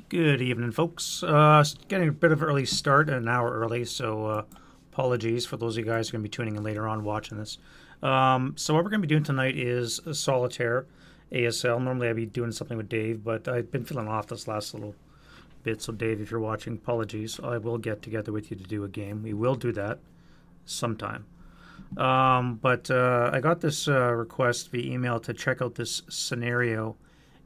Good evening, folks. Getting a bit of an early start, an hour early, so apologies for those of you guys who are going to be tuning in later on watching this. So what we're going to be doing tonight is Solitaire ASL. Normally I'd be doing something with Dave, but I've been feeling off this last little bit, so Dave, if you're watching, apologies. I will get together with you to do a game. We will do that sometime. But I got this request via email to check out this scenario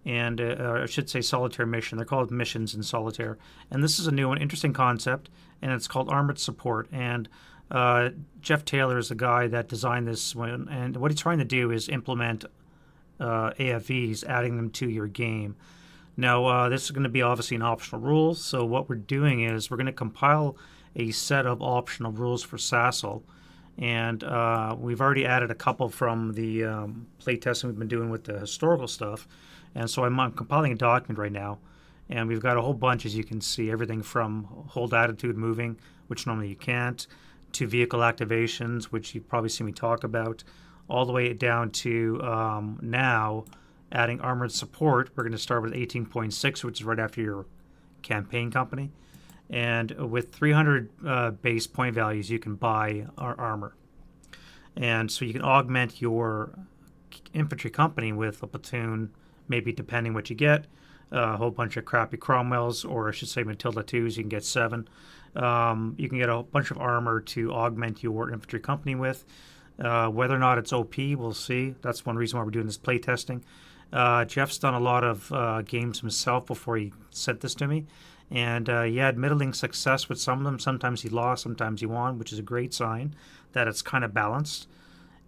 and I should say Solitaire Mission. They're called missions in Solitaire. And this is a new one, interesting concept, and it's called Armored Support. And Jeff Taylor is the guy that designed this one, and what he's trying to do is implement AFVs, adding them to your game. Now, this is going to be obviously an optional rule, so what we're doing is we're going to compile a set of optional rules for SASL, and we've already added a couple from the playtesting we've been doing with the historical stuff. And so I'm compiling a document right now, and we've got a whole bunch, as you can see, everything from hold attitude moving, which normally you can't, to vehicle activations, which you've probably seen me talk about, all the way down to now adding armored support. We're going to start with 18.6, which is right after your campaign company. And with 300 base point values, you can buy our armor. And so you can augment your infantry company with a platoon, maybe depending what you get, a whole bunch of crappy Cromwells, or I should say Matilda 2s, you can get 7. You can get a bunch of armor to augment your infantry company with. Whether or not it's OP, we'll see. That's one reason why we're doing this playtesting. Jeff's done a lot of games himself before he sent this to me, and he had middling success with some of them. Sometimes he lost, sometimes he won, which is a great sign that it's kind of balanced.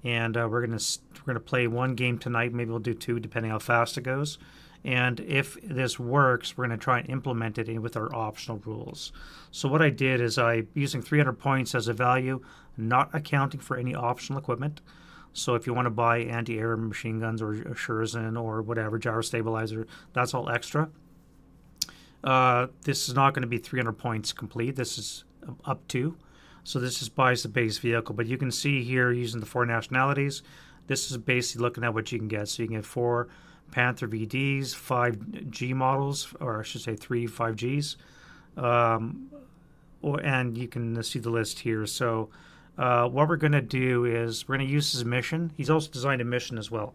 And we're gonna play one game tonight. Maybe we'll do two, depending how fast it goes. And if this works, we're gonna try and implement it in with our optional rules. So what I did is using 300 points as a value, not accounting for any optional equipment. So if you want to buy anti-air machine guns or a Shuriken or whatever, gyro stabilizer, that's all extra. This is not going to be 300 points complete. This is up to. So this just buys the base vehicle, but you can see here using the 4 nationalities, this is basically looking at what you can get. So you can get 4 Panther VDs, 5 G models, or I should say 3 5Gs, and you can see the list here. So what we're going to do is we're going to use his mission. He's also designed a mission as well,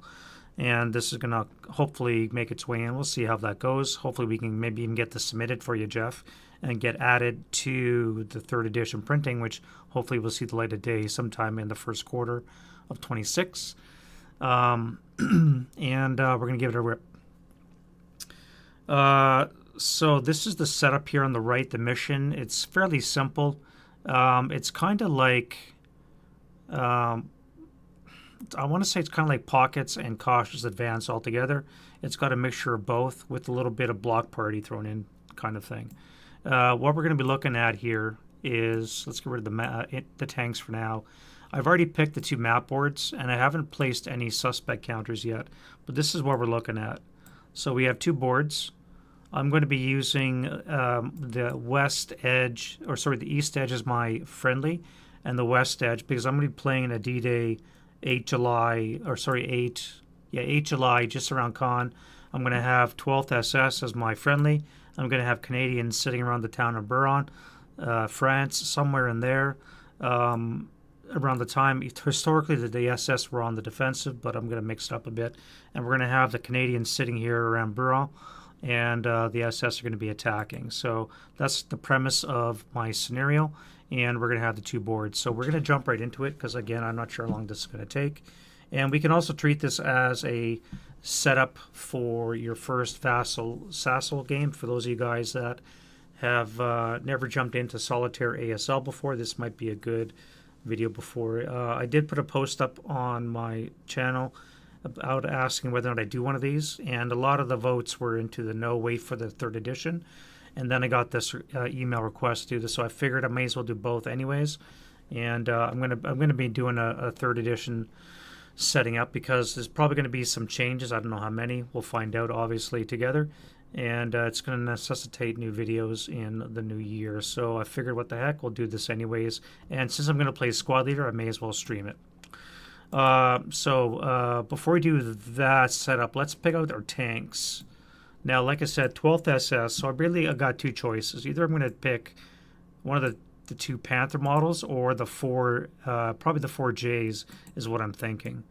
and this is going to hopefully make its way in. We'll see how that goes. Hopefully we can maybe even get this submitted for you, Jeff, and get added to the 3rd edition printing, which hopefully will see the light of day sometime in the first quarter of 26. And we're going to give it a rip. So this is the setup here on the right, the mission. It's fairly simple. It's kind of like, I want to say it's kind of like Pockets and Cautious Advance all together. It's got a mixture of both with a little bit of Block Party thrown in kind of thing. What we're going to be looking at here is, let's get rid of the tanks for now. I've already picked the 2 map boards, and I haven't placed any suspect counters yet, but this is what we're looking at. So we have 2 boards. I'm going to be using the west edge, or sorry, the east edge is my friendly, and the west edge, because I'm going to be playing a D-Day 8 July, or sorry, 8 July, just around Caen. I'm going to have 12th SS as my friendly. I'm going to have Canadians sitting around the town of Buron, France, somewhere in there. Around the time, historically, the SS were on the defensive, but I'm going to mix it up a bit. And we're going to have the Canadians sitting here around Buron, and the SS are going to be attacking. So that's the premise of my scenario, and we're going to have the 2 boards. So we're going to jump right into it, because, again, I'm not sure how long this is going to take. And we can also treat this as a setup for your first SASL game. For those of you guys that have never jumped into Solitaire ASL before, this might be a good video before. I did put a post up on my channel about asking whether or not I do one of these, and a lot of the votes were into the no, wait for the 3rd edition. And then I got this email request to do this, so I figured I may as well do both anyways. And I'm gonna be doing a 3rd edition setting up, because there's probably going to be some changes. I don't know how many. We'll find out, obviously, together. And it's going to necessitate new videos in the new year. So I figured, what the heck, we'll do this anyways. And since I'm going to play Squad Leader, I may as well stream it. So before we do that setup, let's pick out our tanks. Now, like I said, 12th SS, so I got two choices. Either I'm going to pick one of the two Panther models or the four, probably the 4Js is what I'm thinking.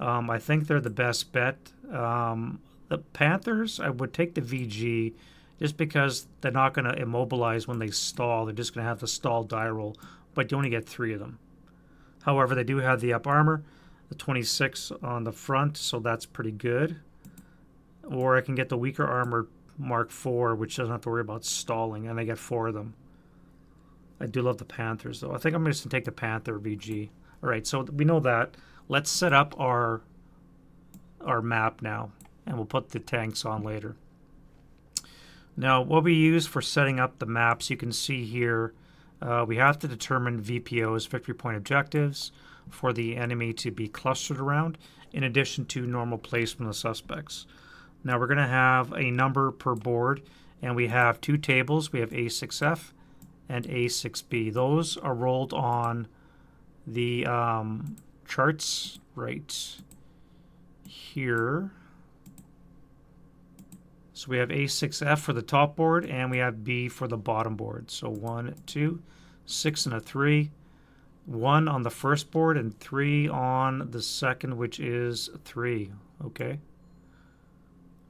I think they're the best bet. The Panthers, I would take the VG just because they're not going to immobilize when they stall. They're just going to have the stall die roll, but you only get three of them. However, they do have the up armor, the 26 on the front, so that's pretty good. Or I can get the weaker armor Mark IV, which doesn't have to worry about stalling, and I get four of them. I do love the Panthers, though. I think I'm just going to take the Panther VG. All right, so we know that. Let's set up our map now, and we'll put the tanks on later. Now, what we use for setting up the maps, you can see here, we have to determine VPOs, victory point objectives, for the enemy to be clustered around, in addition to normal placement of suspects. Now, we're going to have a number per board, and we have two tables. We have A6F and A6B. Those are rolled on the charts right here. So we have A6F for the top board, and we have B for the bottom board. So 1, 2, 6 and a 3. 1 on the first board and 3 on the second, which is 3. Okay.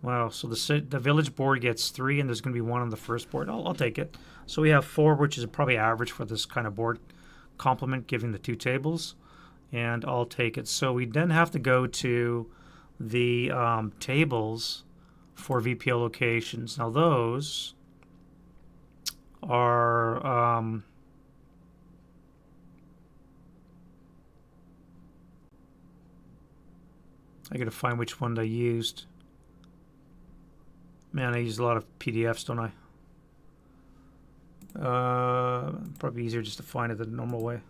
Wow, so the village board gets 3, and there's going to be 1 on the first board. I'll take it. So we have 4, which is probably average for this kind of board complement, giving the two tables. And I'll take it. So we then have to go to the tables for VPO locations. Now those are I gotta find which one I used. Man, I use a lot of PDFs, don't I? Probably easier just to find it the normal way.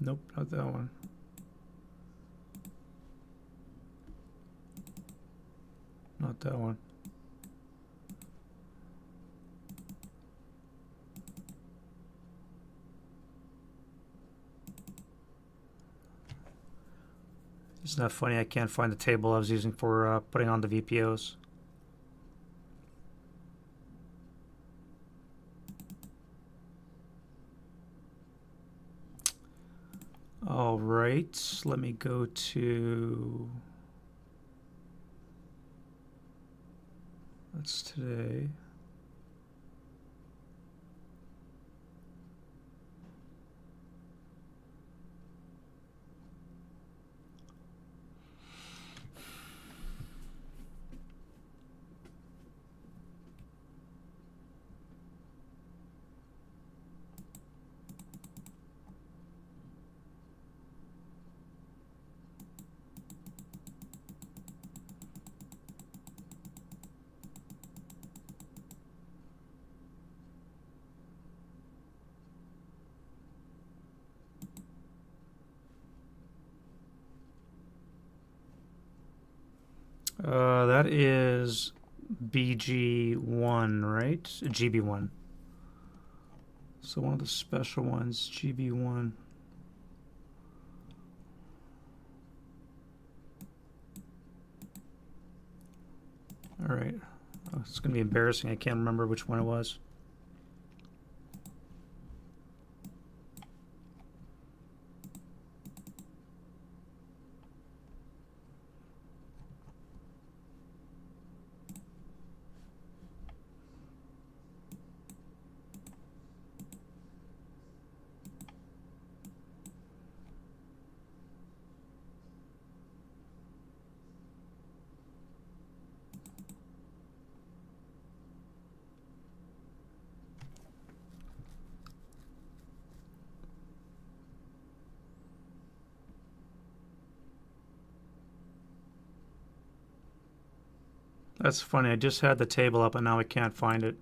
Nope, not that one. Not that one. Isn't that funny? I can't find the table I was using for putting on the VPOs. All right, let me go to, that's today. That is BG1, right? GB1. So one of the special ones, GB1. All right. Oh, it's going to be embarrassing. I can't remember which one it was. That's funny. I just had the table up and now I can't find it.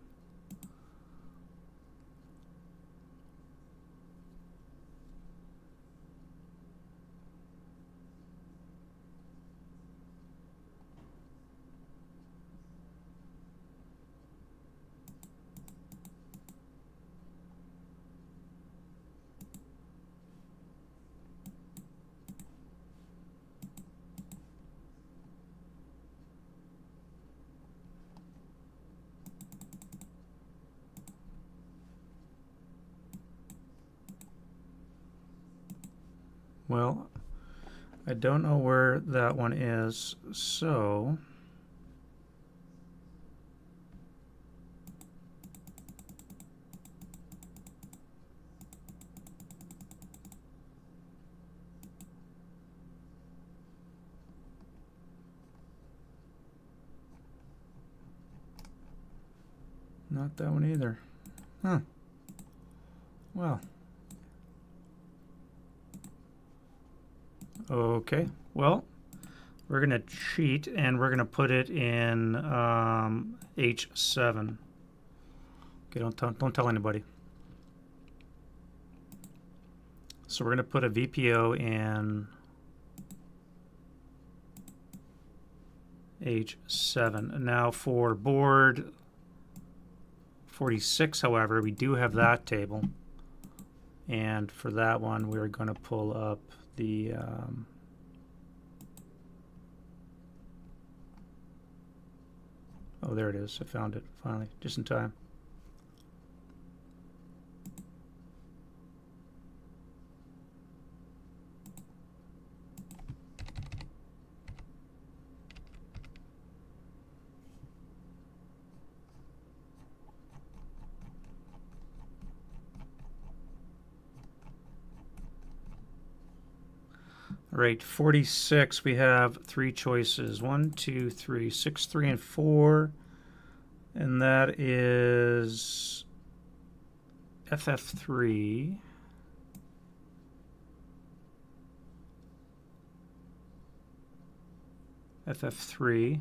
Well, I don't know where that one is, so not that one either. Huh. Well. Okay, well, we're going to cheat and we're going to put it in H7. Okay, don't tell anybody. So we're going to put a VPO in H7. Now for board 46, however, we do have that table. And for that one, we're going to pull up the oh, there it is. I found it finally, just in time. Right, 46, we have three choices. 1, 2, 3, 6, 3, and 4. And that is FF3. FF3.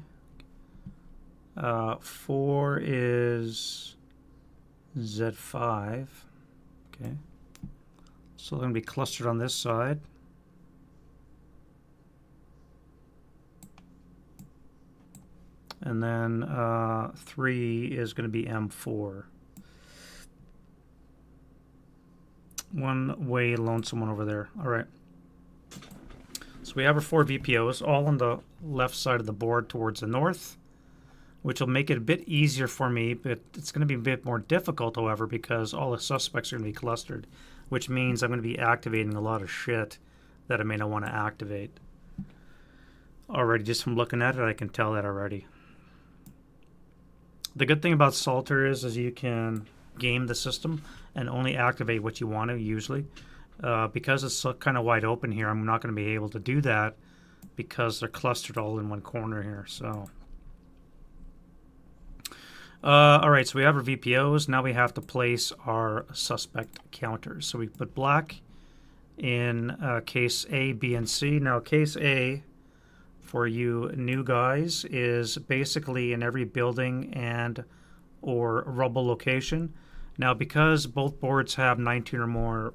4 is Z5. Okay. So they're going to be clustered on this side. And then 3 is going to be M4. One way lonesome one over there. All right. So we have our 4 VPOs all on the left side of the board towards the north, which will make it a bit easier for me, but it's going to be a bit more difficult, however, because all the suspects are going to be clustered, which means I'm going to be activating a lot of shit that I may not want to activate. Already, just from looking at it, I can tell that already. The good thing about Salter is you can game the system and only activate what you want to usually. Because it's kind of wide open here, I'm not going to be able to do that because they're clustered all in one corner here. So, all right, so we have our VPOs. Now we have to place our suspect counters. So we put black in case A, B, and C. Now case A, for you new guys, is basically in every building and or rubble location. Now because both boards have 19 or more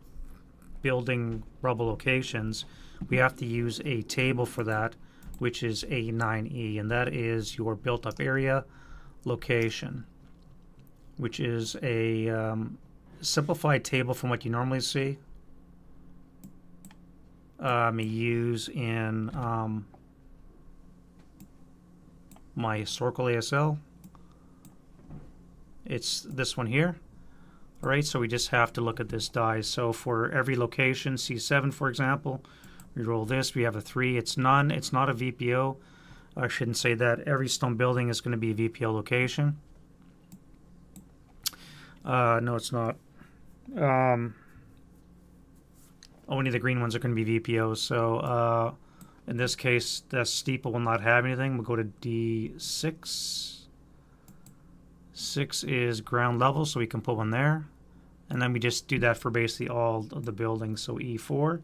building rubble locations, we have to use a table for that, which is A9E, and that is your built up area location, which is a simplified table from what you normally see. I use in my historical ASL. It's this one here. All right, so we just have to look at this die. So for every location, C7 for example, we roll this, we have a 3. It's none, it's not a VPO. I shouldn't say that. Every stone building is going to be a VPO location. No, it's not. Only the green ones are going to be VPOs. So in this case, the steeple will not have anything. We'll go to D6. 6 is ground level, so we can put one there. And then we just do that for basically all of the buildings. So E4.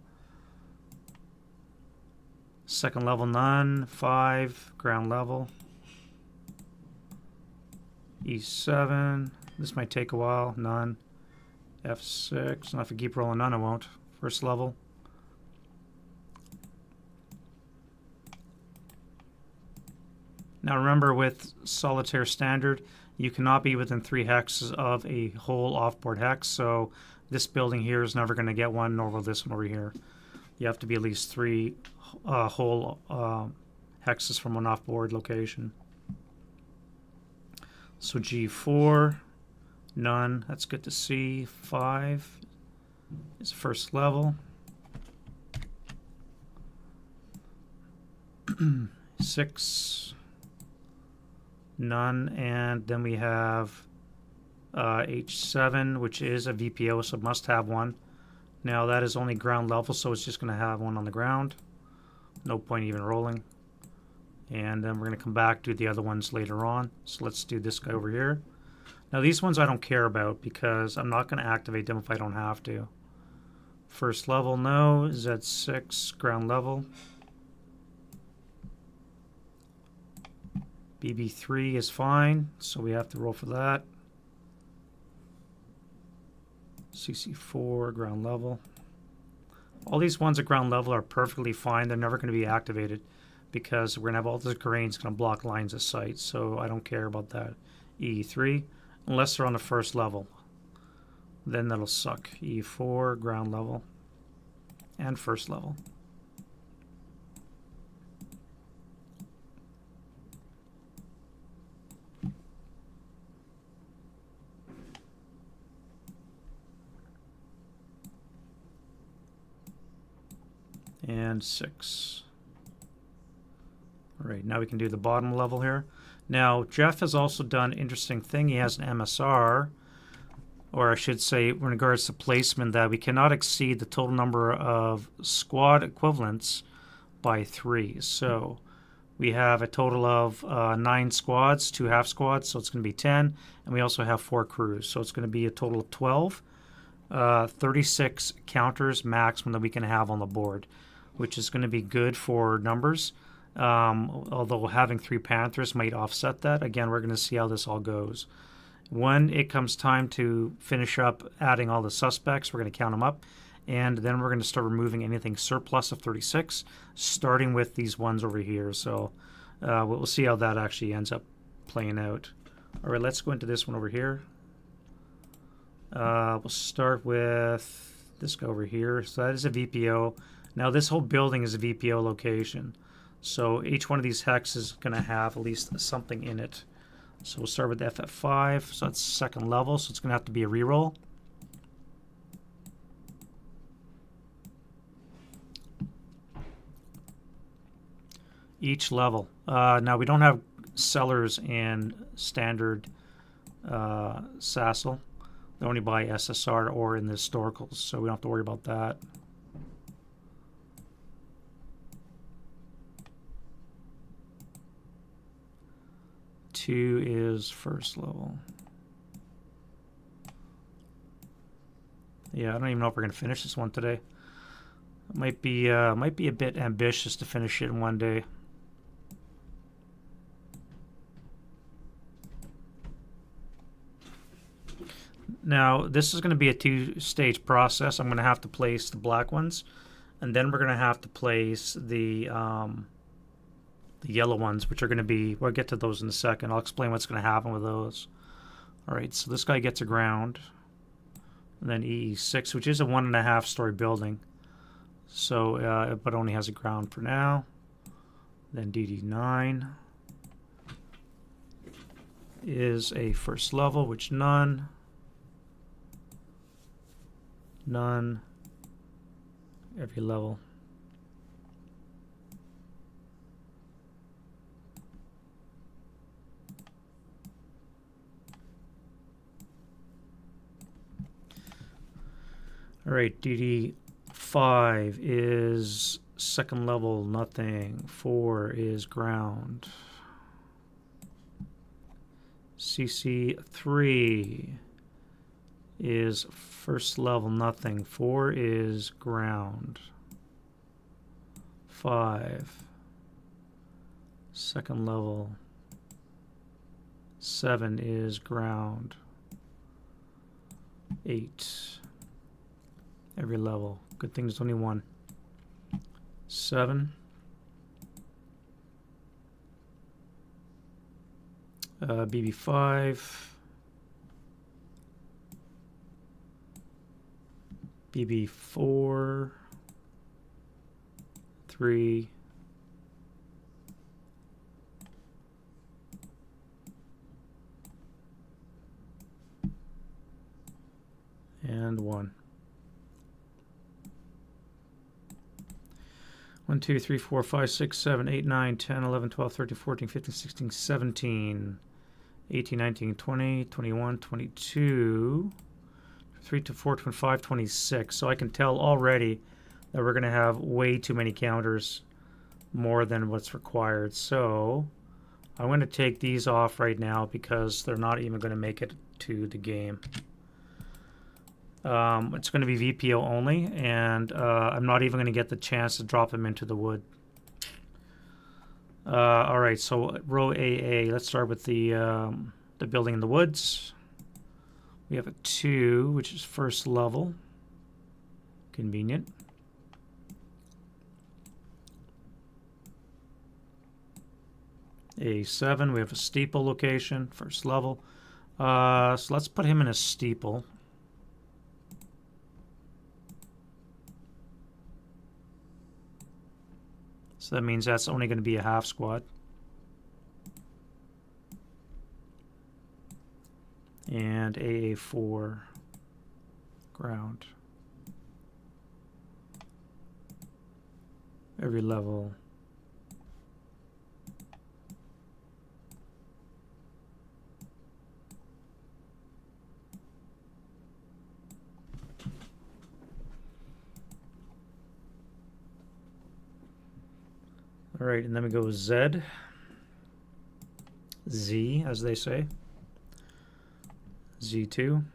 Second level, none. 5, ground level. E7. This might take a while. None. F6. And if I keep rolling none, I won't. First level. Now remember, with Solitaire Standard, you cannot be within 3 hexes of a whole offboard hex. So this building here is never going to get one, nor will this one over here. You have to be at least 3 whole hexes from an offboard location. So G4, none. That's good to see. 5 is first level. 6, none. And then we have H7, which is a VPO, so it must have one. Now that is only ground level, so it's just going to have one on the ground. No point even rolling. And then we're going to come back to the other ones later on. So let's do this guy over here. Now these ones I don't care about because I'm not going to activate them if I don't have to. First level, no. Z6, ground level. BB3 is fine, so we have to roll for that. CC4, ground level. All these ones at ground level are perfectly fine. They're never going to be activated because we're going to have all this grain that's going to block lines of sight, so I don't care about that. E3, unless they're on the first level. Then that'll suck. E4, ground level, and first level. And 6. All right, now we can do the bottom level here. Now, Jeff has also done an interesting thing. He has an MSR, or I should say, in regards to placement, that we cannot exceed the total number of squad equivalents by 3. So we have a total of 9 squads, 2 half squads, so it's going to be 10. And we also have 4 crews, so it's going to be a total of 12. 36 counters maximum that we can have on the board, which is going to be good for numbers. Although having 3 Panthers might offset that. Again, we're going to see how this all goes. When it comes time to finish up adding all the suspects, we're going to count them up. And then we're going to start removing anything surplus of 36, starting with these ones over here. So we'll see how that actually ends up playing out. All right, let's go into this one over here. We'll start with this guy over here. So that is a VPO. Now this whole building is a VPO location. So each one of these hexes is going to have at least something in it. So we'll start with FF5. So that's second level. So it's going to have to be a reroll. Each level. Now we don't have sellers in standard SASL. They only buy SSR or in the historicals, so we don't have to worry about that. Two is first level. Yeah, I don't even know if we're going to finish this one today. It might be a bit ambitious to finish it in one day. Now, this is going to be a 2-stage process. I'm going to have to place the black ones, and then we're going to have to place the yellow ones, which are going to be, we'll get to those in a second. I'll explain what's going to happen with those. All right, so this guy gets a ground, and then E6, which is a 1.5 story building, so but only has a ground for now. Then DD9 is a first level, which none. None, every level. All right, DD5 is second level, nothing. 4 is ground. CC3 is first level, nothing. 4 is ground. 5, second level. 7 is ground. 8. Every level. Good thing there's only one. 7. BB5. BB4. 3. And 1. 1, 2, 3, 4, 5, 6, 7, 8, 9, 10, 11, 12, 13, 14, 15, 16, 17, 18, 19, 20, 21, 22, 3 to 4, 25, 26. So I can tell already that we're going to have way too many counters, more than what's required. So I'm going to take these off right now because they're not even going to make it to the game. It's going to be VPO only, and I'm not even going to get the chance to drop them into the wood. All right, so row AA. Let's start with the building in the woods. We have a 2, which is first level. Convenient. A7. We have a steeple location, first level. So let's put him in a steeple. So that means that's only going to be a half squad. And AA4 ground. Every level. All right, and then we go Z. Z, as they say. Z2.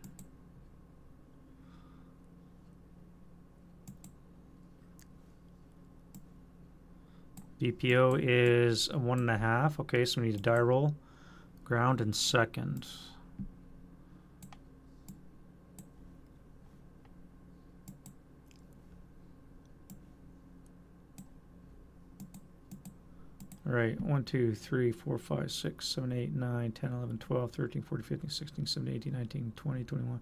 BPO is a 1.5. Okay, so we need a die roll. Ground in second. All right, 1, 2, 3, 4, 5, 6, 7, 8, 9, 10, 11, 12, 13, 14, 15, 16, 17, 18, 19, 20, 21,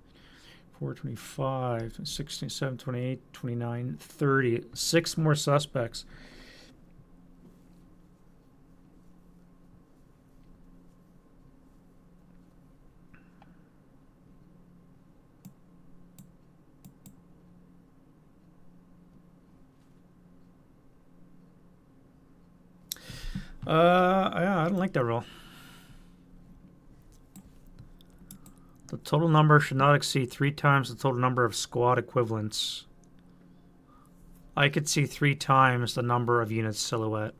24, 25, 16, 17, 28, 29, 30. 6 more suspects. Yeah, I don't like that roll. The total number should not exceed 3 times the total number of squad equivalents. I could see 3 times the number of units silhouette.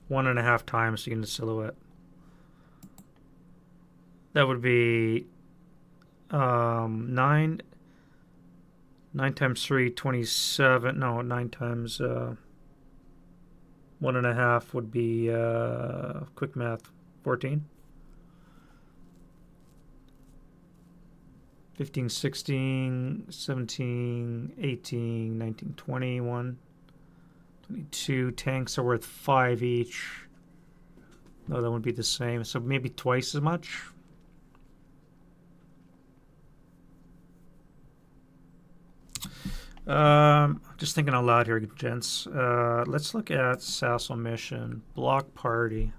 One and a half times the unit silhouette. That would be 9 times 3, 27. No, 9 times 1.5 would be quick math, 14. 15, 16, 17, 18, 19, 21, 22. Tanks are worth 5 each. No, that wouldn't be the same. So maybe twice as much. Just thinking out loud here, gents. Let's look at SASL Mission. Block party.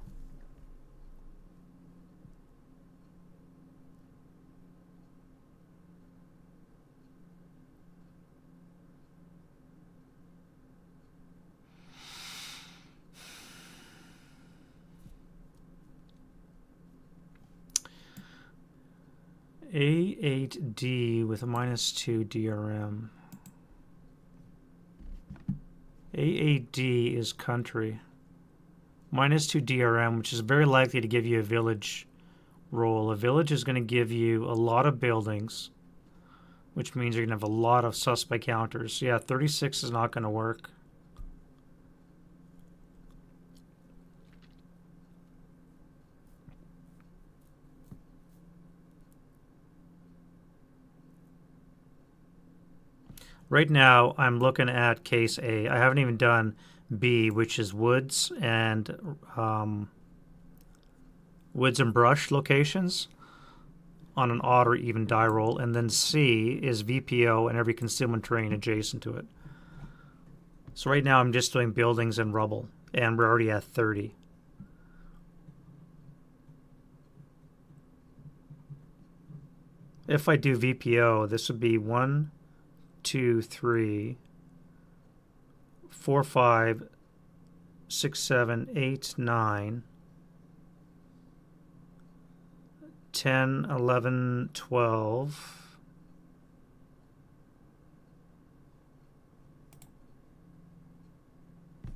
A8D with a -2 DRM. A8D is country. -2 DRM, which is very likely to give you a village roll. A village is going to give you a lot of buildings, which means you're going to have a lot of suspect counters. So yeah, 36 is not going to work. Right now, I'm looking at case A. I haven't even done B, which is woods and brush locations on an odd or even die roll, and then C is VPO and every concealment terrain adjacent to it. So right now I'm just doing buildings and rubble, and we're already at 30. If I do VPO, this would be 1, 2, 3, 4, 5, 6, 7, 8, 9, 10, 11, 12.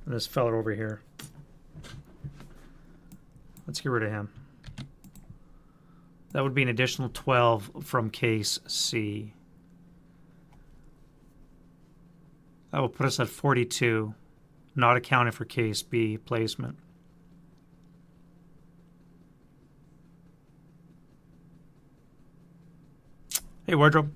And this fella over here. Let's get rid of him. That would be an additional 12 from case C. That will put us at 42, not accounting for case B placement. Hey, wardrobe.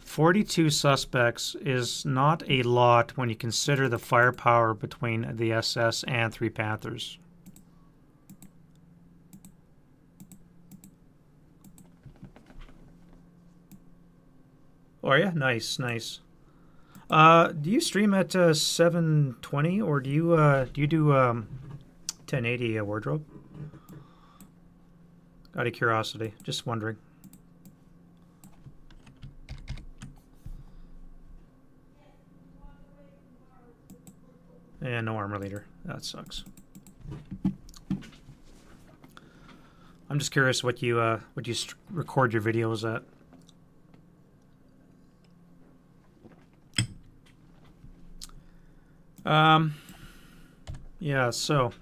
42 suspects is not a lot when you consider the firepower between the SS and 3 Panthers. Oh, are you? Nice, nice. Do you stream at 720 or do you do 1080 wardrobe? Out of curiosity, just wondering. And no armor leader. That sucks. I'm just curious what you record your videos at. Yeah, so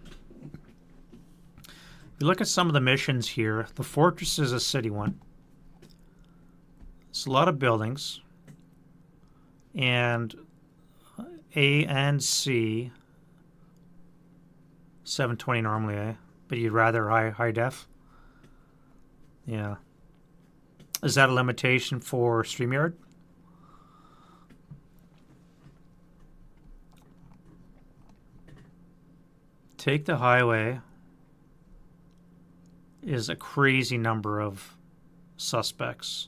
you look at some of the missions here. The fortress is a city one. It's a lot of buildings. And A and C, 720 normally, eh? But you'd rather high def? Yeah. Is that a limitation for StreamYard? Take the highway is a crazy number of suspects.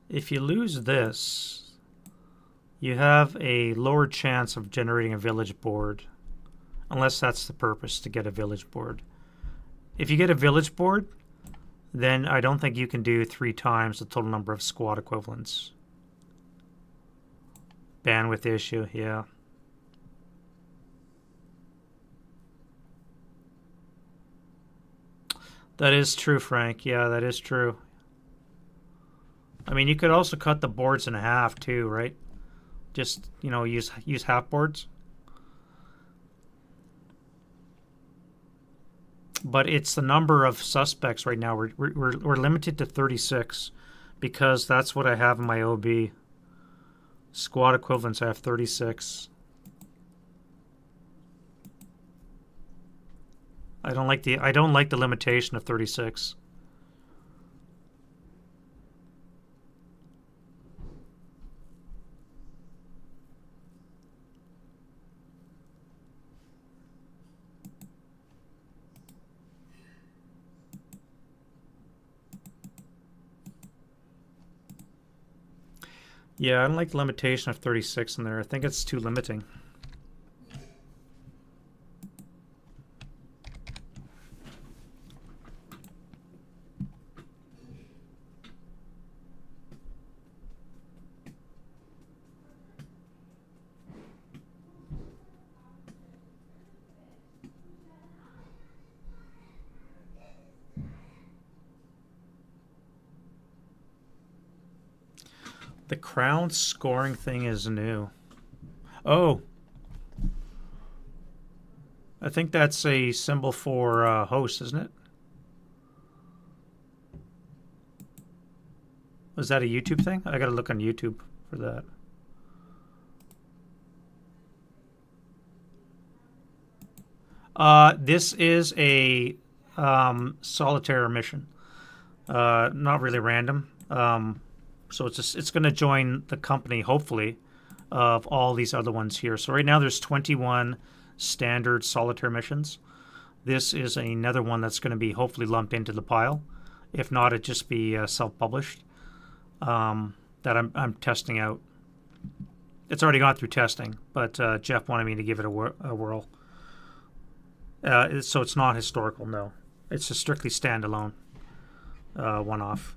If you lose this, you have a lower chance of generating a village board. Unless that's the purpose, to get a village board. If you get a village board, then I don't think you can do 3 times the total number of squad equivalents. Bandwidth issue, yeah. That is true, Frank. Yeah, that is true. I mean, you could also cut the boards in half too, right? Just, you know, use half boards. But it's the number of suspects right now. We're limited to 36 because that's what I have in my OB. Squad equivalents, I have 36. I don't like the limitation of 36. Yeah, I don't like the limitation of 36 in there. I think it's too limiting. The crown scoring thing is new. Oh. I think that's a symbol for host, isn't it? Was that a YouTube thing? I gotta look on YouTube for that. This is a solitaire mission. Not really random. So it's going to join the company, hopefully, of all these other ones here. So right now there's 21 standard solitaire missions. This is another one that's going to be hopefully lumped into the pile. If not, it'd just be self-published that I'm testing out. It's already gone through testing, but Jeff wanted me to give it a whirl. So it's not historical, no. It's a strictly standalone one-off.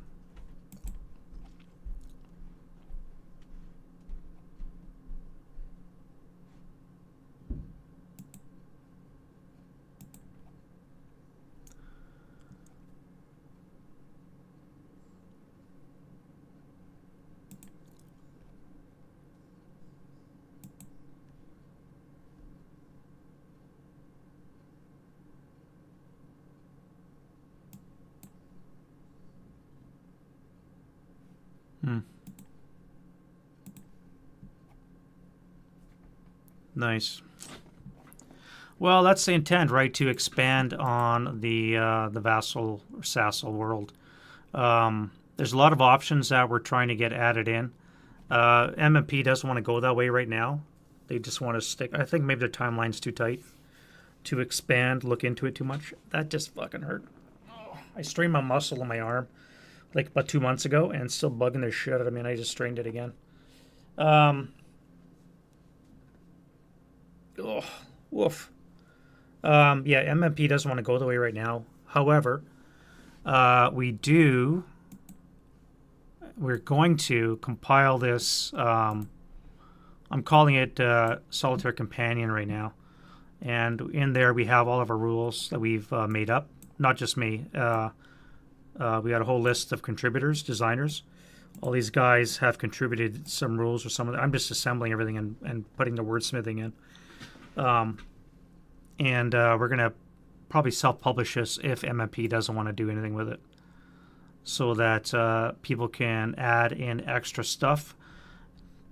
Nice. Well, that's the intent, right? To expand on the Vassal or SASL world. There's a lot of options that we're trying to get added in. MMP doesn't want to go that way right now. They just want to stick. I think maybe their timeline's too tight to expand, look into it too much. That just fucking hurt. Oh, I strained my muscle in my arm like about 2 months ago, and it's still bugging the shit out of me, and I just strained it again. Oh, woof. Yeah, MMP doesn't want to go the way right now. However, we're going to compile this. I'm calling it Solitaire Companion right now. And in there we have all of our rules that we've made up. Not just me. We got a whole list of contributors, designers. All these guys have contributed some rules or some of them. I'm just assembling everything and putting the wordsmithing in. And we're going to probably self-publish this if MMP doesn't want to do anything with it, so that people can add in extra stuff,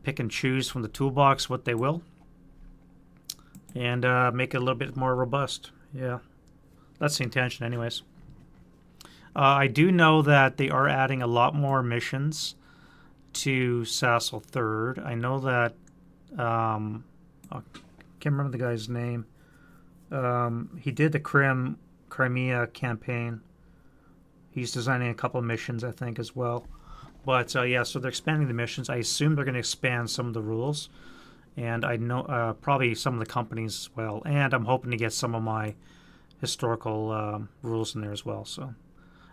pick and choose from the toolbox what they will, and make it a little bit more robust. Yeah, that's the intention anyways. I do know that they are adding a lot more missions to SASL 3rd. I know that I can't remember the guy's name. He did the Crimea campaign. He's designing a couple of missions, I think, as well. But yeah, so they're expanding the missions. I assume they're going to expand some of the rules, and I know probably some of the companies as well. And I'm hoping to get some of my historical rules in there as well. So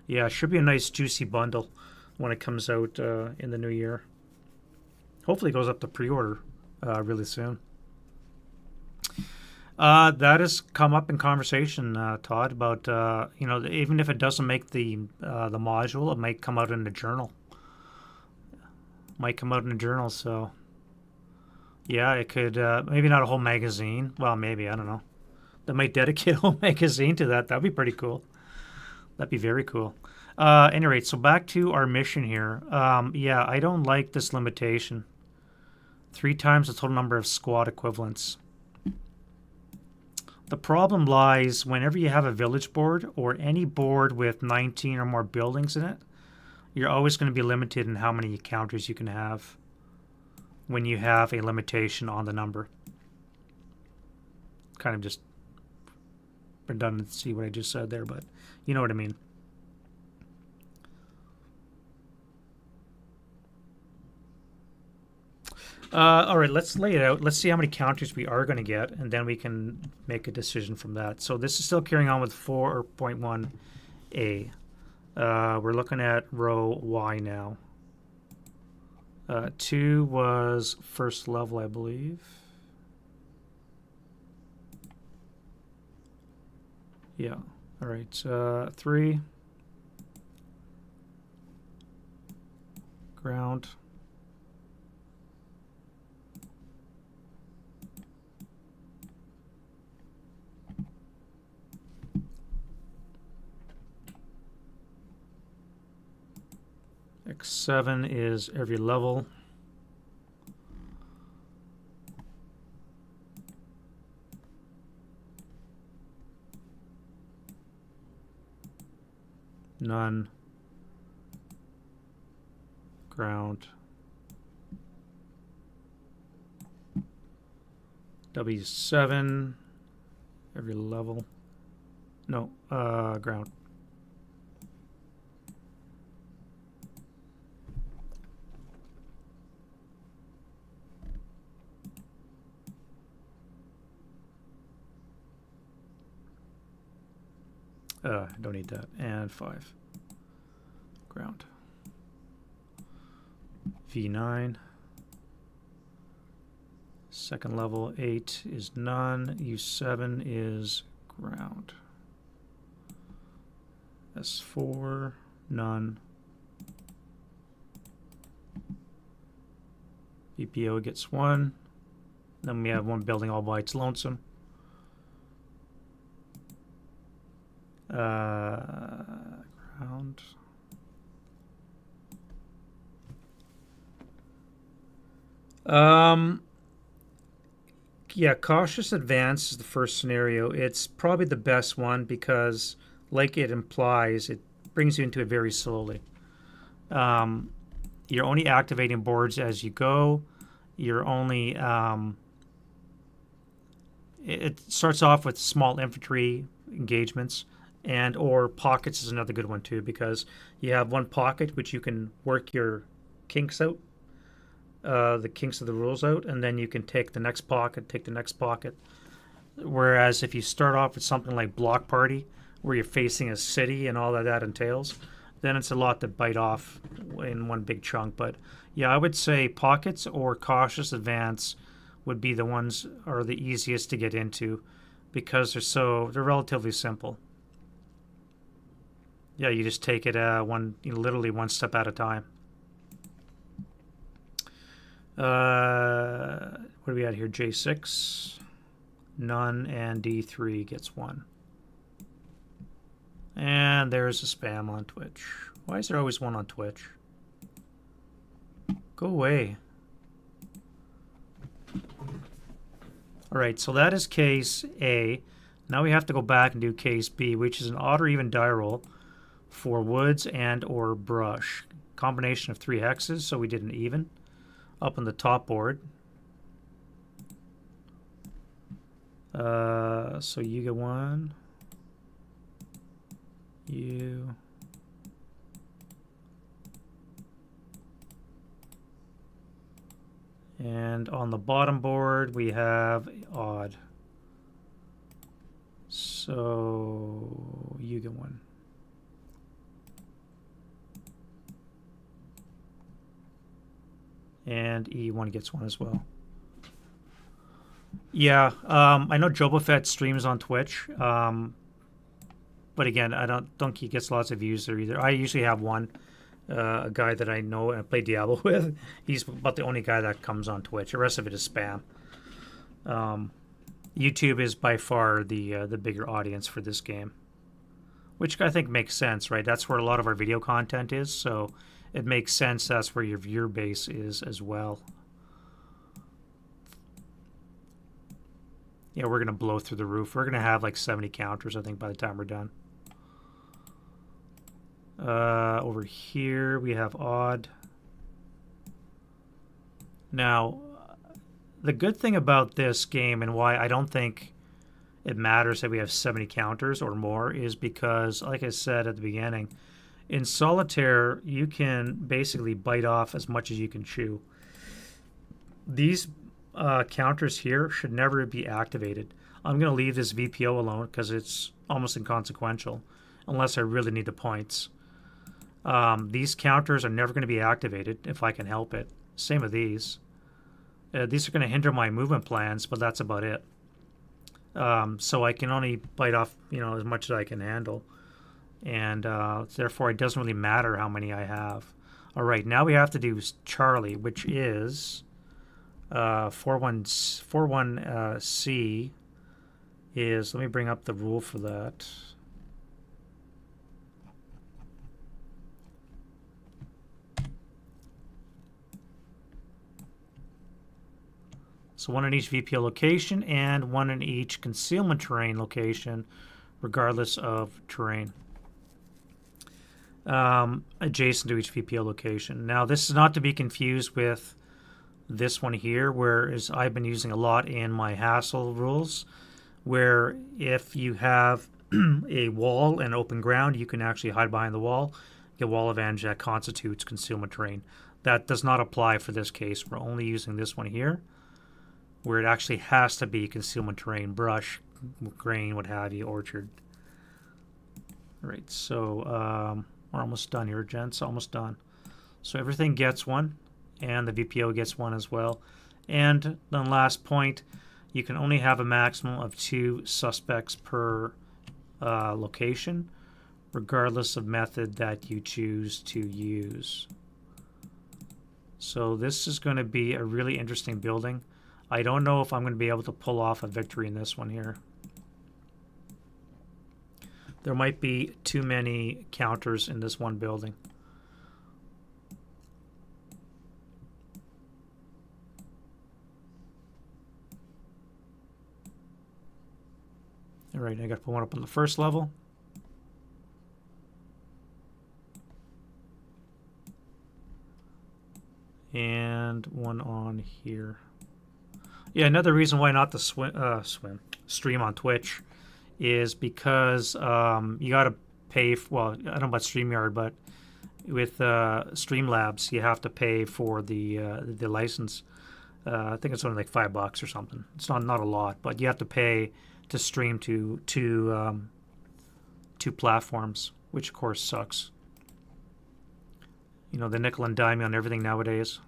yeah, it should be a nice juicy bundle when it comes out in the new year. Hopefully, it goes up to pre-order really soon. That has come up in conversation, Todd, about even if it doesn't make the module, it might come out in the journal. So yeah, it could maybe not a whole magazine. Well, maybe, I don't know. They might dedicate a whole magazine to that. That'd be pretty cool. That'd be very cool. Any rate, so back to our mission here. Yeah, I don't like this limitation. 3 times the total number of squad equivalents. The problem lies whenever you have a village board or any board with 19 or more buildings in it, you're always going to be limited in how many counters you can have when you have a limitation on the number. Kind of just redundant to see what I just said there, but you know what I mean. All right, let's lay it out. Let's see how many counters we are going to get, and then we can make a decision from that. So this is still carrying on with 4.1a. We're looking at row Y now. 2 was first level, I believe. Yeah. All right. 3. Ground. X7 is every level. None. Ground. W7 every level. No, ground. Don't need that. And 5. Ground. V9. Second level 8 is none. U7 is ground. S4, none. VPO gets 1. Then we have one building all by its lonesome. Ground. Yeah, cautious advance is the first scenario. It's probably the best one because, like it implies, it brings you into it very slowly. You're only activating boards as you go. You're only it starts off with small infantry engagements, and or pockets is another good one too, because you have one pocket which you can work your kinks out, the kinks of the rules out, and then you can take the next pocket, take the next pocket. Whereas if you start off with something like Block Party, where you're facing a city and all that entails, then it's a lot to bite off in one big chunk. But yeah, I would say pockets or cautious advance would be the ones are the easiest to get into, because they're relatively simple. Yeah, you just take it literally one step at a time. What do we got here? J6, none, and D3 gets 1. And there's a spam on Twitch. Why is there always one on Twitch? Go away. Alright, so that is case A. Now we have to go back and do case B, which is an odd or even die roll for woods and or brush. Combination of 3 hexes, so we did an even. Up on the top board. So you get 1. You. And on the bottom board, we have odd. So you get 1. And E1 gets 1 as well. Yeah, I know Jobofet streams on Twitch, but again, I don't think he gets lots of views there either. I usually have one, a guy that I know and play Diablo with. He's about the only guy that comes on Twitch. The rest of it is spam. YouTube is by far the bigger audience for this game, which I think makes sense, right? That's where a lot of our video content is, so it makes sense that's where your viewer base is as well. Yeah, we're going to blow through the roof. We're going to have like 70 counters, I think, by the time we're done. Over here, we have odd. Now, the good thing about this game and why I don't think it matters that we have 70 counters or more is because, like I said at the beginning, in Solitaire, you can basically bite off as much as you can chew. These counters here should never be activated. I'm going to leave this VPO alone because it's almost inconsequential unless I really need the points. These counters are never going to be activated if I can help it. Same with these. These are going to hinder my movement plans, but that's about it. So I can only bite off, as much as I can handle. And therefore, it doesn't really matter how many I have. All right, now we have to do Charlie, which is 41C is, let me bring up the rule for that. So one in each VPO location and one in each concealment terrain location, regardless of terrain. Adjacent to each VPO location. Now, this is not to be confused with this one here, whereas I've been using a lot in my SASL rules, where if you have a wall and open ground, you can actually hide behind the wall. Get wall advantage that constitutes concealment terrain. That does not apply for this case. We're only using this one here, where it actually has to be concealment terrain, brush, grain, what have you, orchard. All right, so we're almost done here, gents. Almost done. So everything gets one, and the VPO gets one as well. And then last point, you can only have a maximum of 2 suspects per location, regardless of method that you choose to use. So this is going to be a really interesting building. I don't know if I'm going to be able to pull off a victory in this one here. There might be too many counters in this one building. All right, I got to put one up on the first level. And one on here. Yeah, another reason why not to stream on Twitch is because you got to pay. Well, I don't know about StreamYard, but with Streamlabs, you have to pay for the license. I think it's only like $5 or something. It's not a lot, but you have to pay to stream to two platforms, which of course sucks. You know, the nickel and dime on everything nowadays.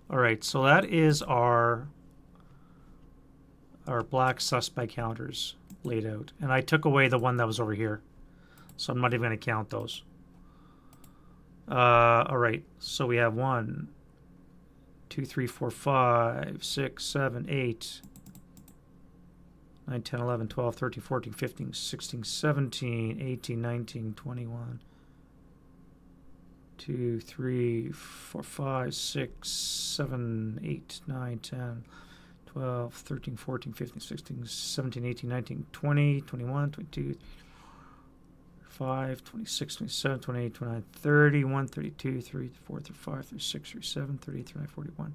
All right, so that is our black suspect counters laid out. And I took away the one that was over here. So I'm not even going to count those. All right, so we have 1, 2, 3, 4, 5, 6, 7, 8, 9, 10, 11, 12, 13, 14, 15, 16, 17, 18, 19, 21, 2, 3, 4, 5, 6, 7, 8, 9, 10, 12, 13, 14, 15, 16, 17, 18, 19, 20, 21, 22, 5, 26, 27, 28, 29, 31, 32, 34, 35, 36, 37, 38, 39, 41,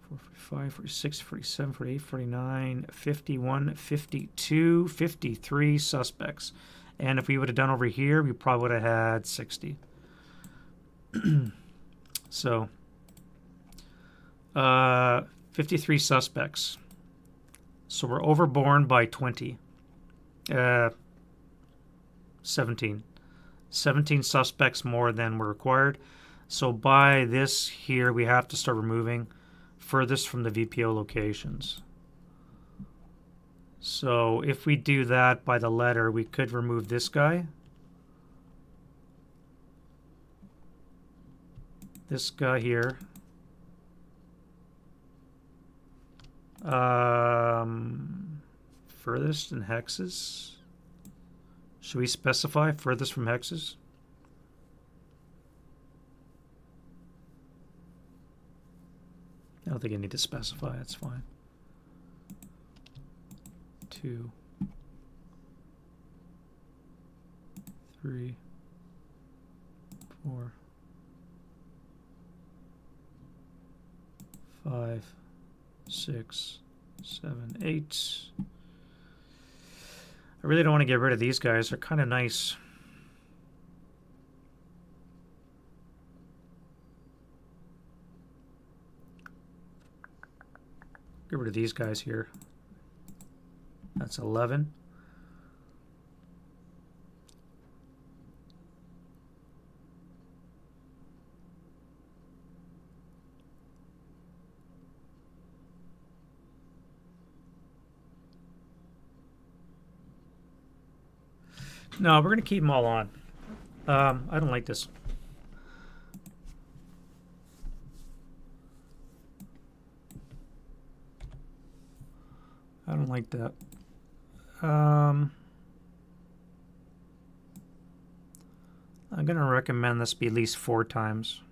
45, 46, 47, 48, 49, 51, 52, 53 suspects. And if we would have done over here, we probably would have had 60. So, 53 suspects. So we're overborne by 20. 17. 17 suspects more than were required. So by this here, we have to start removing furthest from the VPO locations. So if we do that by the letter, we could remove this guy. This guy here. Furthest in hexes. Should we specify furthest from hexes? I don't think I need to specify. That's fine. 2, 3, 4, 5, 6, 7, 8. I really don't want to get rid of these guys. They're kind of nice. Get rid of these guys here. That's 11. No, we're going to keep them all on. I don't like this. I don't like that. I'm going to recommend this be at least 4 times.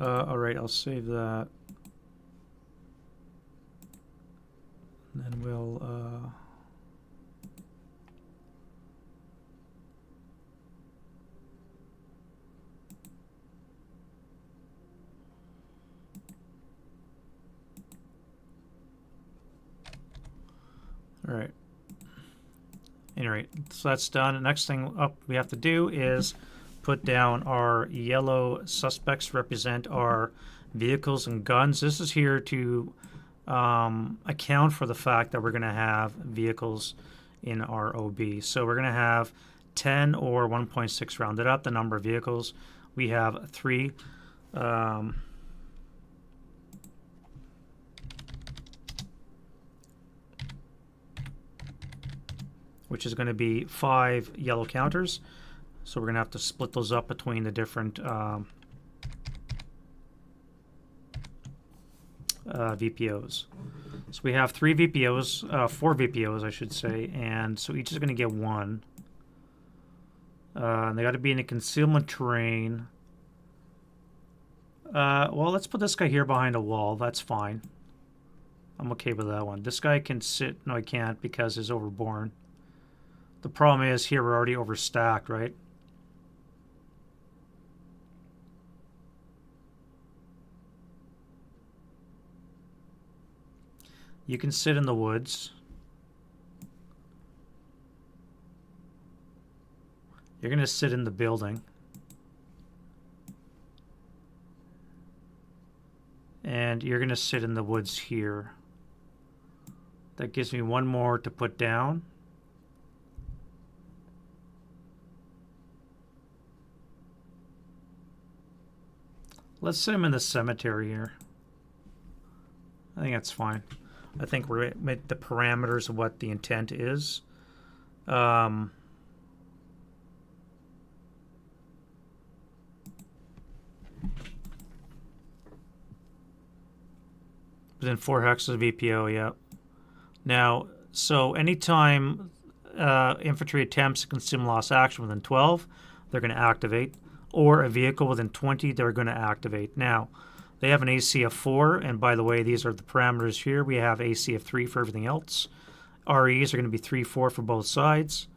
All right, I'll save that. And then we'll... all right. Anyway, so that's done. Next thing up we have to do is put down our yellow suspects to represent our vehicles and guns. This is here to account for the fact that we're going to have vehicles in our OB. So we're going to have 10 or 1.6 rounded up, the number of vehicles. We have 3. Which is going to be 5 yellow counters. So we're going to have to split those up between the different VPOs. So we have 3 VPOs, 4 VPOs I should say, and so each is going to get 1. They got to be in a concealment terrain. Well, let's put this guy here behind a wall. That's fine. I'm okay with that one. This guy can sit. No, I can't because he's overborne. The problem is here we're already overstacked, right? You can sit in the woods. You're going to sit in the building. And you're going to sit in the woods here. That gives me 1 more to put down. Let's sit him in the cemetery here. I think that's fine. I think we're at the parameters of what the intent is. Within 4 hexes VPO, yeah. Now, so anytime infantry attempts to consume lost action within 12, they're going to activate. Or a vehicle within 20, they're going to activate. Now, they have an AC of 4, and by the way, these are the parameters here. We have AC of 3 for everything else. REs are going to be 3, 4 for both sides.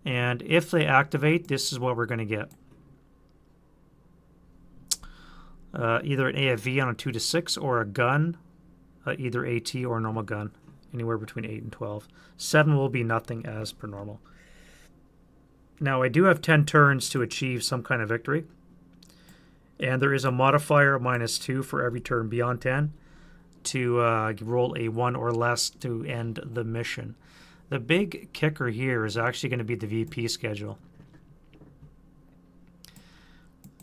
And if they activate, this is what we're going to get. Either an AFV on a 2 to 6 or a gun, either AT or a normal gun, anywhere between 8 and 12. 7 will be nothing as per normal. Now, I do have 10 turns to achieve some kind of victory. And there is a modifier of -2 for every turn beyond 10 to roll a 1 or less to end the mission. The big kicker here is actually going to be the VP schedule.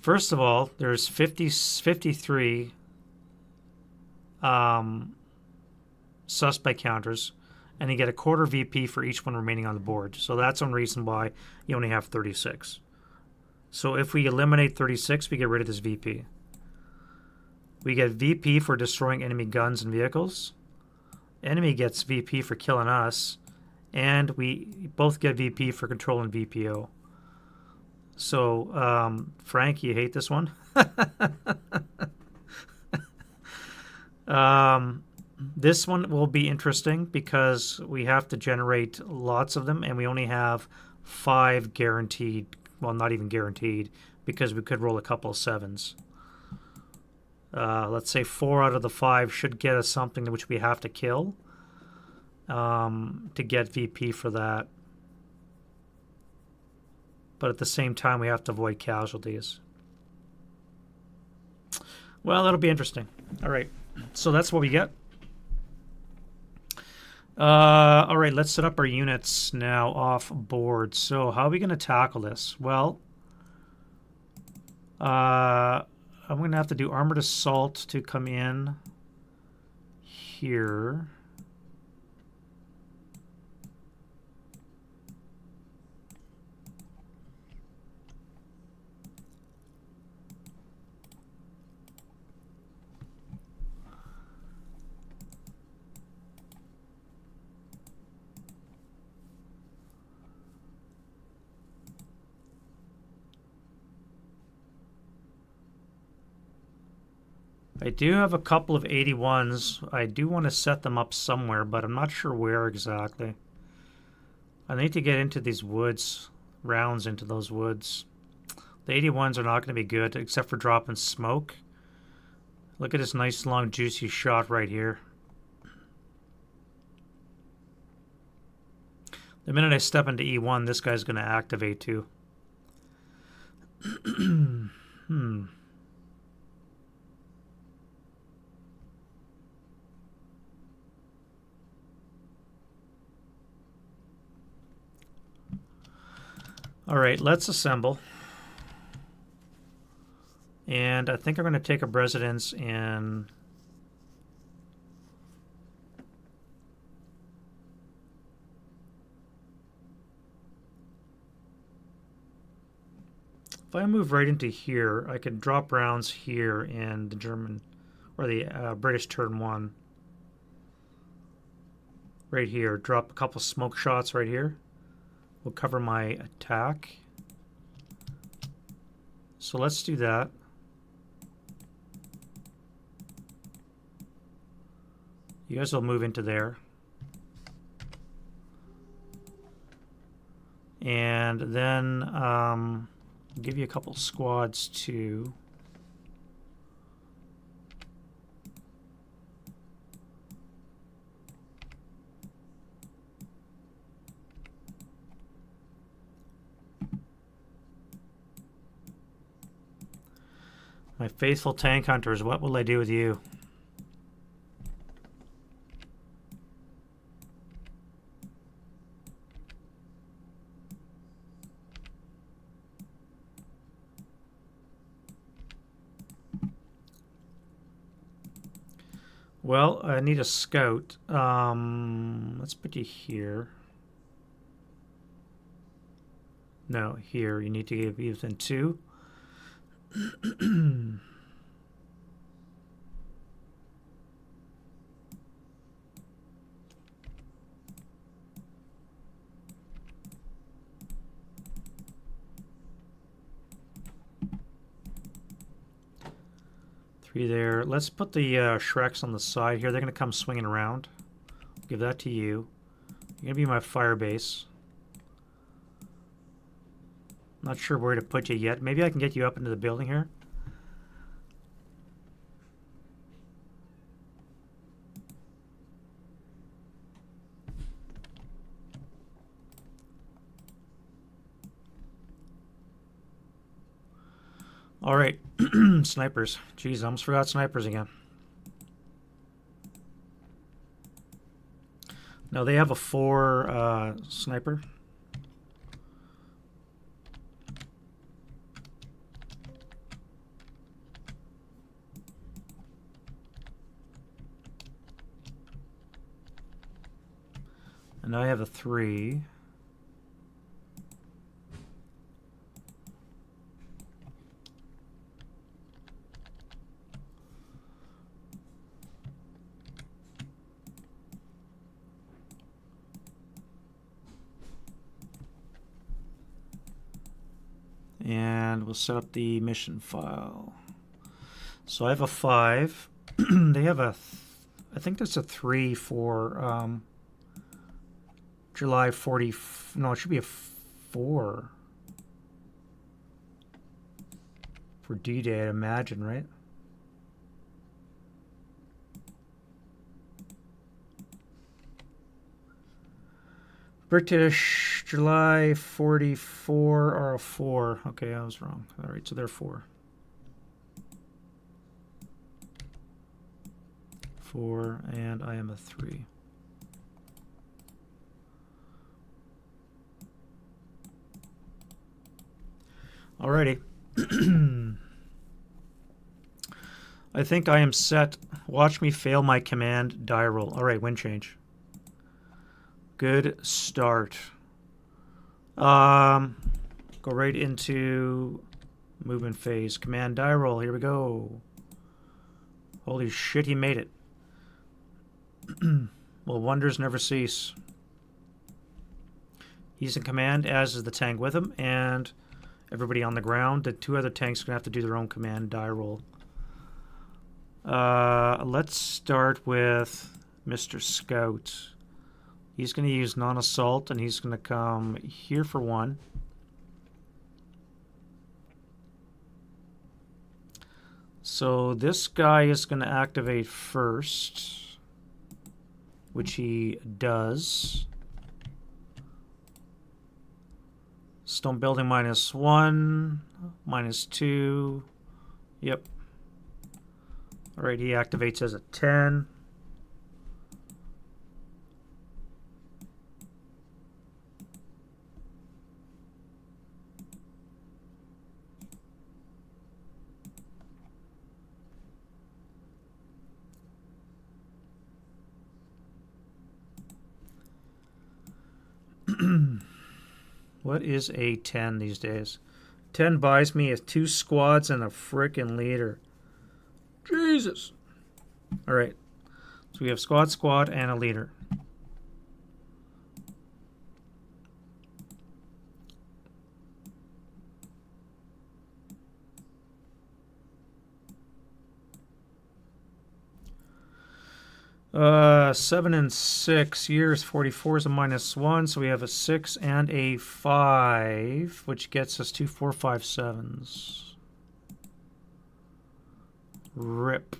First of all, there's 53 suspect counters, and you get a quarter VP for each one remaining on the board. So that's one reason why you only have 36. So if we eliminate 36, we get rid of this VP. We get VP for destroying enemy guns and vehicles. Enemy gets VP for killing us. And we both get VP for controlling VPO. So, Frank, you hate this one? This one will be interesting because we have to generate lots of them, and we only have 5 guaranteed. Well, not even guaranteed, because we could roll a couple of 7s. Let's say 4 out of the 5 should get us something which we have to kill to get VP for that. But at the same time, we have to avoid casualties. Well, that'll be interesting. All right, so that's what we get. All right, let's set up our units now off board. So how are we going to tackle this? Well, I'm going to have to do armored assault to come in here. I do have a couple of 81s. I do want to set them up somewhere, but I'm not sure where exactly. I need to get into these woods, rounds into those woods. The 81s are not going to be good, except for dropping smoke. Look at this nice, long, juicy shot right here. The minute I step into E1, this guy's going to activate too. All right, let's assemble. And I think I'm going to take up residence in... If I move right into here, I can drop rounds here in the German, or the British turn 1. Right here, drop a couple smoke shots right here. Will cover my attack. So let's do that. You guys will move into there. And then give you a couple squads too. My faithful tank hunters, what will I do with you? Well, I need a scout. Let's put you here. No, here. You need to be within 2. 3 there. Let's put the Shreks on the side here. They're going to come swinging around. Give that to you. You're going to be my fire base. Not sure where to put you yet. Maybe I can get you up into the building here. All right, snipers. Jeez, I almost forgot snipers again. No, they have a 4 sniper. And I have a 3. And we'll set up the mission file. So I have a 5. They have a, I think that's a 3 for July 40. No, it should be a 4 for D-Day, I'd imagine, right? British, July 44 or a 4. Okay, I was wrong. All right, so they're 4. 4, and I am a 3. Alrighty. I think I am set. Watch me fail my command die roll. Alright, wind change. Good start. Go right into movement phase. Command die roll. Here we go. Holy shit, he made it. Well, wonders never cease. He's in command, as is the tank with him, and everybody on the ground. The 2 other tanks are going to have to do their own command die roll. Let's start with Mr. Scout. He's going to use non-assault, and he's going to come here for 1. So this guy is going to activate first, which he does. Stone building -1, -2. Yep. Alright, he activates as a 10. What is a 10 these days? 10 buys me 2 squads and a frickin' leader. Jesus. Alright. So we have squad, and a leader. Uh, 7 and 6 years. 44 is a -1, so we have a 6 and a 5, which gets us 2, 4, 5, 7s. Rip.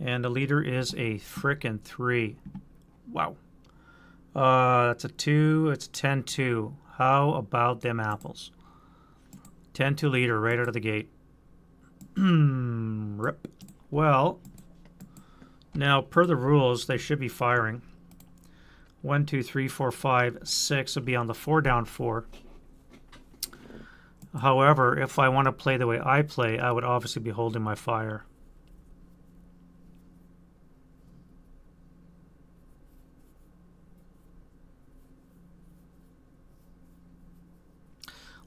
And the leader is a frickin' 3. Wow. That's a 2. It's 10-2. How about them apples? 10-2 leader right out of the gate. Rip. Well, now per the rules, they should be firing. 1, 2, 3, 4, 5, 6 would be on the 4 down 4. However, if I want to play the way I play, I would obviously be holding my fire.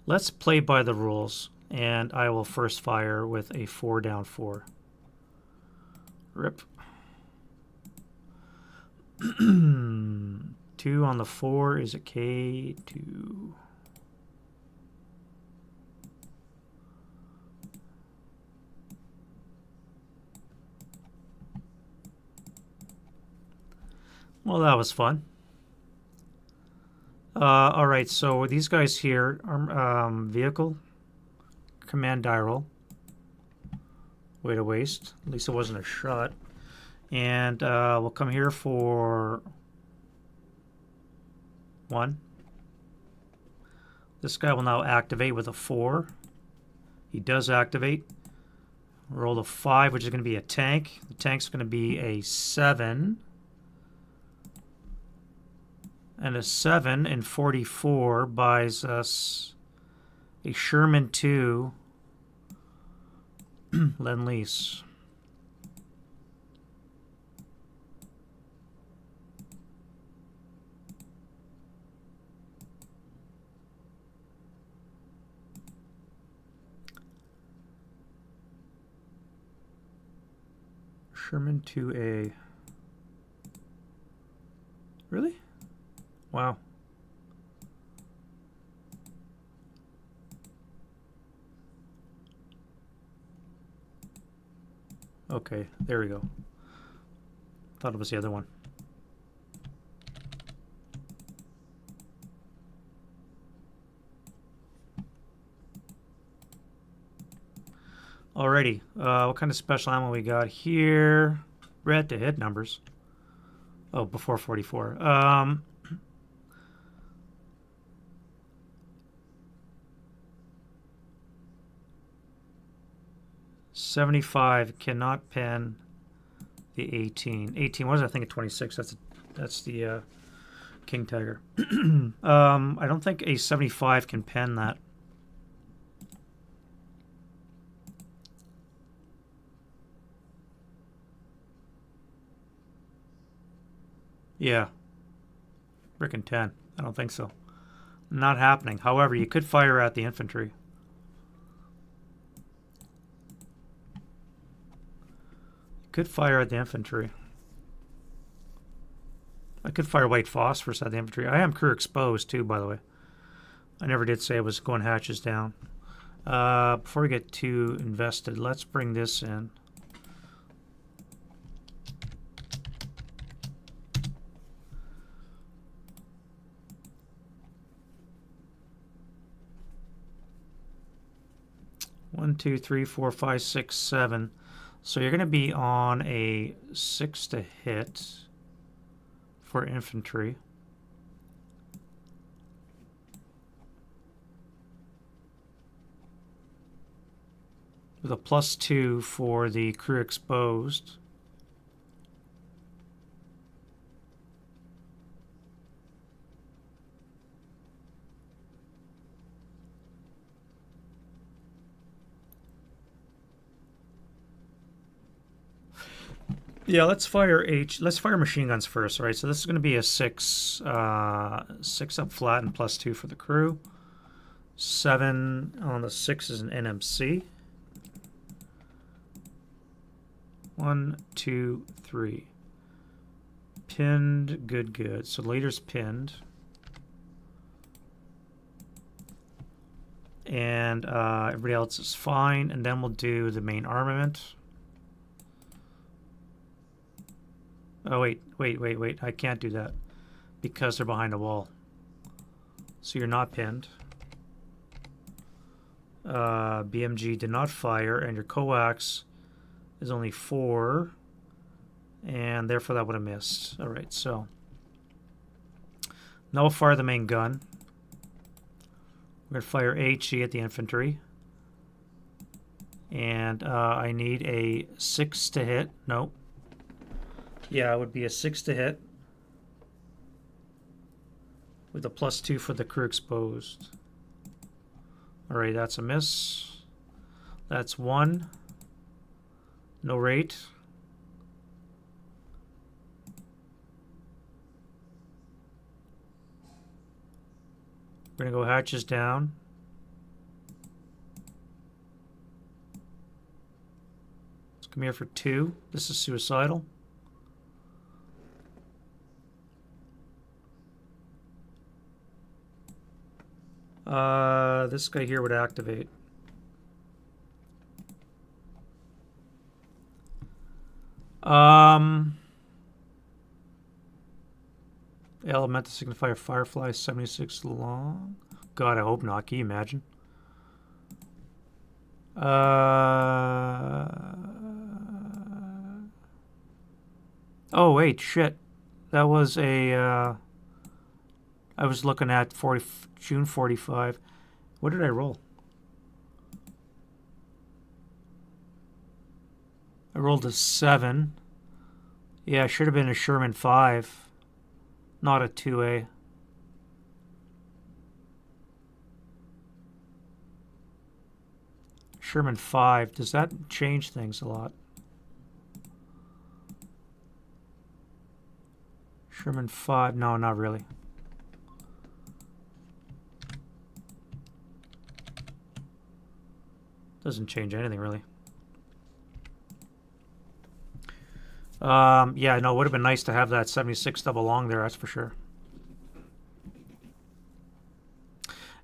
Let's play by the rules, and I will first fire with a 4 down 4. Rip. 2 on the 4 is a K2. Well, that was fun. All right, so these guys here are vehicle, command die roll. Way to waste. At least it wasn't a shot. And we'll come here for 1. This guy will now activate with a 4. He does activate. Roll a 5, which is going to be a tank. The tank's going to be a 7. And a 7 and 44 buys us a Sherman 2 Lend-Lease. Sherman 2A. Really? Wow. Okay, there we go. Thought it was the other one. Alrighty, what kind of special ammo we got here? Red to hit numbers. Oh, before 44. 75 cannot pen the 18. 18, what is that? I think a 26. That's the King Tiger. I don't think a 75 can pen that. Yeah. Frickin' 10. I don't think so. Not happening. However, you could fire at the infantry. Could fire at the infantry. I could fire white phosphorus at the infantry. I am crew exposed too, by the way. I never did say I was going hatches down. Before we get too invested, let's bring this in. One, two, three, four, five, six, seven. So you're going to be on a 6 to hit for infantry. With a +2 for the crew exposed. Yeah, let's fire Let's fire machine guns first. All right, so this is going to be a 6, 6 up flat and +2 for the crew. 7 on the 6 is an NMC. 1, 2, 3. Pinned, good, good. So leader's pinned. And everybody else is fine. And then we'll do the main armament. Oh, wait. I can't do that because they're behind a wall. So you're not pinned. BMG did not fire, and your coax is only 4, and therefore that would have missed. All right, so now we'll fire the main gun. We're going to fire HE at the infantry. And I need a 6 to hit. Nope. Yeah, it would be a 6 to hit with a +2 for the crew exposed. All right, that's a miss. That's 1. No rate. We're going to go hatches down. Let's come here for 2. This is suicidal. This guy here would activate. Element to signify a firefly 76 long. God, I hope not. Can you imagine? Oh wait, shit. That was a I was looking at June 45. What did I roll? I rolled a 7. Yeah, it should have been a Sherman 5, not a 2A. Sherman 5. Does that change things a lot? Sherman 5. No, not really. Doesn't change anything, really. Yeah, no, it would have been nice to have that 76 double long there, that's for sure.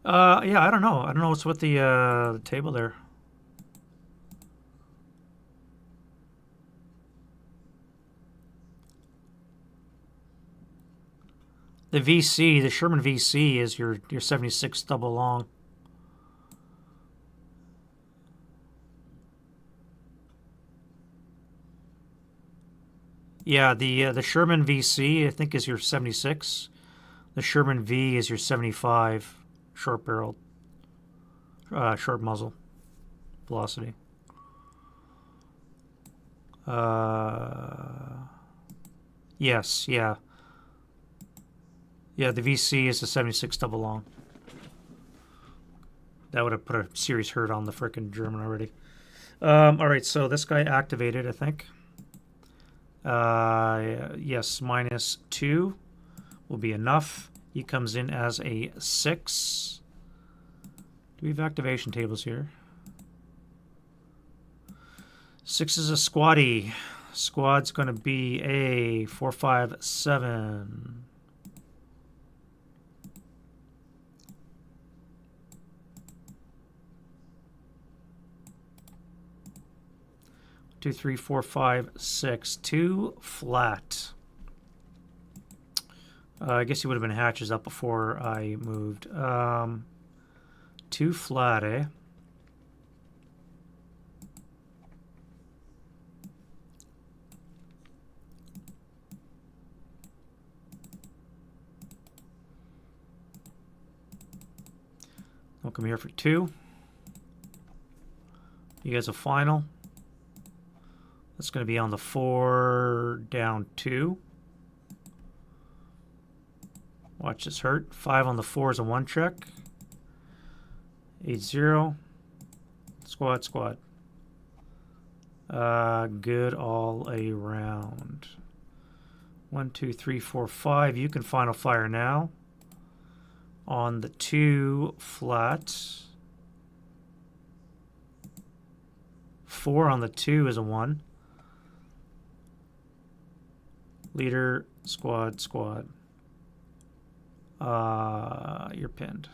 Yeah, I don't know. I don't know what's with the table there. The VC, the Sherman VC is your 76 double long. Yeah, the Sherman VC, I think, is your 76. The Sherman V is your 75 short barreled, short muzzle velocity. Yes, yeah. Yeah, the VC is the 76 double long. That would have put a serious hurt on the frickin' German already. All right, so this guy activated, I think. Yes, -2 will be enough. He comes in as a 6. Do we have activation tables here? 6 is a squatty. Squad's going to be a 4, 5, 7. Two, 3, 4, 5, 6. 2 flat. I guess he would have been hatches up before I moved. 2 flat, eh? I'll come here for 2. You guys a final. That's going to be on the 4 down 2. Watch this hurt. 5 on the 4 is a 1 check. 8-0. Squad, squad. Good all around. 1, 2, 3, 4, 5. You can final fire now. On the 2 flat. 4 on the 2 is a 1. Leader, squad, squad. You're pinned.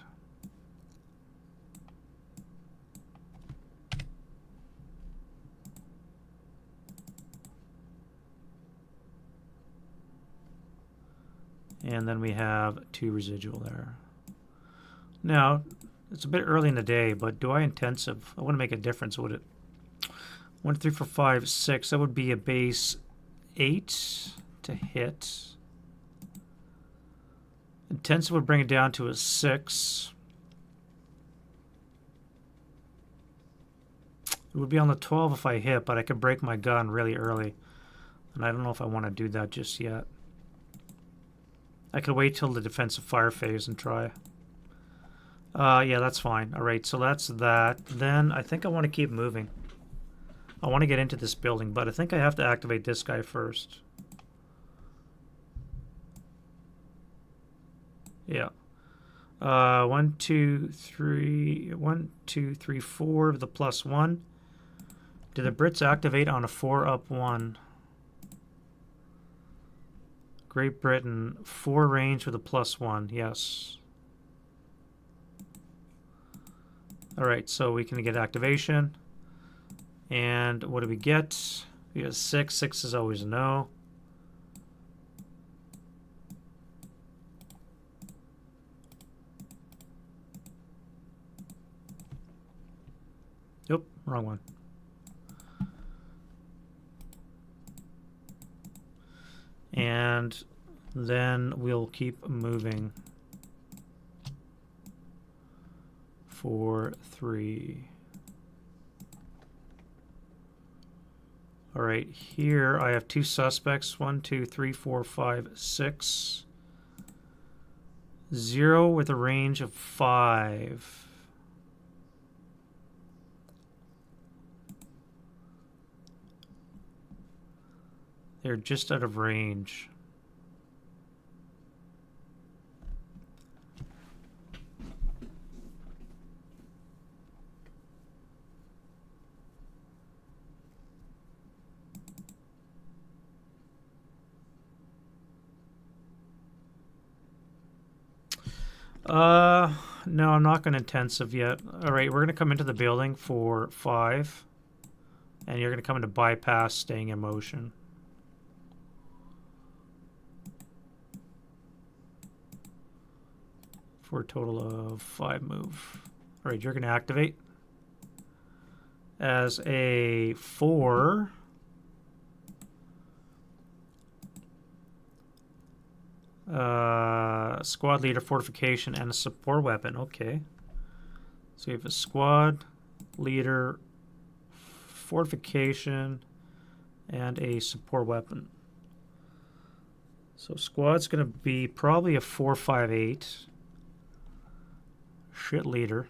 And then we have 2 residual there. Now, it's a bit early in the day, but do I intensive? I want to make a difference, would it? 1, 2, 3, 4, 5, 6. That would be a base 8 to hit. Intensive would bring it down to a 6. It would be on the 12 if I hit, but I could break my gun really early. And I don't know if I want to do that just yet. I could wait till the defensive fire phase and try. Yeah, that's fine. All right, so that's that. Then I think I want to keep moving. I want to get into this building, but I think I have to activate this guy first. Yeah. 1, 2, 3. 1, 2, 3, 4 with the +1. Do the Brits activate on a 4 up 1? Great Britain, 4 range with a +1. Yes. All right, so we can get activation. And what do we get? We get 6. 6 is always a no. Yep, wrong one. And then we'll keep moving for 3. All right, here I have 2 suspects. 1, 2, 3, 4, 5, 6. 0 with a range of 5. They're just out of range. No, I'm not going to intensive yet. All right, we're going to come into the building for 5. And you're going to come into bypass, staying in motion. For a total of 5 move. All right, you're going to activate as a 4. Squad leader, fortification, and a support weapon. Okay. So we have a squad leader, fortification, and a support weapon. So squad's going to be probably a 4, 5, 8. Shit leader.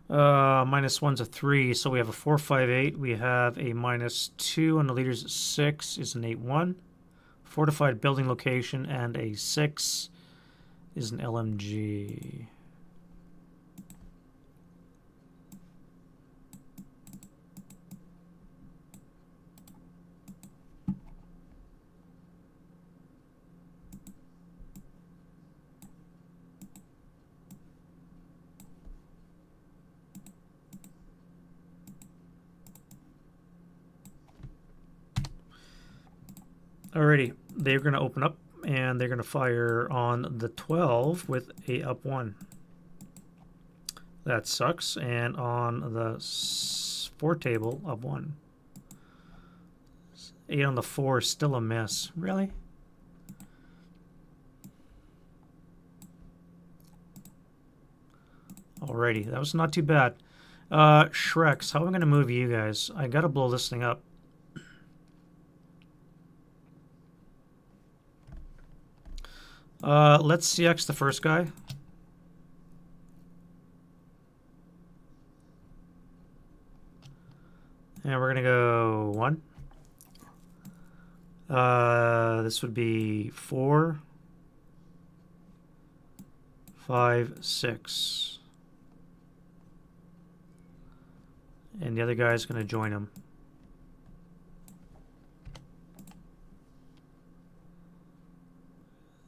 -1's a 3, so we have a 4, 5, 8. We have a -2 on the leaders at 6 is an 8, 1. Fortified building location, and a 6 is an LMG. Alrighty, they're going to open up and they're going to fire on the 12 with a up 1. That sucks. And on the 4 table, up 1. 8 on the 4 is still a miss. Really? Alrighty, that was not too bad. Shreks, how am I going to move you guys? I got to blow this thing up. Let's CX the first guy. And we're going to go 1. This would be 4, 5, 6. And the other guy's going to join him.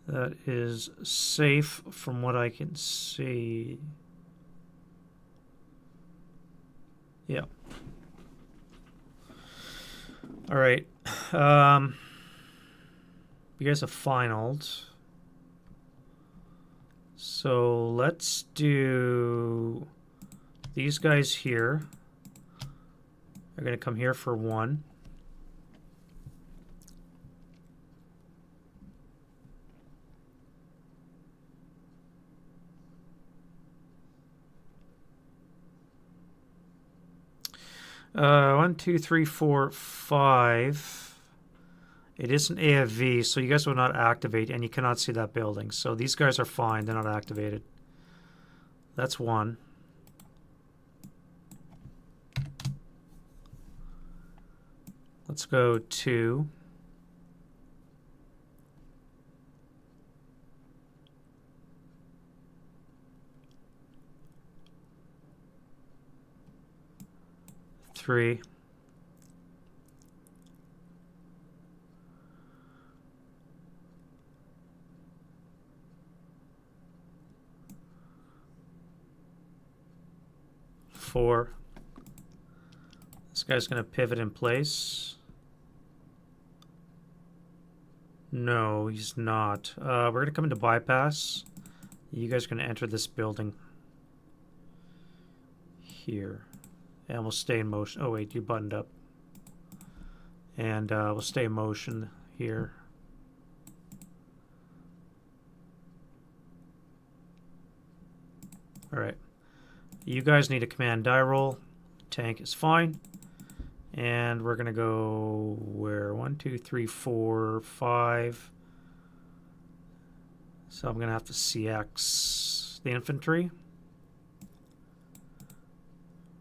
That is safe from what I can see. Yeah. All right. You guys have finaled. So let's do these guys here. They're going to come here for 1. One, 2, 3, 4, 5. It is an AFV, so you guys will not activate, and you cannot see that building. So these guys are fine; they're not activated. That's 1. Let's go 2. Three. 4. This guy's going to pivot in place. No, he's not. We're going to come into bypass. You guys are going to enter this building here. And we'll stay in motion. Oh, wait, you buttoned up. And we'll stay in motion here. All right. You guys need a command die roll. Tank is fine. And we're going to go where? 1, 2, 3, 4, 5. So I'm going to have to CX the infantry.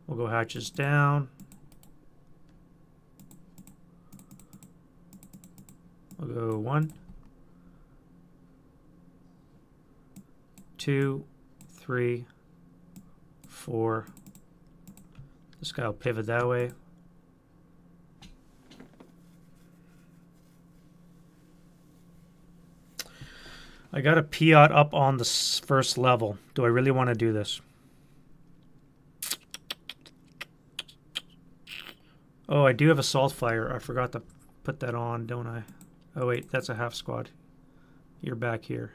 We'll go hatches down. We'll go 1, 2, 3, 4. This guy will pivot that way. I got a Piat up on the first level. Do I really want to do this? Oh, I do have assault fire. I forgot to put that on, don't I? Oh, wait, that's a half squad. You're back here.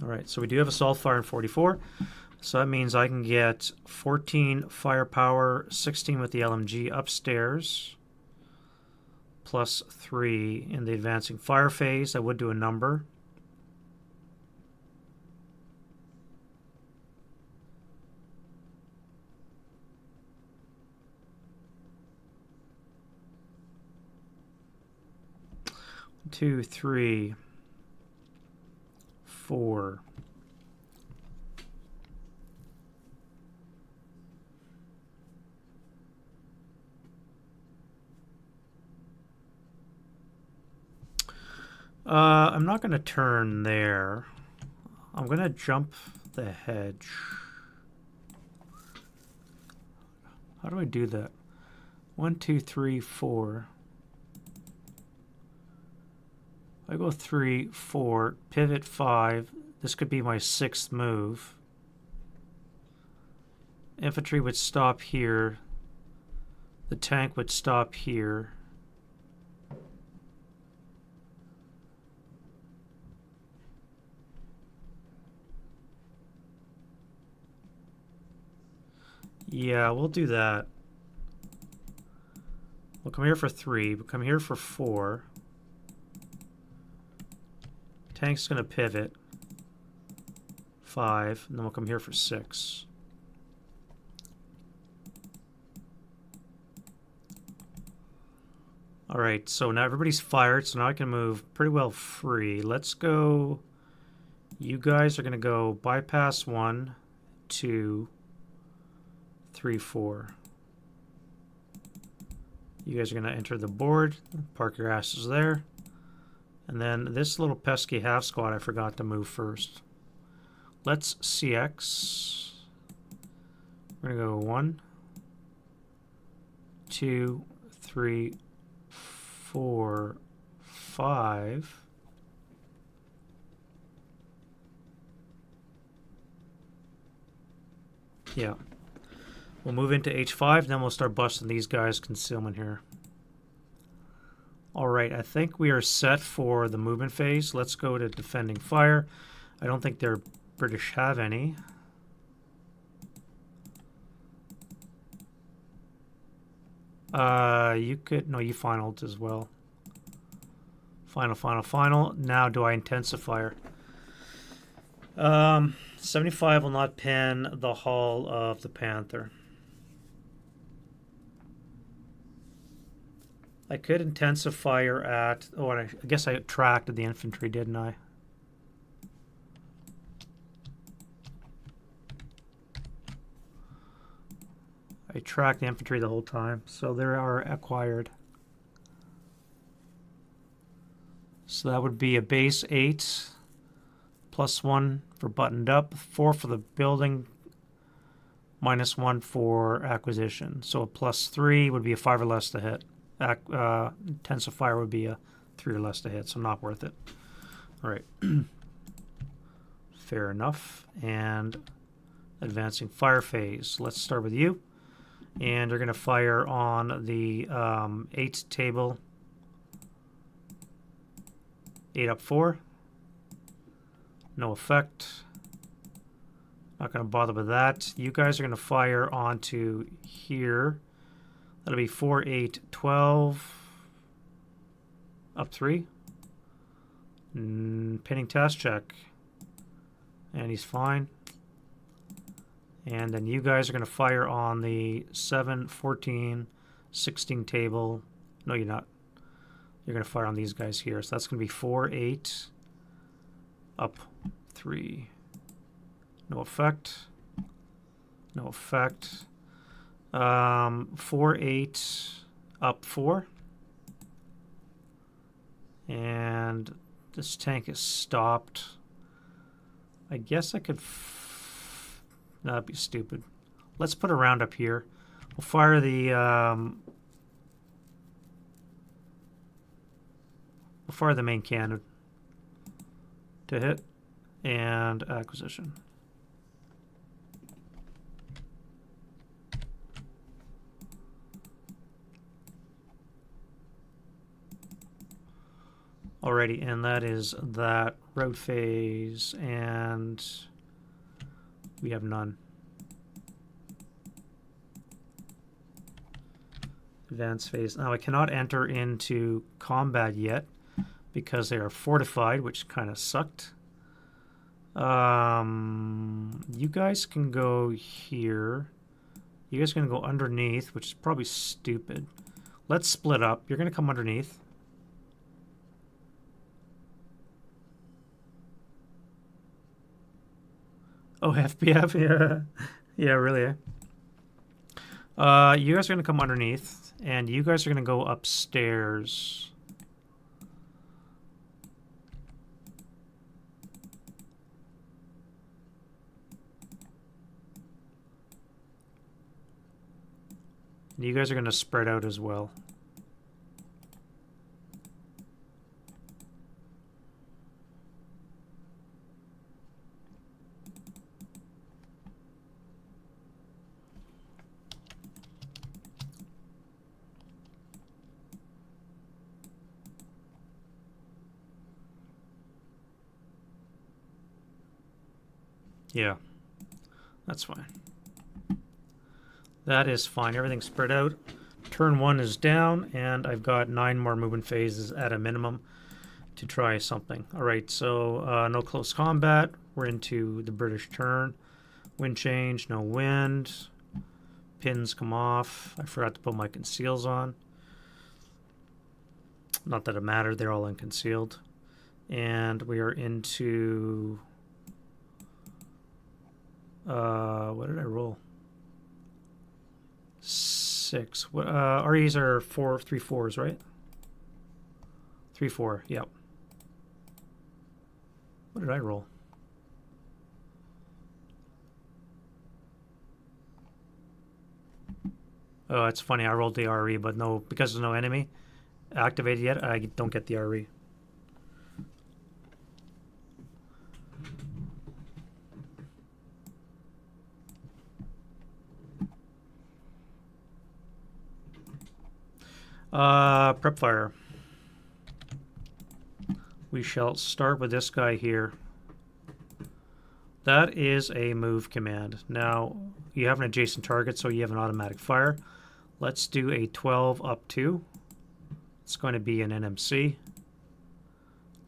All right, so we do have assault fire in 44. So that means I can get 14 firepower, 16 with the LMG upstairs, plus 3 in the advancing fire phase. I would do a number. 2, 3, 4. I'm not going to turn there. I'm going to jump the hedge. How do I do that? 1, 2, 3, 4. I go 3, 4, pivot 5. This could be my 6th move. Infantry would stop here. The tank would stop here. Yeah, we'll do that. We'll come here for 3. We'll come here for 4. Tank's going to pivot. 5. And then we'll come here for 6. Alright, so now everybody's fired, so now I can move pretty well free. Let's go. You guys are going to go bypass 1, 2, 3, 4. You guys are going to enter the board, park your asses there. And then this little pesky half squad I forgot to move first. Let's CX. We're going to go 1, 2, 3, 4, 5. Yeah. We'll move into H5, then we'll start busting these guys' concealment here. Alright, I think we are set for the movement phase. Let's go to defending fire. I don't think their British have any. You could, no, you finaled as well. Final. Now do I intensifier? 75 will not pin the hull of the Panther. I could intensifier at, oh, I guess I tracked the infantry, didn't I? I tracked the infantry the whole time, so they are acquired. So that would be a base 8, +1 for buttoned up, 4 for the building, -1 for acquisition. So a +3 would be a 5 or less to hit. Intensifier would be a 3 or less to hit, so not worth it. All right. Fair enough. And advancing fire phase. Let's start with you. And you're going to fire on the 8 table. 8 up 4. No effect. Not going to bother with that. You guys are going to fire onto here. That'll be 4, 8, 12. Up 3. Pinning task check. And he's fine. And then you guys are going to fire on the 7, 14, 16 table. No, you're not. You're going to fire on these guys here. So that's going to be 4, 8. Up 3. No effect. No effect. 4, 8, up 4. And this tank is stopped. I guess I could... no, that'd be stupid. Let's put a round up here. We'll fire the... we'll fire the main cannon to hit. And acquisition. Alrighty, and that is that road phase, and we have none. Advance phase. Now I cannot enter into combat yet because they are fortified, which kind of sucked. You guys can go here. You guys can go underneath, which is probably stupid. Let's split up. You're going to come underneath. Oh, FPF? Yeah. Yeah, really, eh? You guys are going to come underneath, and you guys are going to go upstairs. And you guys are going to spread out as well. Yeah, that's fine. That is fine. Everything's spread out. Turn 1 is down, and I've got 9 more movement phases at a minimum to try something. All right, so no close combat. We're into the British turn. Wind change, no wind. Pins come off. I forgot to put my conceals on. Not that it mattered, they're all unconcealed. And we are into... what did I roll? 6. REs are 3 4s, right? 3 4, yep. What did I roll? Oh, it's funny. I rolled the RE, but no, because there's no enemy activated yet, I don't get the RE. Prep fire. We shall start with this guy here. That is a move command. Now, you have an adjacent target, so you have an automatic fire. Let's do a 12 up 2. It's going to be an NMC.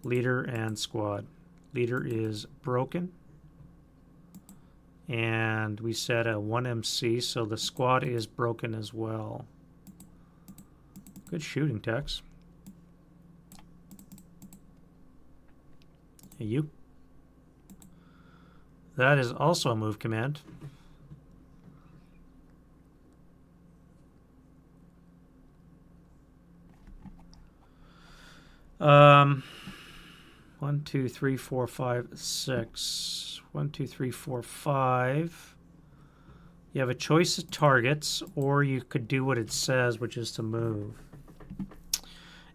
Leader and squad. Leader is broken. And we set a 1 MC, so the squad is broken as well. Good shooting, Tex. Hey, you. That is also a move command. One, two, three, four, five, six. 1, 2, 3, 4, 5. You have a choice of targets, or you could do what it says, which is to move.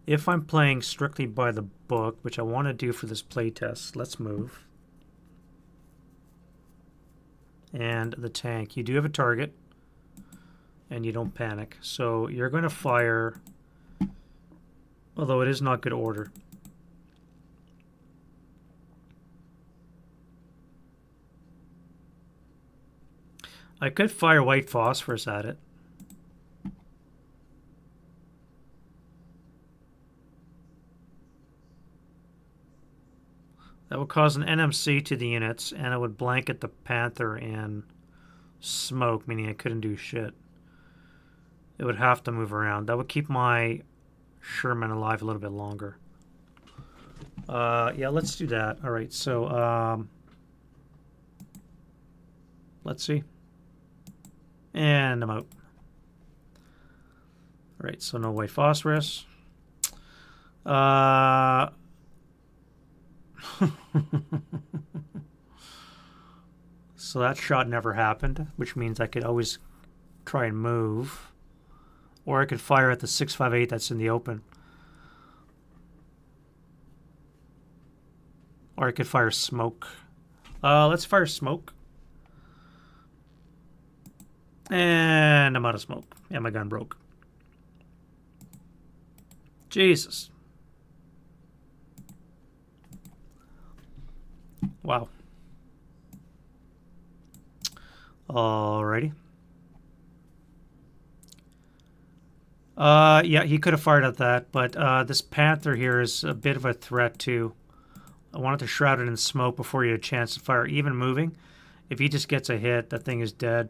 If I'm playing strictly by the book, which I want to do for this playtest, let's move. And the tank. You do have a target, and you don't panic. So you're going to fire, although it is not good order. I could fire white phosphorus at it. That would cause an NMC to the units, and it would blanket the Panther in smoke, meaning I couldn't do shit. It would have to move around. That would keep my Sherman alive a little bit longer. Yeah, let's do that. All right, so let's see. And I'm out. All right, so no white phosphorus. So that shot never happened, which means I could always try and move. Or I could fire at the 658 that's in the open. Or I could fire smoke. Let's fire smoke. And I'm out of smoke. Yeah, my gun broke. Jesus. Wow. Alrighty. Yeah, he could have fired at that, but this Panther here is a bit of a threat too. I wanted to shroud it in smoke before he had a chance to fire. Even moving, if he just gets a hit, that thing is dead.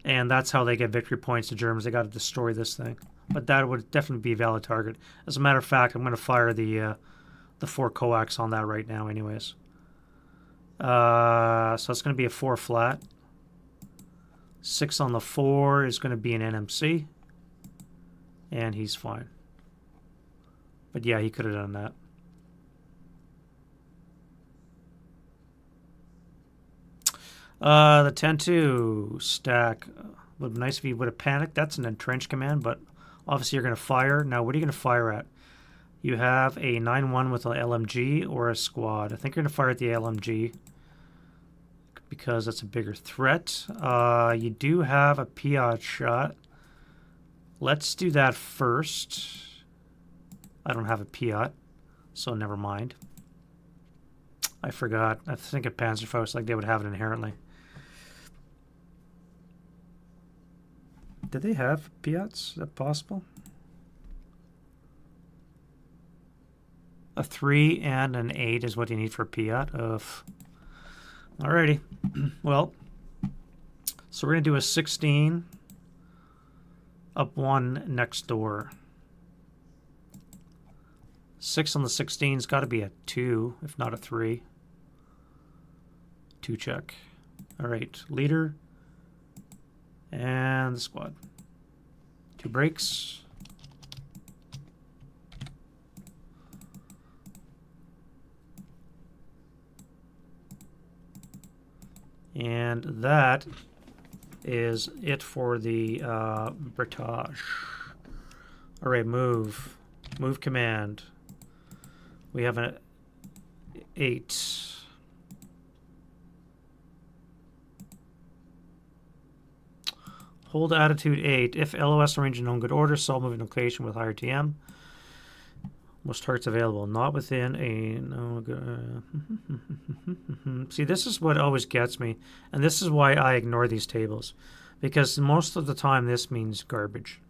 And that's how they get victory points, the Germans. They got to destroy this thing. But that would definitely be a valid target. As a matter of fact, I'm going to fire the 4 coax on that right now anyways. So it's going to be a 4 flat. 6 on the 4 is going to be an NMC. And he's fine. But yeah, he could have done that. The 10-2 stack. Would be nice if he would have panicked. That's an entrench command, but obviously you're going to fire. Now, what are you going to fire at? You have a 9-1 with an LMG or a squad. I think you're going to fire at the LMG because that's a bigger threat. You do have a Piat shot. Let's do that first. I don't have a Piat, so never mind. I forgot. I think at Panzerfaust, like they would have it inherently. Did they have Piats? Is that possible? A 3 and an 8 is what you need for a Piat. Alrighty. Well, so we're going to do a 16 up 1 next door. 6 on the 16's got to be a 2, if not a 3. 2 check. Alright, leader. And the squad. 2 breaks. And that is it for the Britash. Alright, move. Move command. We have an 8. Hold attitude 8. If LOS arranged in known good order, solve moving location with higher TM. Most targets available. Not within a... No good. See, this is what always gets me. And this is why I ignore these tables. Because most of the time this means garbage.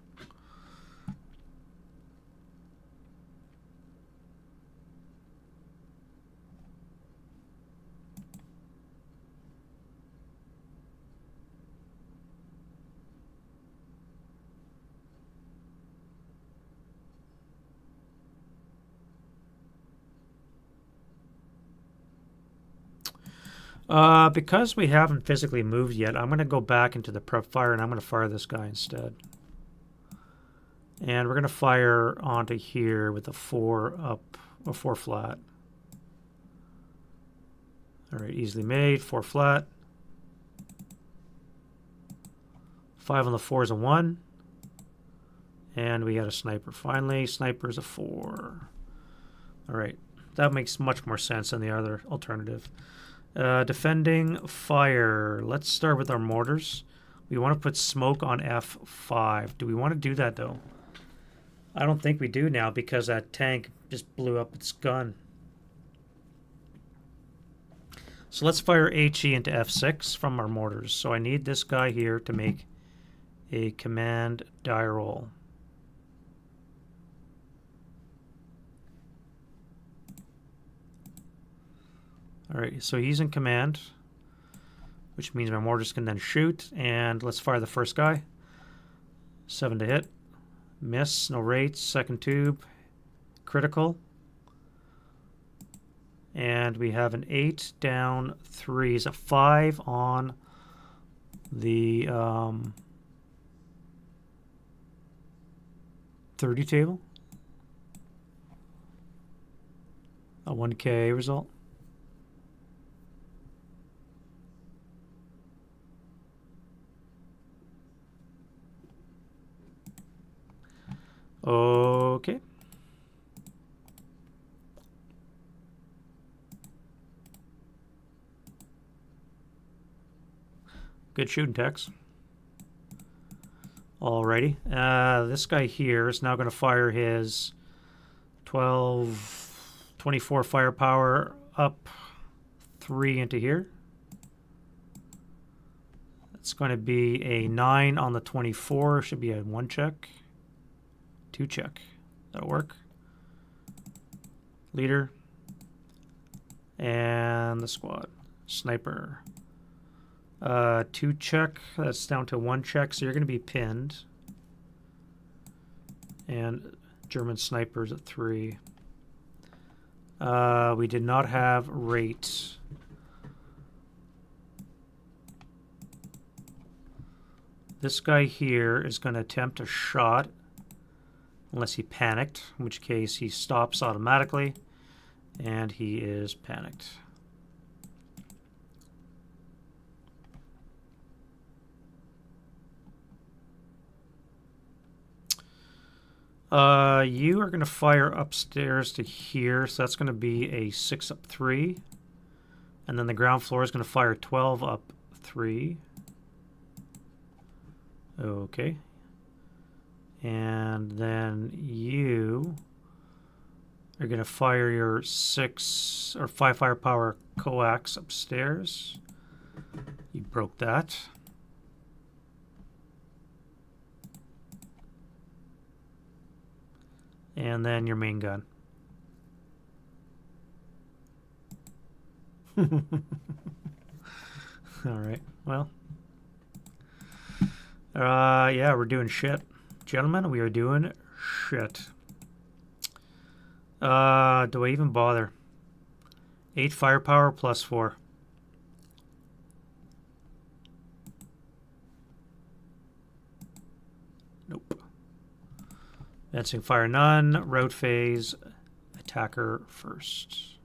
Because we haven't physically moved yet, I'm going to go back into the prep fire and I'm going to fire this guy instead. And we're going to fire onto here with a 4 up, a 4 flat. All right, easily made, 4 flat. 5 on the 4 is a 1. And we got a sniper. Finally, sniper is a 4. All right, that makes much more sense than the other alternative. Defending fire. Let's start with our mortars. We want to put smoke on F5. Do we want to do that, though? I don't think we do now because that tank just blew up its gun. So let's fire HE into F6 from our mortars. So I need this guy here to make a command die roll. Alright, so he's in command, which means my mortars can then shoot. And let's fire the first guy. 7 to hit. Miss, no rates. Second tube, critical. And we have an 8 down 3. Is a 5 on the 30 table. A 1K result. Okay. Good shooting, Tex. Alrighty. This guy here is now going to fire his 24 firepower up 3 into here. It's going to be a 9 on the 24. Should be a 1 check. 2 check. That'll work. Leader. And the squad. Sniper. 2 check. That's down to 1 check. So you're going to be pinned. And German snipers at 3. We did not have rate. this guy here is going to attempt a shot unless he panicked, in which case he stops automatically, and he is panicked. You are going to fire upstairs to here, so that's going to be a 6 up 3. And then the ground floor is going to fire 12 up 3. Okay. And then you are going to fire your 6 or 5 firepower coax upstairs. You broke that. And then your main gun. Alright, well. Yeah, we're doing shit. Gentlemen, we are doing shit. Do I even bother? 8 firepower plus 4. Nope. Advancing fire none. Route phase. Attacker first.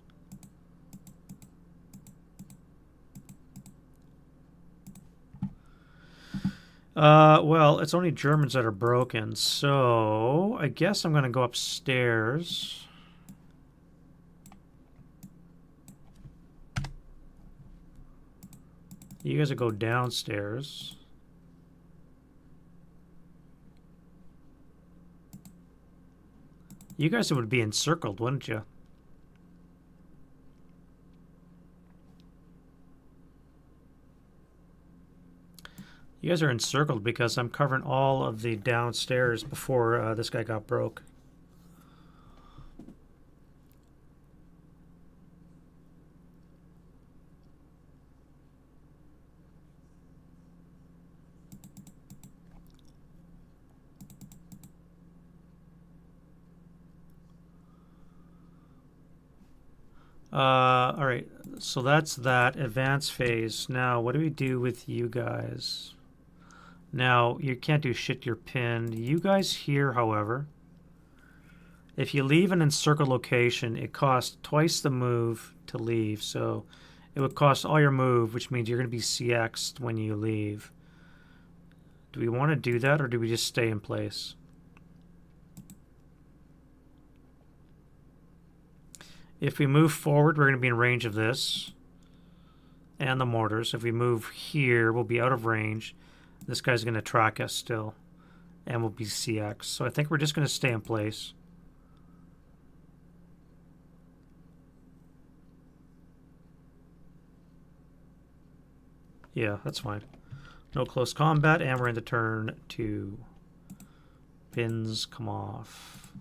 Well, it's only Germans that are broken, so I guess I'm going to go upstairs. You guys will go downstairs. You guys would be encircled, wouldn't you? You guys are encircled because I'm covering all of the downstairs before this guy got broke. All right, so that's that advance phase. Now, what do we do with you guys? Now, you can't do shit, you're pinned. You guys here, however, if you leave an encircled location, it costs twice the move to leave. So it would cost all your move, which means you're going to be CX'd when you leave. Do we want to do that, or do we just stay in place? If we move forward, we're going to be in range of this and the mortars. If we move here, we'll be out of range. This guy's going to track us still, and we'll be CX. So I think we're just going to stay in place. Yeah, that's fine. No close combat, and we're in the turn 2. Pins come off.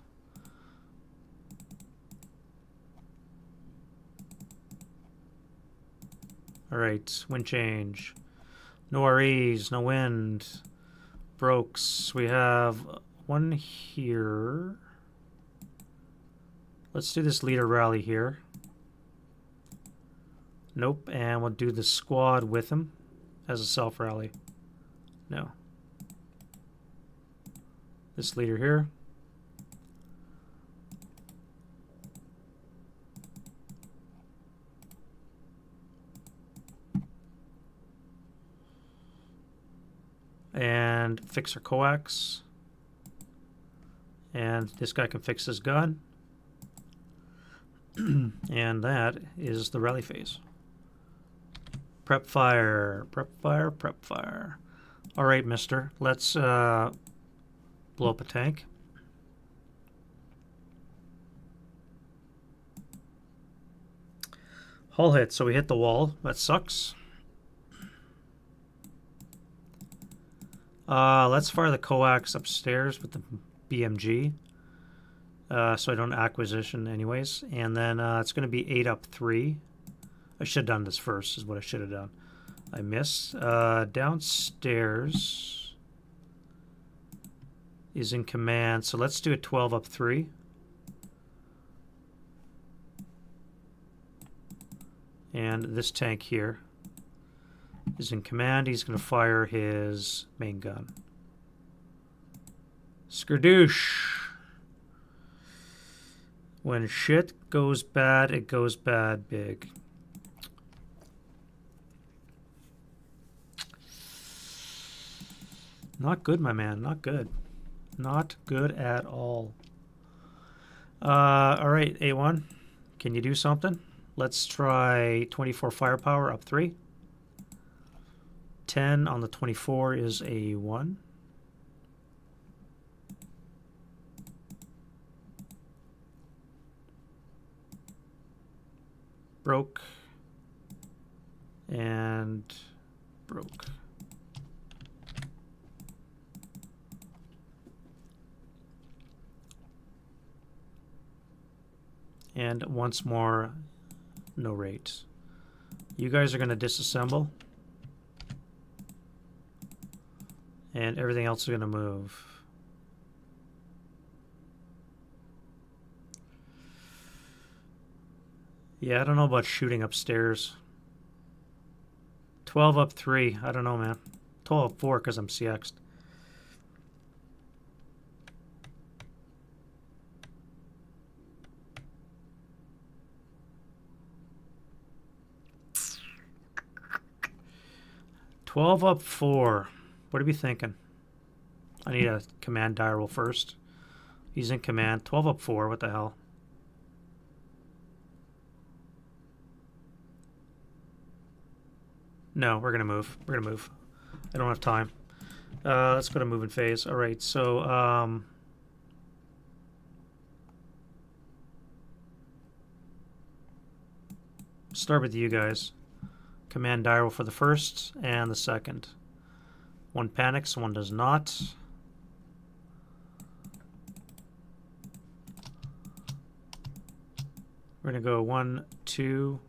All right, wind change. No REs, no wind. Brokes. We have one here. Let's do this leader rally here. Nope, and we'll do the squad with him as a self rally. No. This leader here. And fix our coax. And this guy can fix his gun. And that is the rally phase. Prep fire, prep fire, prep fire. All right, mister. Let's blow up a tank. Hull hit, so we hit the wall. That sucks. Let's fire the coax upstairs with the BMG. So I don't acquisition anyways. And then it's going to be 8 up 3. I should have done this first is what I should have done. I missed. Downstairs is in command. So let's do a 12 up 3. And this tank here. is in command. He's going to fire his main gun. Skerdoosh. When shit goes bad, it goes bad big. Not good, my man. Not good. Not good at all. All right, A1. Can you do something? Let's try 24 firepower up 3. 10 on the 24 is a 1. Broke. And broke. And once more, no rate. You guys are going to disassemble. And everything else is going to move. Yeah, I don't know about shooting upstairs. 12 up 3. I don't know, man. 12 up 4 because I'm CX'd. $12 up 4. What are we thinking? I need a command die roll first. He's in command. 12 up 4. What the hell? No, we're gonna move. We're gonna move. I don't have time. Let's go to moving phase. All right. So start with you guys. Command die roll for the first and the second. One panics, one does not. We're going to go 1, 2.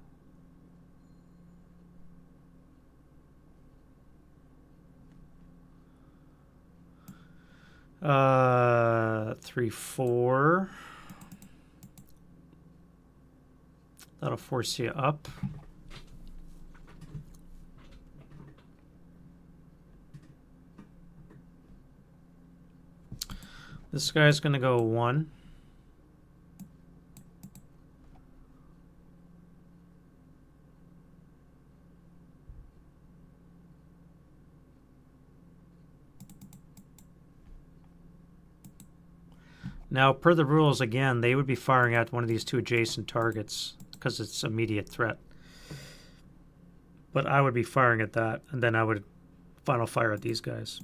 Three, 4. That'll force you up. This guy's going to go 1. Now, per the rules, again, they would be firing at one of these two adjacent targets because it's immediate threat. But I would be firing at that, and then I would final fire at these guys.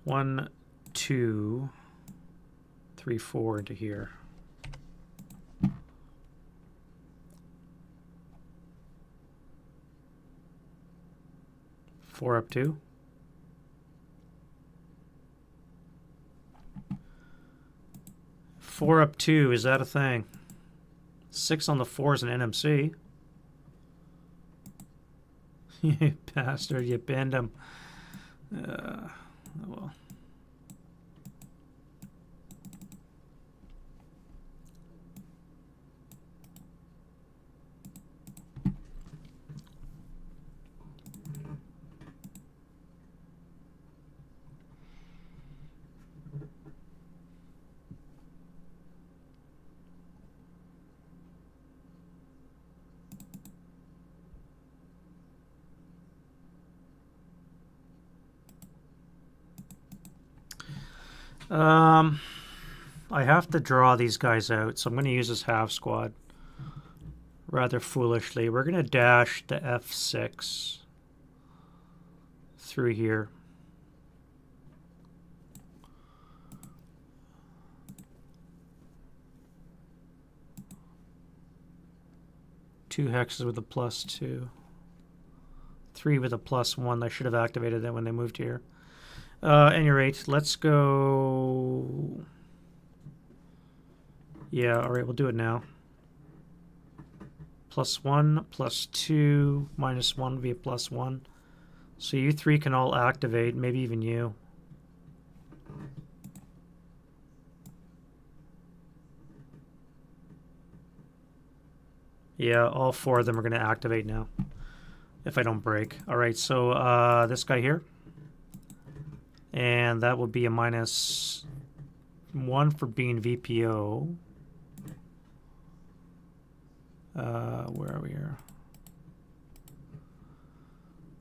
One, 2, 3, 4 into here. Four up 2. Four up 2, is that a thing? 6 on the 4 is an NMC. You bastard, you banned him. Oh well. I have to draw these guys out, so I'm going to use this half squad rather foolishly. We're going to dash the F6 through here. Two hexes with a +2. 3 with a +1. I should have activated that when they moved here. At any rate, let's go. Yeah, all right, we'll do it now. +1, +2, -1 would be a +1. So you 3 can all activate, maybe even you. Yeah, all 4 of them are going to activate now if I don't break. All right, so this guy here. And that would be a -1 for being VPO. Where are we here?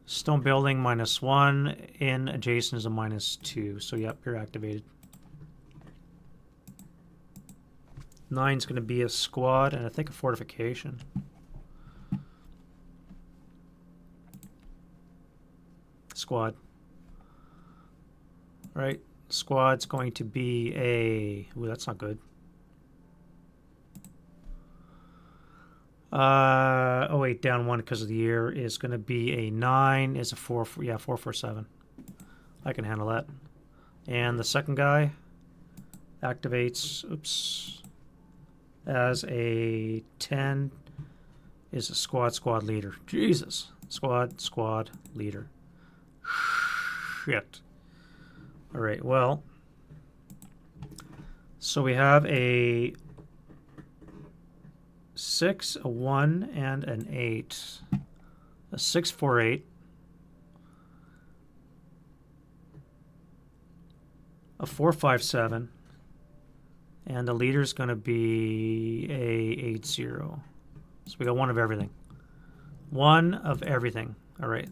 Stone building -1. In adjacent is a -2. So yep, you're activated. 9's going to be a squad and I think a fortification. Squad. Right, squad's going to be a... Ooh, that's not good. Oh wait, down 1 because of the year is going to be a 9. Is a 4. Yeah, 447. I can handle that. And the second guy activates. Oops. As a 10 is a squad leader. Jesus. Squad leader. Shit. All right, well, so we have a 6, a 1, and an 8. A 6, 4, 8. A 4, 5, 7. And the leader's going to be a 8, 0. So we got 1 of everything. 1 of everything. All right.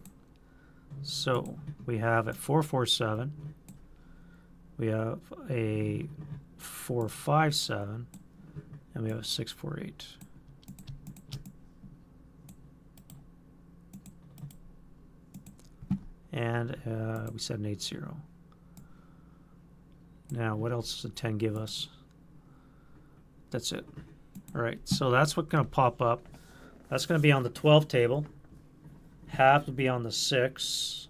So we have a 4, 4, 7. We have a 4, 5, 7. And we have a 6, 4, 8. And we said an 8, 0. Now, what else does a 10 give us? That's it. All right, so that's what's going to pop up. That's going to be on the 12 table. Half will be on the 6.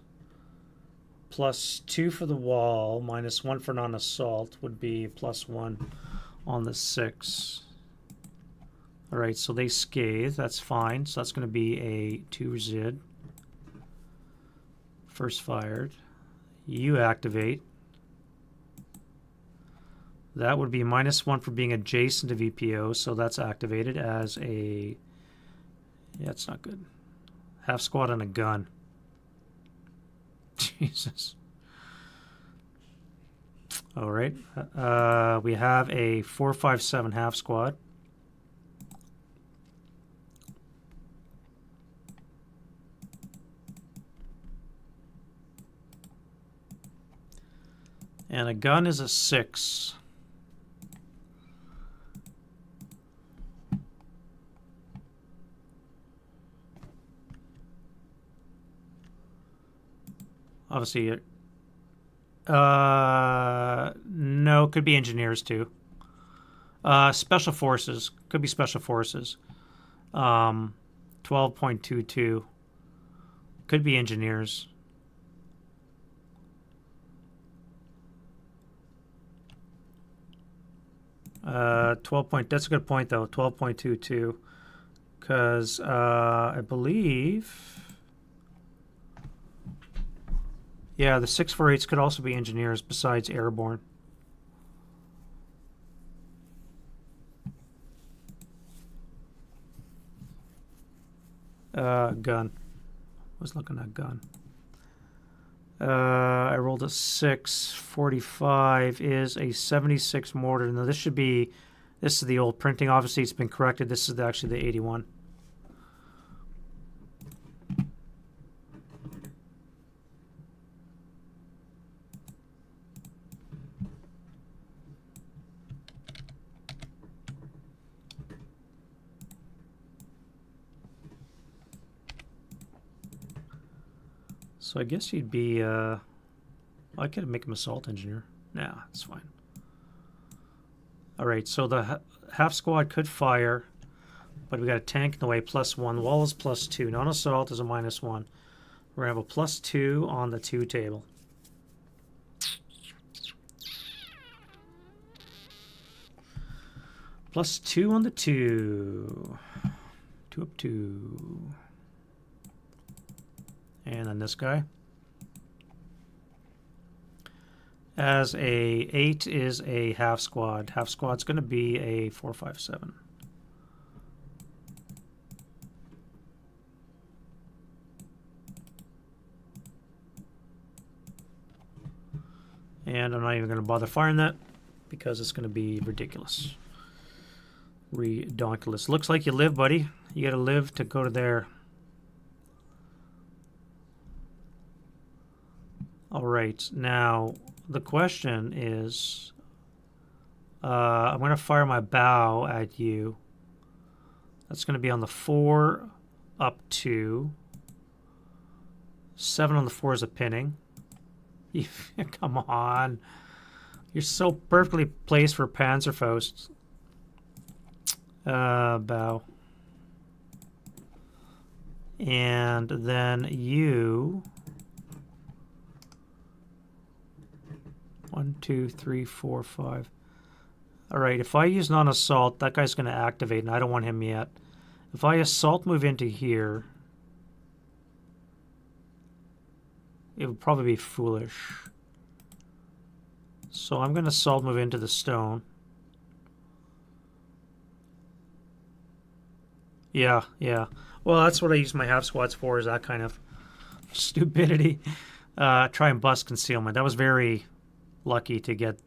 +2 for the wall, -1 for non-assault would be +1 on the 6. All right, so they scathe. That's fine. So that's going to be a 2 resid. First fired. You activate. That would be -1 for being adjacent to VPO, so that's activated as a... Yeah, it's not good. Half squad and a gun. Jesus. All right. We have a 4, 5, 7 half squad. And a gun is a 6. Obviously, no, could be engineers too. Special forces, could be special forces. 12.22, could be engineers. That's a good point though. 12.22, because I believe. Yeah, the 648s could also be engineers besides airborne. Gun. I was looking at gun. I rolled a 6. 45 is a 76 mortar. Now this is the old printing. Obviously it's been corrected. This is actually the 81. So I guess he'd be, I could make him assault engineer. Nah, that's fine. All right, so the half squad could fire, but we got a tank in the way, +1. Wall is +2. Non-assault is a -1. We're going to have a +2 on the 2 table. +2 on the 2. 2 up 2. And then this guy. As a 8 is a half squad. Half squad's going to be a 4, 5, 7. And I'm not even going to bother firing that because it's going to be ridiculous. Redonkulous. Looks like you live, buddy. You got to live to go to there. All right. Now, the question is, I'm going to fire my bow at you. That's going to be on the 4 up 2. 7 on the 4 is a pinning. Come on. You're so perfectly placed for Panzerfaust. Bow. And then you... 1, 2, 3, 4, 5. Alright, if I use non-assault, that guy's going to activate, and I don't want him yet. If I assault move into here, it would probably be foolish. So I'm going to assault move into the stone. Yeah. Well, that's what I use my half squads for, is that kind of stupidity. Try and bust concealment. That was very lucky to get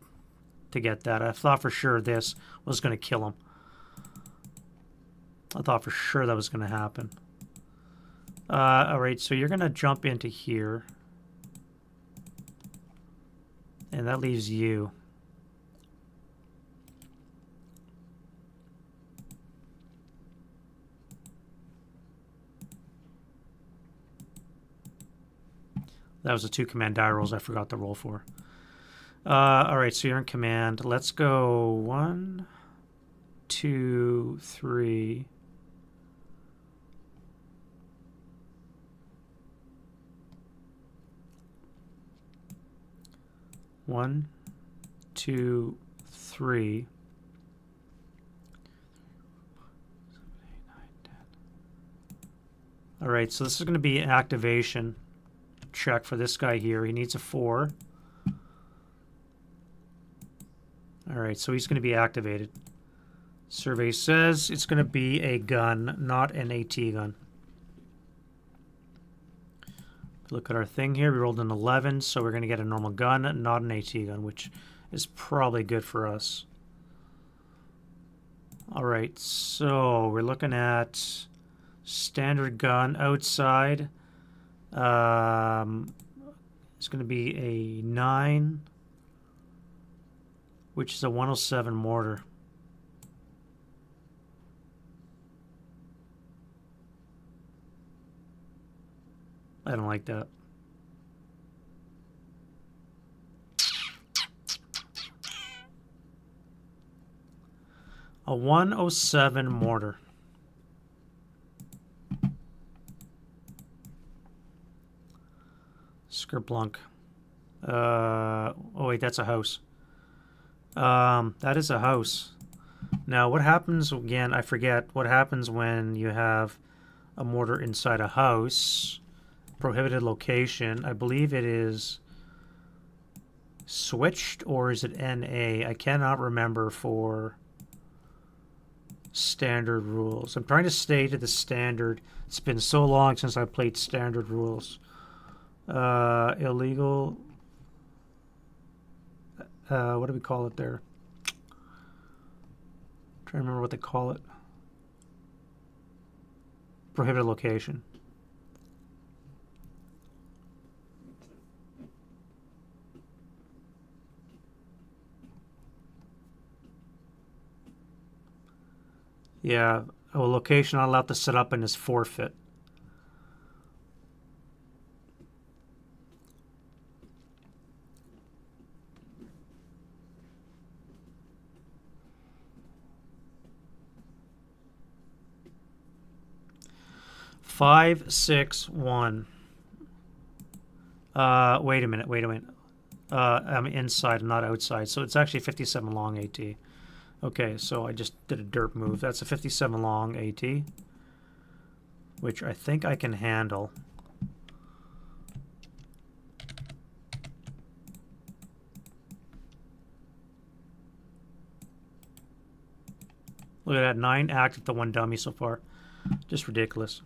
that. I thought for sure this was going to kill him. I thought for sure that was going to happen. Alright, so you're going to jump into here. And that leaves you. That was the 2 command die rolls I forgot to roll for. Alright, so you're in command. Let's go 1, 2, 3. One, 2, 3. All right, so this is going to be an activation check for this guy here. He needs a 4. All right, so he's going to be activated. Survey says it's going to be a gun, not an AT gun. Look at our thing here. We rolled an 11, so we're going to get a normal gun, not an AT gun, which is probably good for us. All right, so we're looking at standard gun outside. It's going to be a 9, which is a 107 mortar. I don't like that. A 107 mortar. Skerplunk. Oh wait, that's a house. That is a house. Now what happens again, I forget, what happens when you have a mortar inside a house? Prohibited location. I believe it is switched, or is it NA? I cannot remember for standard rules. I'm trying to stay to the standard. It's been so long since I played standard rules. Illegal. What do we call it there? I'm trying to remember what they call it. Prohibited location. Yeah, a location not allowed to set up in is forfeit. Five, 6, 1. Wait a minute. I'm inside, not outside. So it's actually 57 long AT. Okay, so I just did a derp move. That's a 57 long AT, which I think I can handle. Look at that, 9 active to 1 dummy so far. Just ridiculous.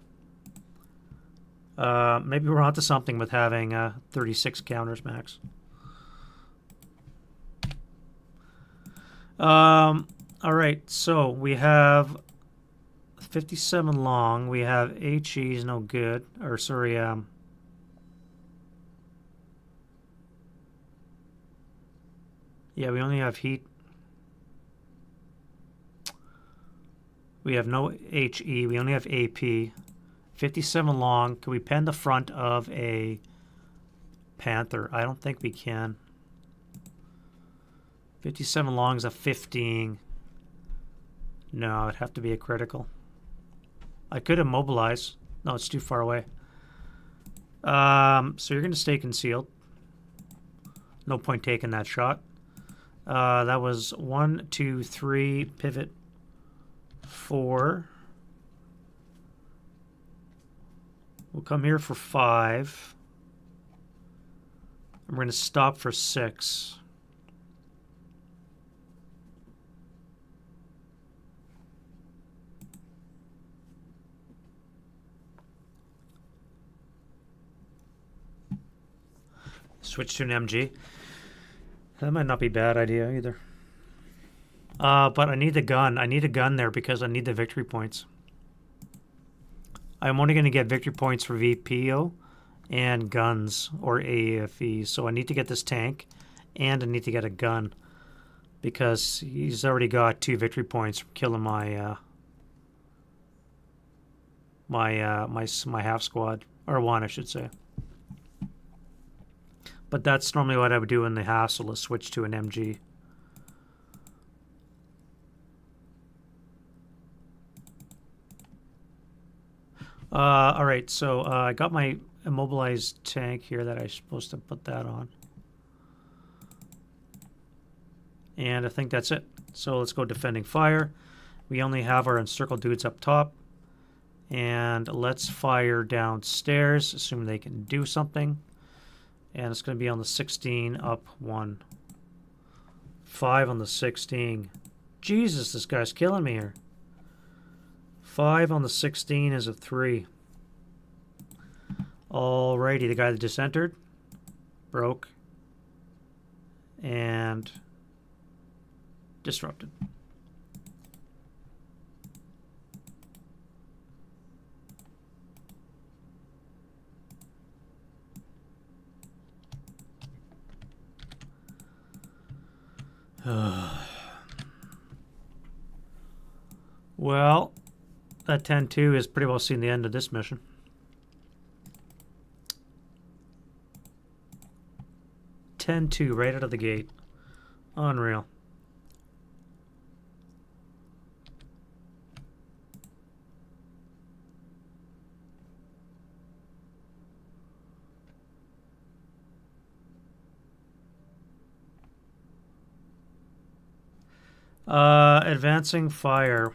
Maybe we're onto something with having 36 counters max. All right, so we have 57 long. We have HE is no good. Or sorry, yeah, we only have heat. We have no HE. We only have AP. 57 long. Can we pen the front of a Panther? I don't think we can. 57 long is a 15. No, it'd have to be a critical. I could immobilize. No, it's too far away. So you're going to stay concealed. No point taking that shot. That was 1, 2, 3, pivot 4. We'll come here for 5. And we're going to stop for 6. Switch to an MG. That might not be a bad idea either. But I need the gun. I need a gun there because I need the victory points. I'm only going to get victory points for VPO and guns or AAFE. So I need to get this tank and I need to get a gun because he's already got 2 victory points from killing my my half squad, or 1 I should say. But that's normally what I would do in the hassle, is switch to an MG. All right, so I got my immobilized tank here that I'm supposed to put that on. And I think that's it. So let's go defending fire. We only have our encircled dudes up top. And let's fire downstairs, assuming they can do something. And it's going to be on the 16, up 1. 5 on the 16. Jesus, this guy's killing me here. 5 on the 16 is a 3. Alrighty, the guy that just entered broke and disrupted. Well, that 10-2 is pretty well seen the end of this mission. 10-2 right out of the gate. Unreal. Advancing fire.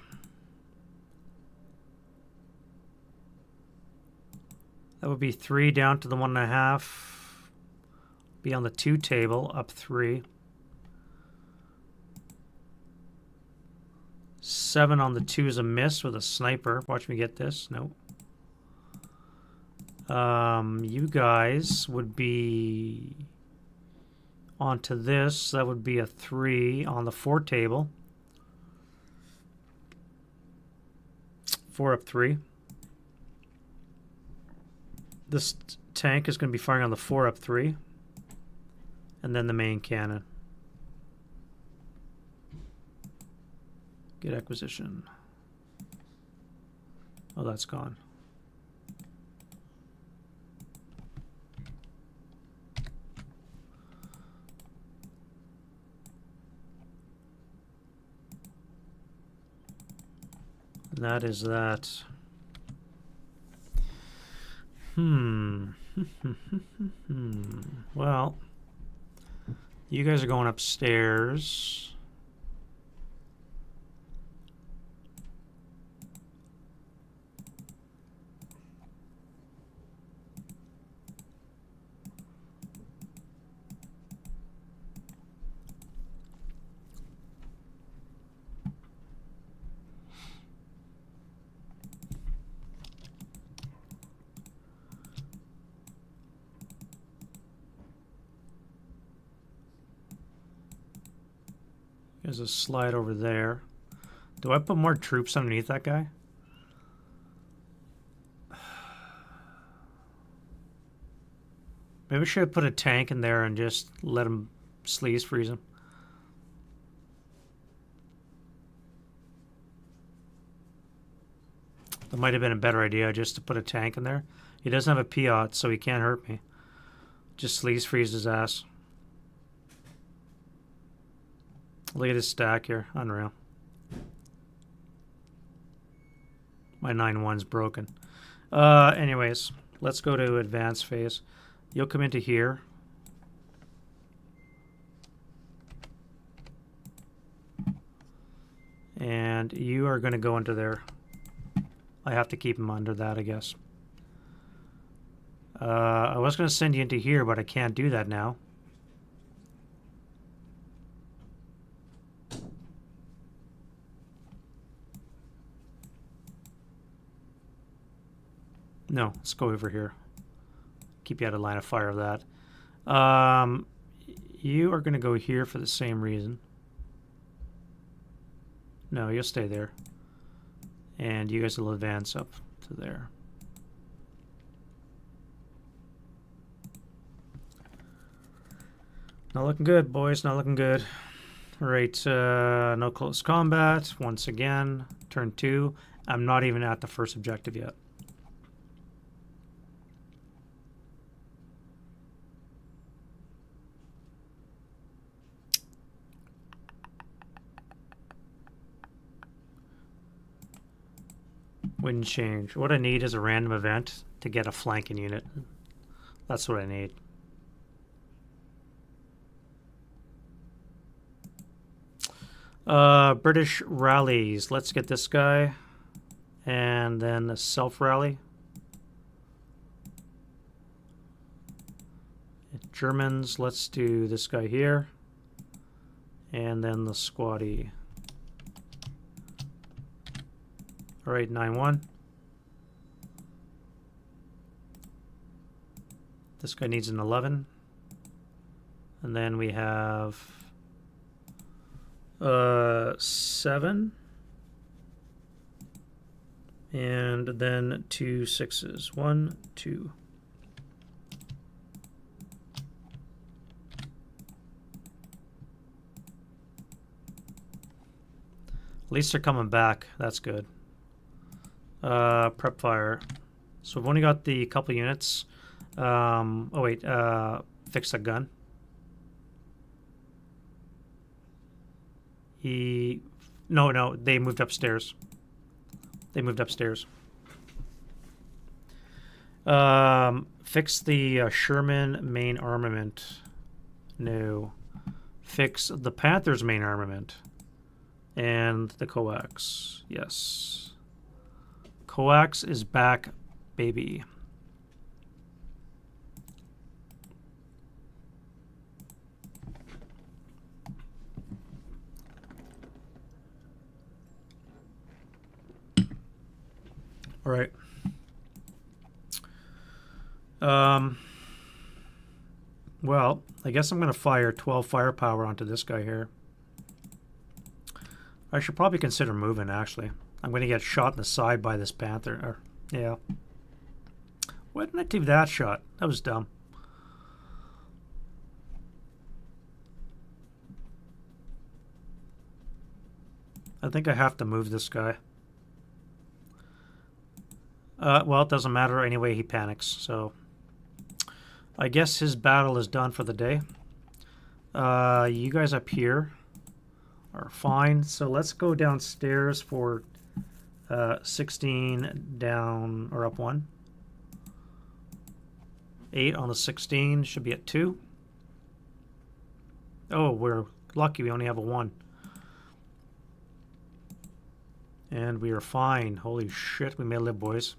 That would be 3 down to the 1.5. Be on the 2 table, up 3. 7 on the 2 is a miss with a sniper. Watch me get this. Nope. You guys would be onto this. That would be a 3 on the 4 table. 4 up 3. This tank is going to be firing on the 4 up 3. And then the main cannon. Get acquisition. Oh, that's gone. And that is that. Well, you guys are going upstairs. There's a slide over there. Do I put more troops underneath that guy? Maybe I should have put a tank in there and just let him sleaze freeze him. That might have been a better idea, just to put a tank in there. He doesn't have a Piot, so he can't hurt me. Just sleaze freeze his ass. Look at his stack here. Unreal. My 9-1's broken. Anyways, let's go to advanced phase. You'll come into here. And you are going to go into there. I have to keep him under that, I guess. I was going to send you into here, but I can't do that now. No, let's go over here. Keep you out of line of fire of that. You are going to go here for the same reason. No, you'll stay there. And you guys will advance up to there. Not looking good, boys. Not looking good. All right, no close combat. Once again, turn 2. I'm not even at the first objective yet. Wind change. What I need is a random event to get a flanking unit. That's what I need. British rallies. Let's get this guy. And then a self-rally. Germans, let's do this guy here. And then the squatty. All right, 9-1. This guy needs an 11. And then we have 7. And then 2 6s. 1, 2. At least they're coming back. That's good. Prep fire. So we've only got the couple units. Oh wait, fix that gun. No, they moved upstairs. They moved upstairs. Fix the Sherman main armament. No. Fix the Panther's main armament. And the coax. Yes. Coax is back, baby. All right. Well, I guess I'm going to fire 12 firepower onto this guy here. I should probably consider moving, actually. I'm going to get shot in the side by this Panther. Yeah. Why didn't I do that shot? That was dumb. I think I have to move this guy. Well, it doesn't matter. Anyway, he panics. So I guess his battle is done for the day. You guys up here are fine. So let's go downstairs for 16 down or up 1. 8 on the 16 should be at 2. Oh, we're lucky we only have a 1. And we are fine. Holy shit, we may live, boys.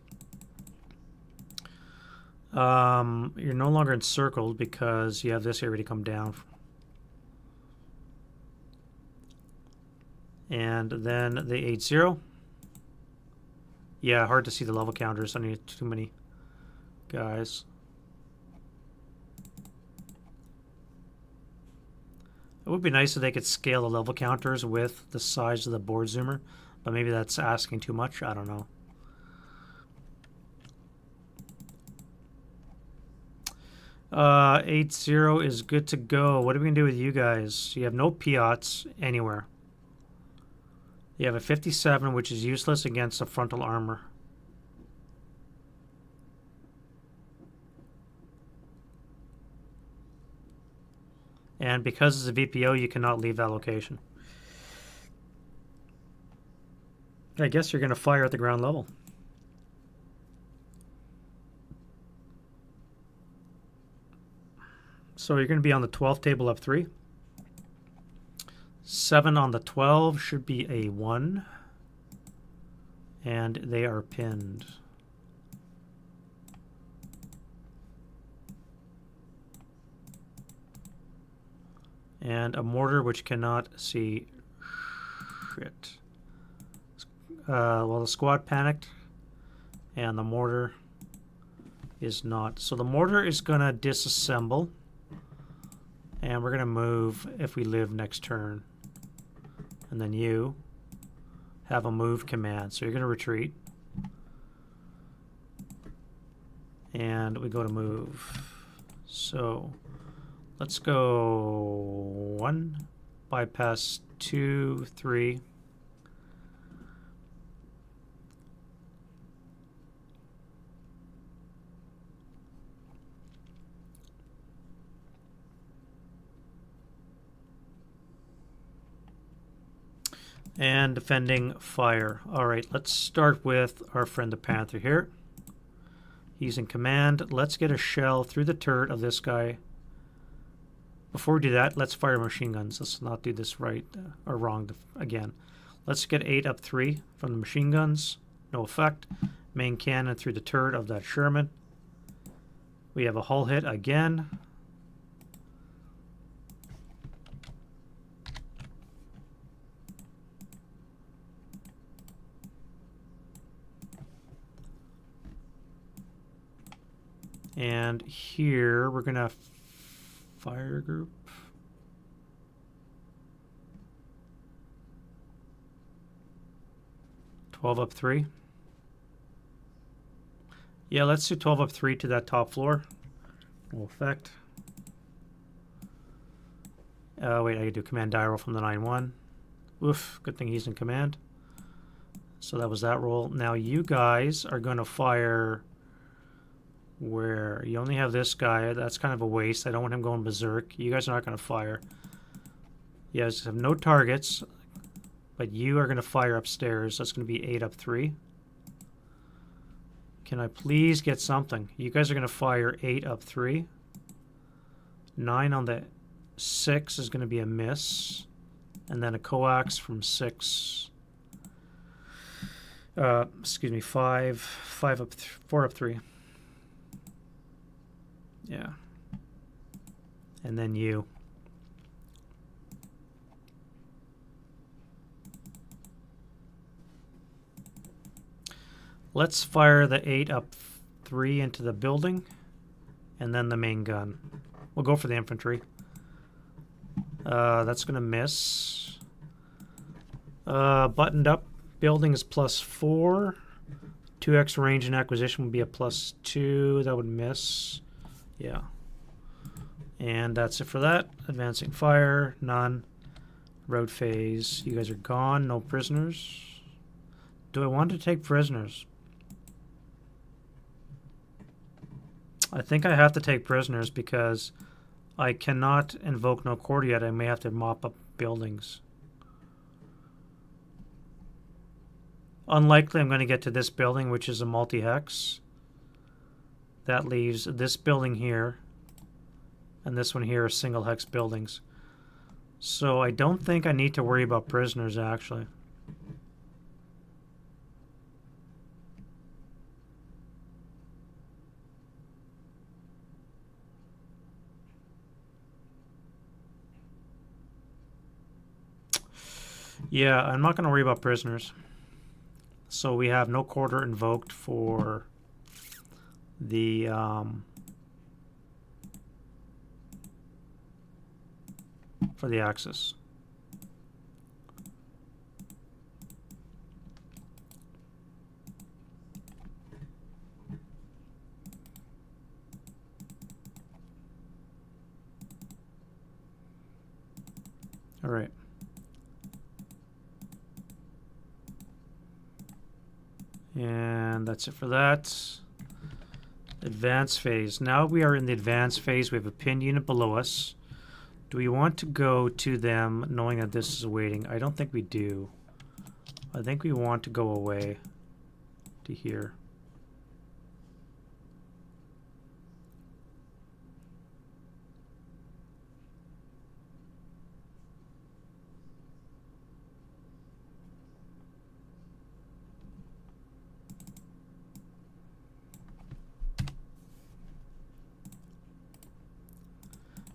You're no longer encircled because you have this area to come down. And then the 8-0. Yeah, hard to see the level counters. I need too many guys. It would be nice if they could scale the level counters with the size of the board zoomer, but maybe that's asking too much. I don't know. Uh, 8-0 is good to go. What are we going to do with you guys? You have no Piats anywhere. You have a 57, which is useless against a frontal armor. And because it's a VPO, you cannot leave that location. I guess you're going to fire at the ground level. So you're going to be on the 12th table up 3. 7 on the 12 should be a 1. And they are pinned. And a mortar which cannot see shit. Well, the squad panicked, and the mortar is not. So the mortar is going to disassemble, and we're going to move if we live next turn. And then you have a move command. So you're going to retreat. And we go to move. So let's go 1, bypass 2, 3. And defending fire. All right, let's start with our friend the Panther here. He's in command. Let's get a shell through the turret of this guy. Before we do that, let's fire machine guns. Let's not do this right or wrong again. Let's get 8 up 3 from the machine guns. No effect. Main cannon through the turret of that Sherman. We have a hull hit again. And here we're going to fire group. $12 up 3. Yeah, let's do 12 up 3 to that top floor. No effect. Wait, I could do command die roll from the 9-1. Oof, good thing he's in command. So that was that roll. Now you guys are going to fire where you only have this guy. That's kind of a waste. I don't want him going berserk. You guys are not going to fire. You guys have no targets, but you are going to fire upstairs. That's going to be 8 up 3. Can I please get something? You guys are going to fire 8 up 3. 9 on the 6 is going to be a miss. And then a coax from 6. Excuse me, 5 up 4 up 3. Yeah. And then you. Let's fire the 8 up 3 into the building, and then the main gun. We'll go for the infantry. That's going to miss. Buttoned up building is +4. 2x range and acquisition would be a +2. That would miss. Yeah. And that's it for that. Advancing fire, none. Road phase, you guys are gone. No prisoners. Do I want to take prisoners? I think I have to take prisoners because I cannot invoke no quarter yet. I may have to mop up buildings. Unlikely I'm going to get to this building, which is a multi-hex. That leaves this building here, and this one here are single hex buildings. So I don't think I need to worry about prisoners, actually. Yeah, I'm not going to worry about prisoners. So we have no quarter invoked for the for the axis. All right. And that's it for that. Advanced phase. Now we are in the advanced phase. We have a pinned unit below us. Do we want to go to them knowing that this is waiting? I don't think we do. I think we want to go away to here.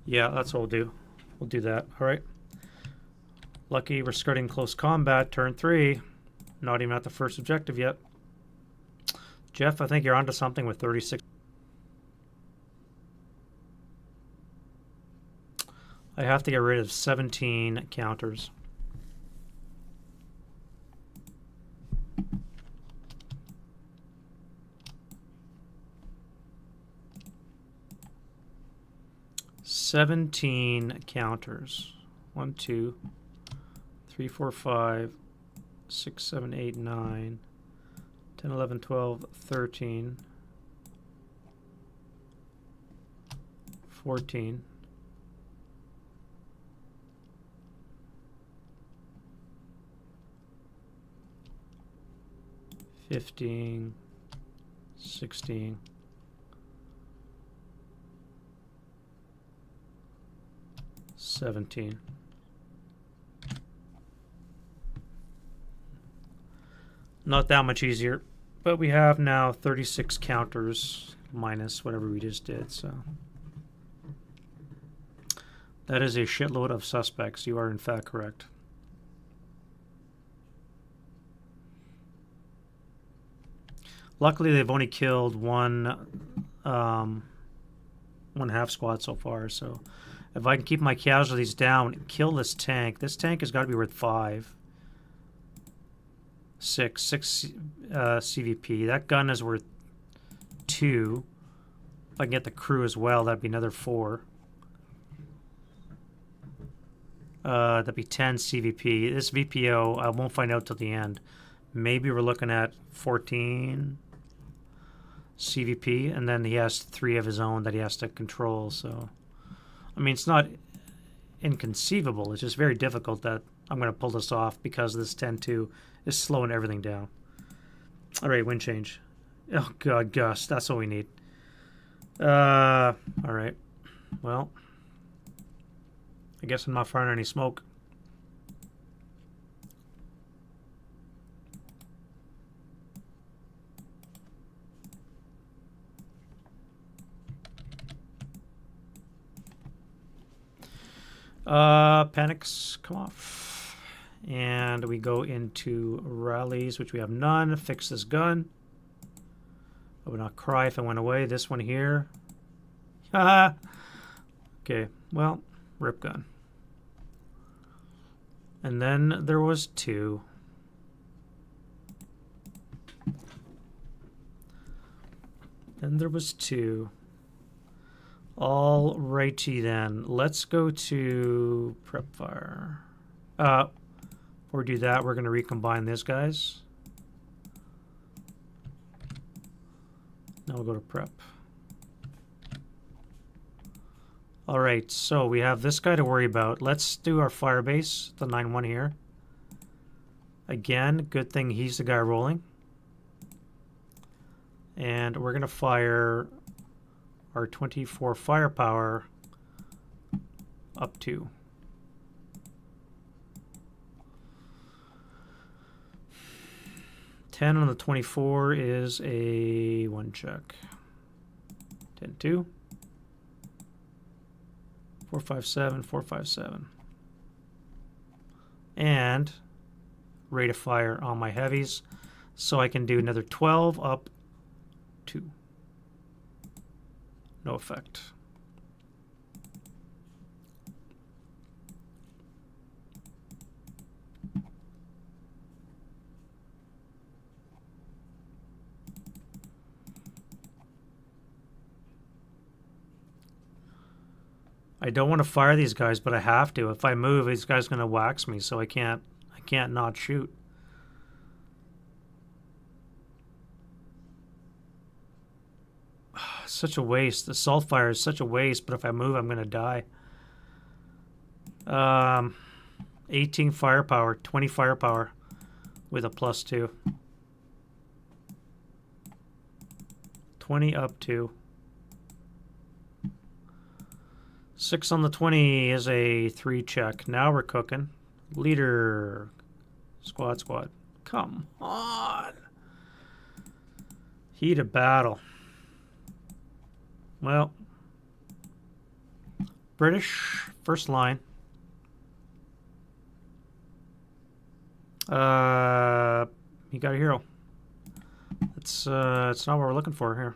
Yeah, that's what we'll do. We'll do that. All right. Lucky we're skirting close combat. Turn 3. Not even at the first objective yet. Jeff, I think you're onto something with 36. I have to get rid of 17 counters. Seventeen counters. 1, 2, 3, 4, 5, 6, 7, 8, 9, 10, 11, 12, 13, 14. 15, 16, 17. Not that much easier, but we have now 36 counters minus whatever we just did, so that is a shitload of suspects. You are in fact correct. Luckily, they've only killed one half squad so far, so if I can keep my casualties down, kill this tank has got to be worth 5. 6 CVP. That gun is worth 2. If I can get the crew as well, that'd be another 4. That'd be 10 CVP. This VPO, I won't find out till the end. Maybe we're looking at 14 CVP, and then he has 3 of his own that he has to control, so I mean, it's not inconceivable. It's just very difficult that I'm going to pull this off because this 10-2 is slowing everything down. All right, wind change. Oh, God, Gus. That's what we need. All right. Well, I guess I'm not firing any smoke. Panics come off. And we go into rallies, which we have none. Fix this gun. I would not cry if I went away. This one here. Haha. Okay, well, rip gun. And then there was 2. Then there was 2. All righty then. Let's go to prep fire. Before we do that, we're going to recombine this, guys. Now we'll go to prep. All right, so we have this guy to worry about. Let's do our fire base, the 9-1 here. Again, good thing he's the guy rolling. And we're going to fire our 24 firepower up to. $10 on the 24 is a 1 check. 10-2. 457, 457. And rate of fire on my heavies, so I can do another 12 up 2. No effect. I don't want to fire these guys, but I have to. If I move, these guys are going to wax me, so I can't not shoot. Such a waste. The assault fire is such a waste, but if I move, I'm going to die. 18 firepower, 20 firepower with a +2. 20 up to. 6 on the 20 is a 3 check. Now we're cooking. Leader. Squad. Come on. Heat of battle. Well, British, first line. You got a hero. It's not what we're looking for here.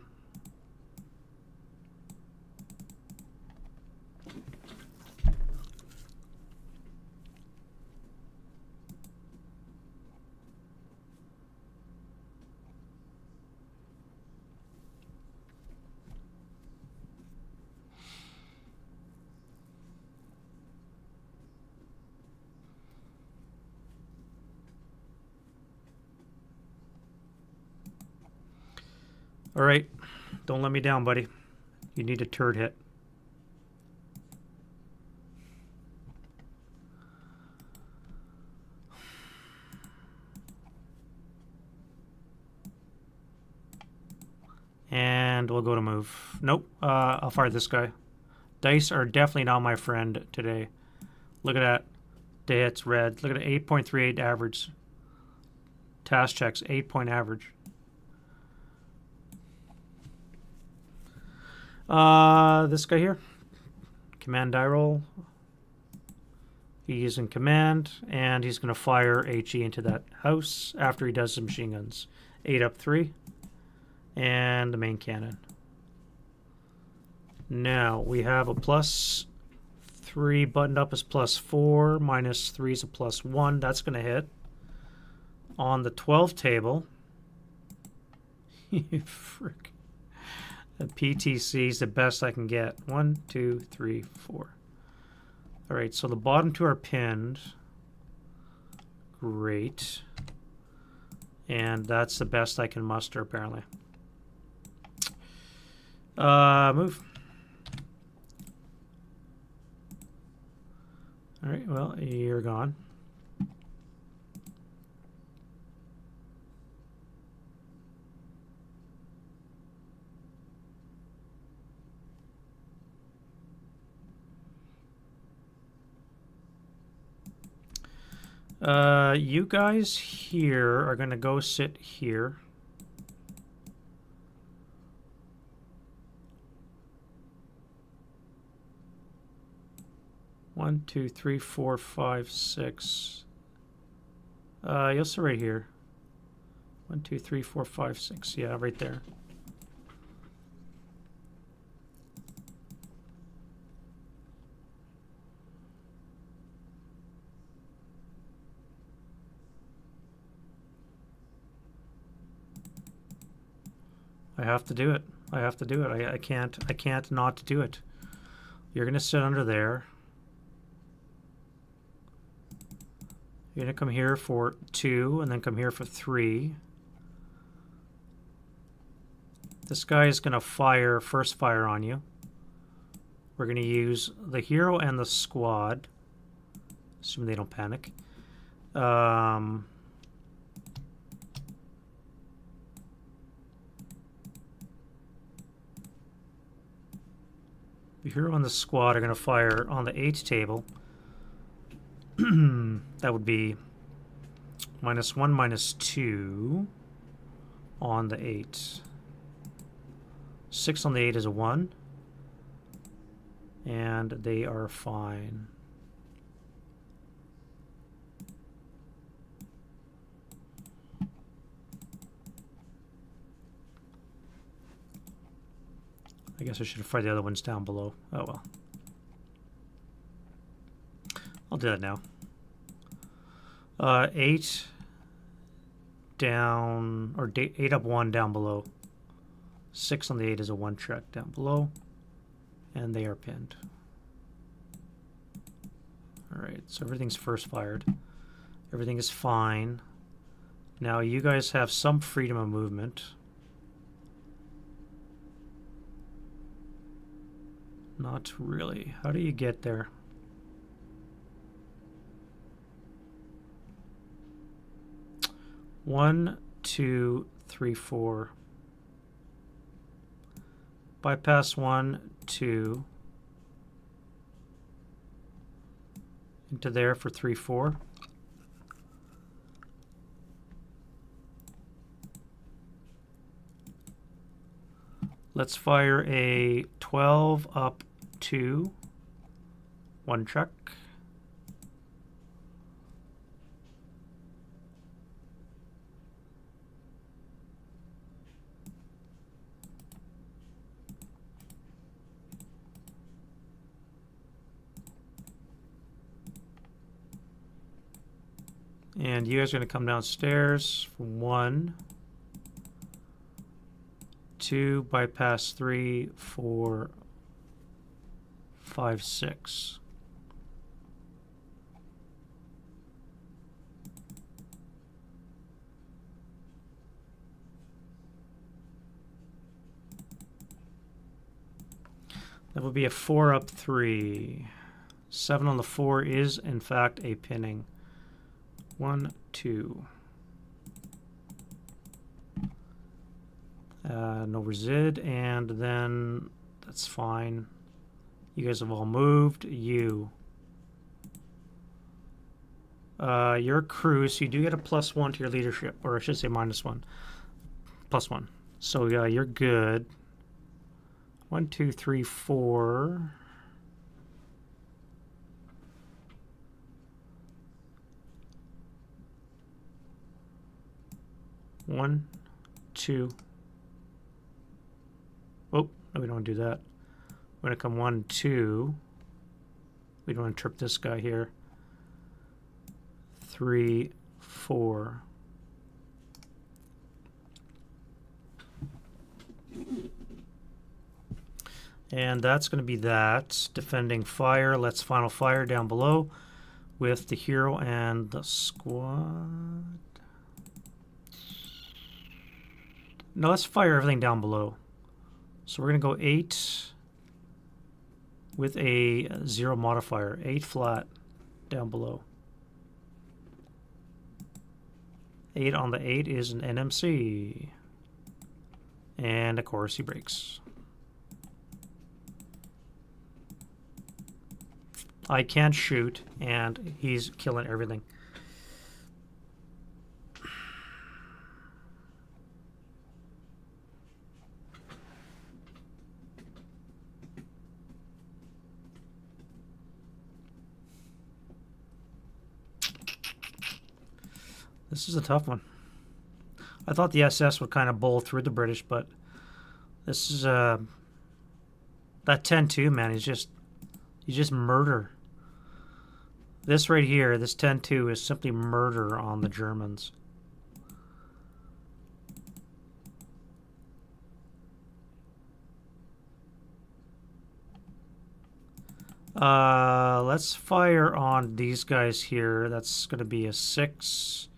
All right, don't let me down, buddy. You need a turd hit. And we'll go to move. Nope, I'll fire this guy. Dice are definitely not my friend today. Look at that. The hits red. Look at it, 8.38 average. Task checks, 8-point average. This guy here. Command die roll. He's in command, and he's going to fire HE into that house after he does some machine guns. 8 up 3. And the main cannon. Now we have a +3 buttoned up is +4, -3 is a +1. That's going to hit. On the 12 table, frick. The PTC is the best I can get. 1, 2, 3, 4. All right, so the bottom two are pinned. Great. And that's the best I can muster, apparently. Move. All right, well, you're gone. You guys here are going to go sit here. One, two, three, four, five, six. You'll sit right here. 1, 2, 3, 4, 5, 6. Yeah, right there. I have to do it. I have to do it. I can't not do it. You're gonna sit under there. You're gonna come here for 2 and then come here for 3. This guy is gonna fire first fire on you. We're gonna use the hero and the squad. Assuming they don't panic. The hero and the squad are going to fire on the 8 table. That would be -1, -2 on the 8. 6 on the 8 is a 1. And they are fine. I guess I should have fired the other ones down below. Oh well. I'll do that now. 8 down, or 8 up 1 down below. 6 on the 8 is a 1 check down below. And they are pinned. Alright, so everything's first fired. Everything is fine. Now you guys have some freedom of movement. Not really. How do you get there? One, two, three, four. Bypass 1, 2. Into there for 3, 4. Let's fire a 12 up 2. 1 check. And you guys are going to come downstairs for 1, 2, bypass 3, 4, 5, 6. That would be a 4 up 3. 7 on the 4 is, in fact, a pinning. 1, 2. No resid, and then that's fine. You guys have all moved. You're a crew, so you do get a +1 to your leadership, or I should say -1. +1. So yeah, you're good. 1, 2, 3, 4. One, two. Oh, no, we don't want to do that. We're going to come 1, 2. We don't want to trip this guy here. 3, 4. And that's going to be that. Defending fire. Let's final fire down below with the hero and the squad. No, let's fire everything down below. So we're going to go 8 with a 0 modifier. 8 flat down below. 8 on the 8 is an NMC. And of course he breaks. I can't shoot, and he's killing everything. This is a tough one. I thought the SS would kind of bowl through the British, but this is that 10-2, man. You just murder. This right here, this 10-2 is simply murder on the Germans. Let's fire on these guys here. That's going to be a 6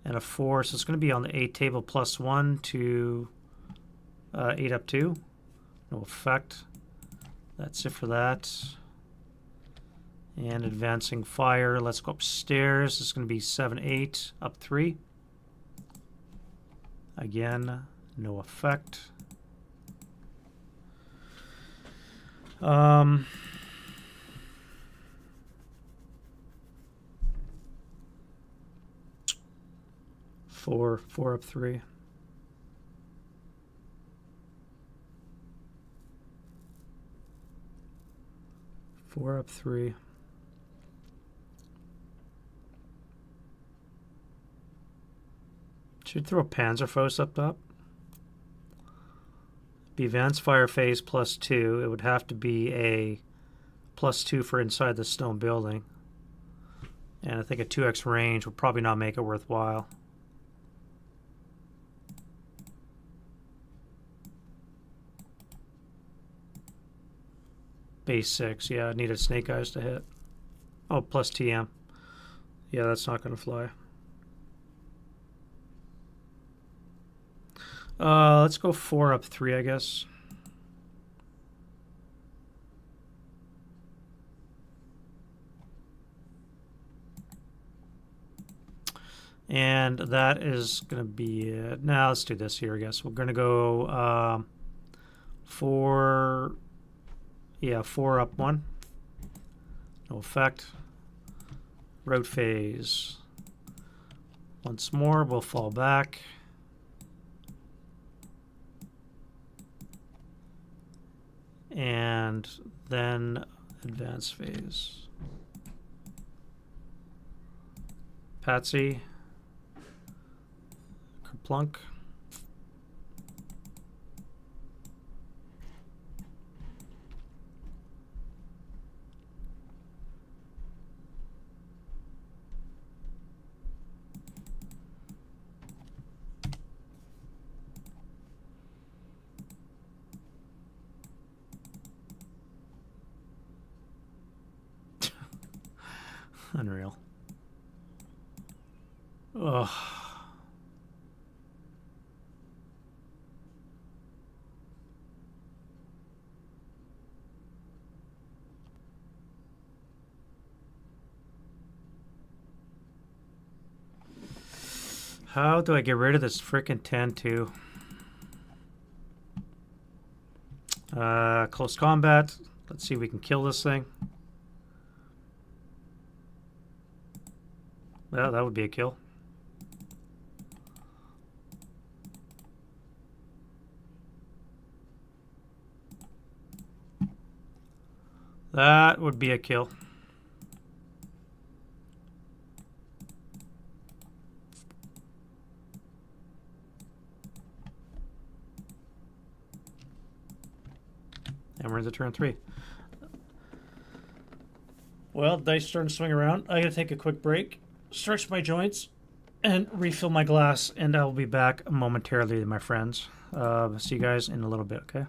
and a 4. So it's going to be on the 8 table +1 to 8 up 2. No effect. That's it for that. And advancing fire. Let's go upstairs. It's going to be 7, 8 up 3. Again, no effect. 4 up 3. Four up 3. Should throw a Panzerfaust up top. Be advanced fire phase +2. It would have to be a +2 for inside the stone building. And I think a 2x range would probably not make it worthwhile. Base 6, yeah, I needed snake eyes to hit. Oh, plus TM. Yeah, that's not going to fly. Let's go 4 up 3, I guess. And that is going to be it. Now let's do this here, I guess. We're going to go 4, yeah, 4 up 1. No effect. Road phase. Once more, we'll fall back. And then advance phase. Patsy. Kerplunk. Unreal. Ugh. How do I get rid of this frickin' 10-2? Close combat. Let's see if we can kill this thing. Well, that would be a kill. That would be a kill. And we're into turn 3. Well, dice starting to swing around. I gotta take a quick break, stretch my joints, and refill my glass, and I'll be back momentarily, my friends. See you guys in a little bit, okay?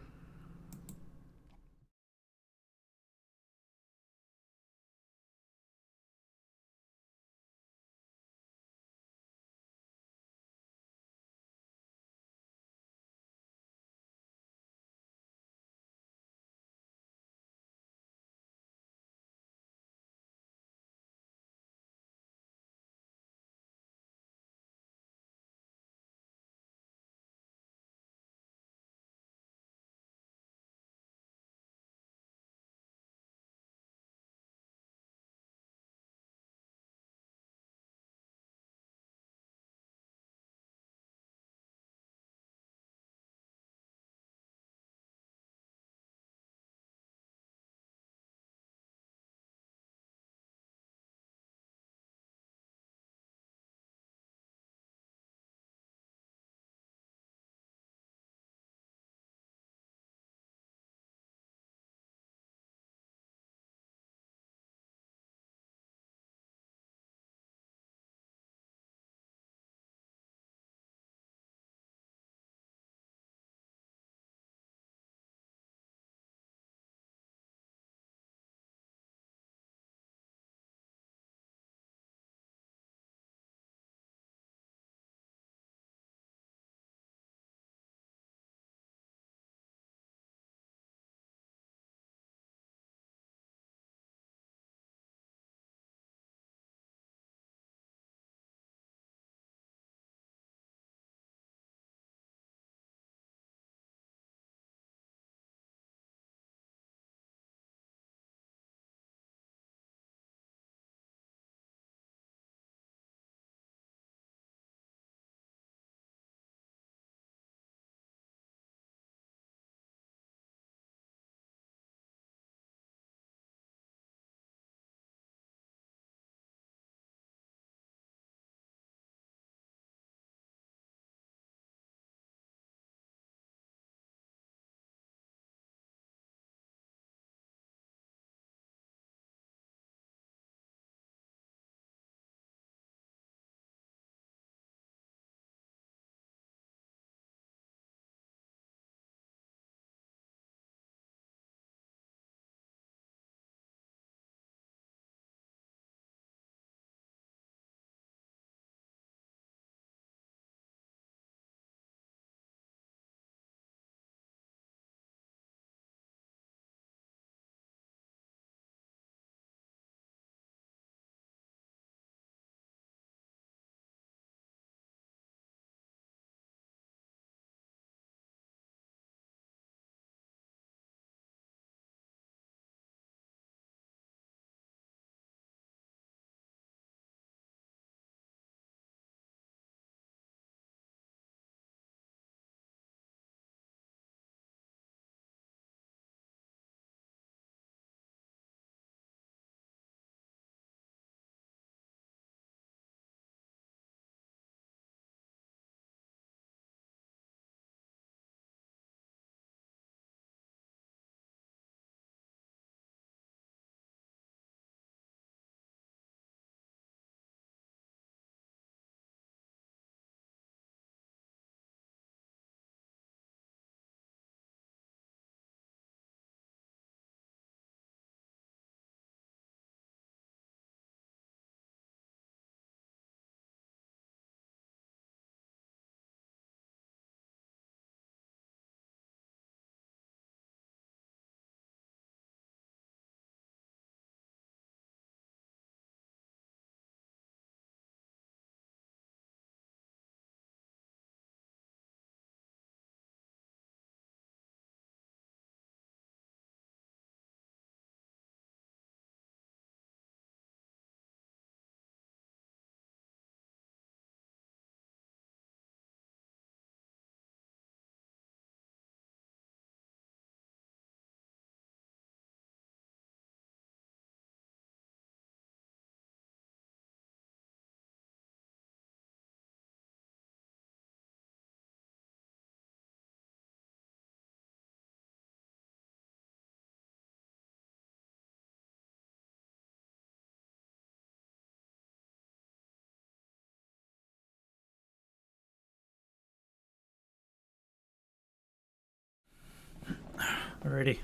Alrighty.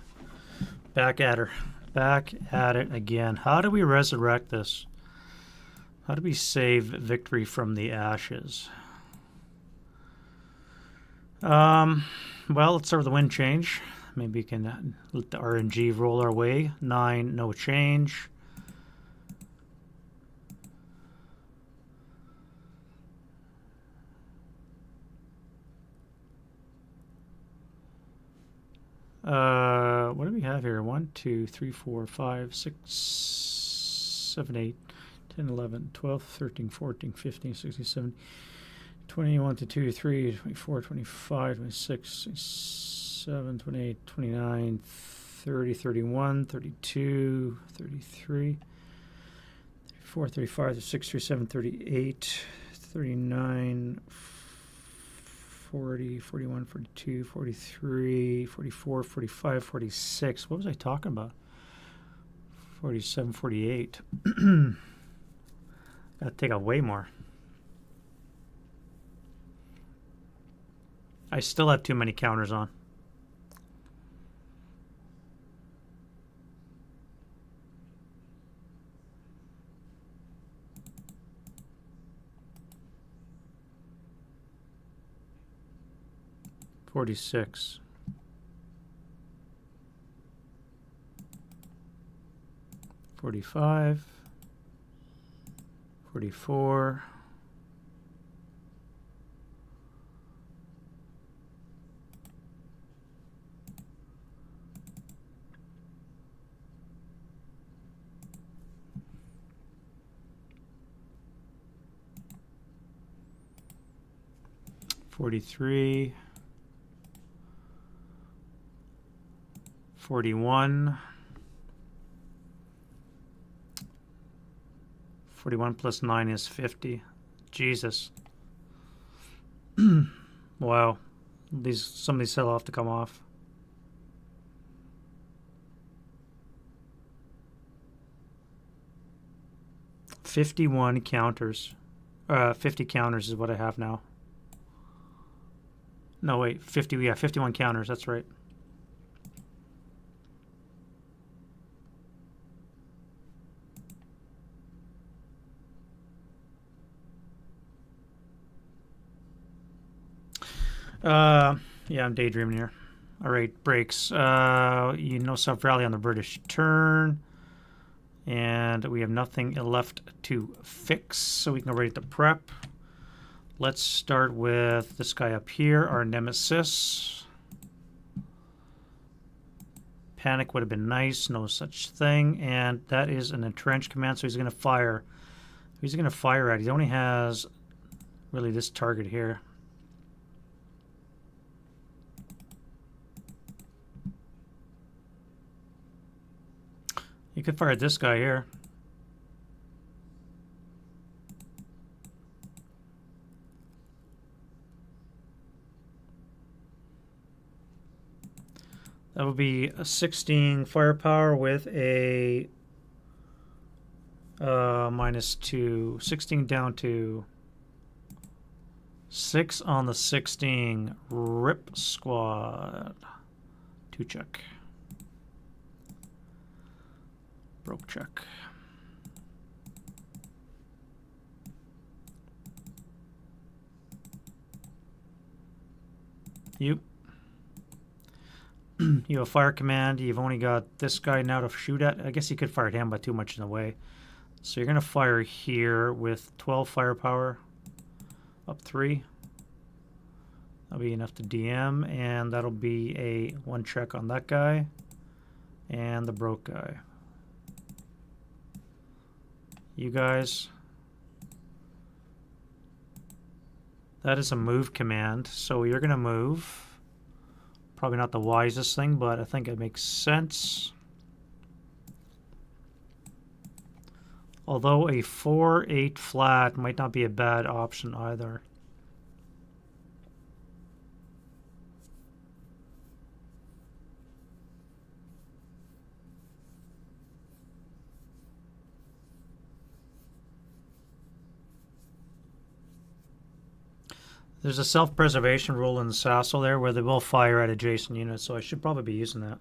Back at her. Back at it again. How do we resurrect this? How do we save victory from the ashes? Well, let's start with the wind change. Maybe we can let the RNG roll our way. 9, no change. What do we have here? 1, 2, 3, 4, 5, 6, 7, 8, 10, 11, 12, 13, 14, 15, 16, 17, 21 to 2, 3, 24, 25, 26, 27, 28, 29, 30, 31, 32, 33, 34, 35, 36, 37, 38, 39, 40, 41, 42, 43, 44, 45, 46. What was I talking about? 47, 48. Gotta take out way more. I still have too many counters on. $46. 45. 44. 43. 41. 41 plus 9 is 50. Jesus. Wow. Some of these sell off to come off. $51 counters. 50 counters is what I have now. No, wait. 50. Yeah, 51 counters. That's right. Yeah, I'm daydreaming here. All right, breaks. South Rally on the British turn. And we have nothing left to fix, so we can go right to prep. Let's start with this guy up here, our nemesis. Panic would have been nice, no such thing. And that is an entrench command, so he's going to fire. Who's he going to fire at? He only has really this target here. You could fire at this guy here. That would be a 16 firepower with a -2. 16 down to 6 on the 16. Rip squad. 2 check. Broke check. You have a fire command. You've only got this guy now to shoot at. I guess you could fire at him, but too much in the way. So you're going to fire here with 12 firepower. Up 3. That'll be enough to DM, and that'll be a 1 check on that guy. And the broke guy. You guys. That is a move command, so you're going to move. Probably not the wisest thing, but I think it makes sense. Although a 4-8 flat might not be a bad option either. There's a self-preservation rule in the SASL there where they will fire at adjacent units, so I should probably be using that.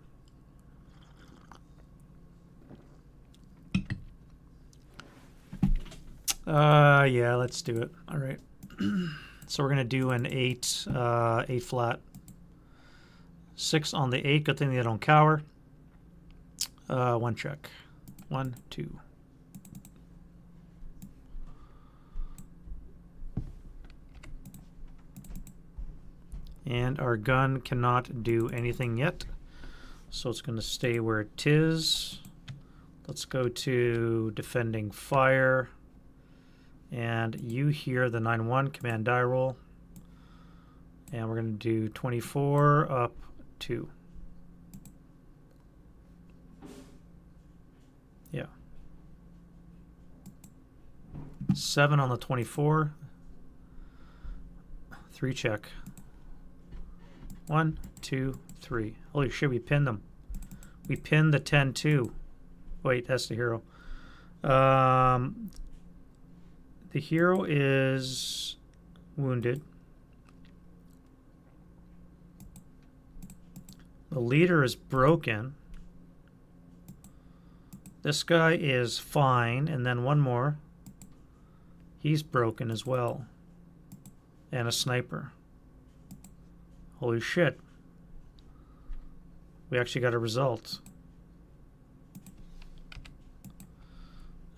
Yeah, let's do it. All right. So we're gonna do an 8 flat. 6 on the 8. Good thing they don't cower. 1 check. 1, 2. And our gun cannot do anything yet, so it's going to stay where it is. Let's go to defending fire, and you hear the 9-1 command die roll, and we're going to do 24 up 2. Yeah. 7 on the 24. 3 check. 1, 2, 3. Holy shit, we pinned them. We pinned the 10-2. Wait, that's the hero. The hero is wounded. The leader is broken. This guy is fine, and then one more. He's broken as well. And a sniper. Holy shit. We actually got a result.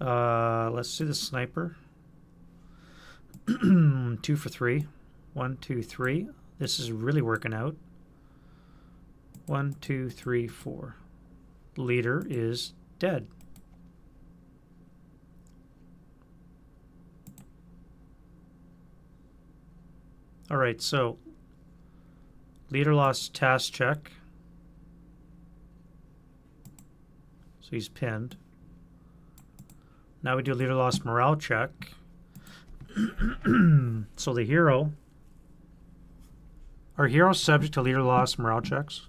Let's see the sniper. 2 for 3. 1, 2, 3. This is really working out. 1, 2, 3, 4. Leader is dead. Alright, so leader lost task check. So he's pinned. Now we do leader lost morale check. So the hero. Are heroes subject to leader lost morale checks?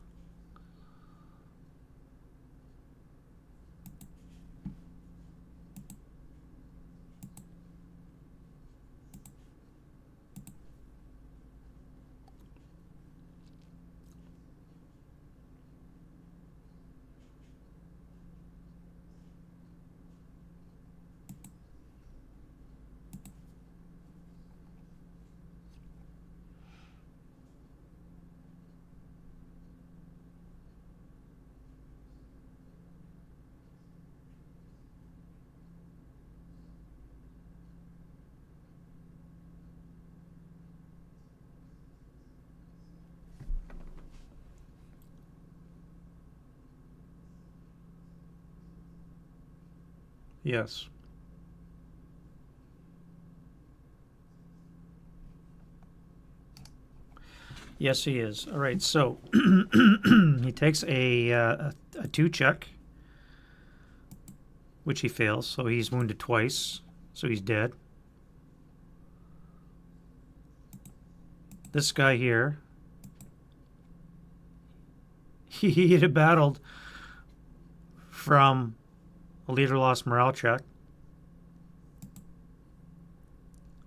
Yes. Yes, he is. All right, so he takes a 2 check, which he fails, so he's wounded twice, so he's dead. This guy here, he had battled from a leader lost morale check.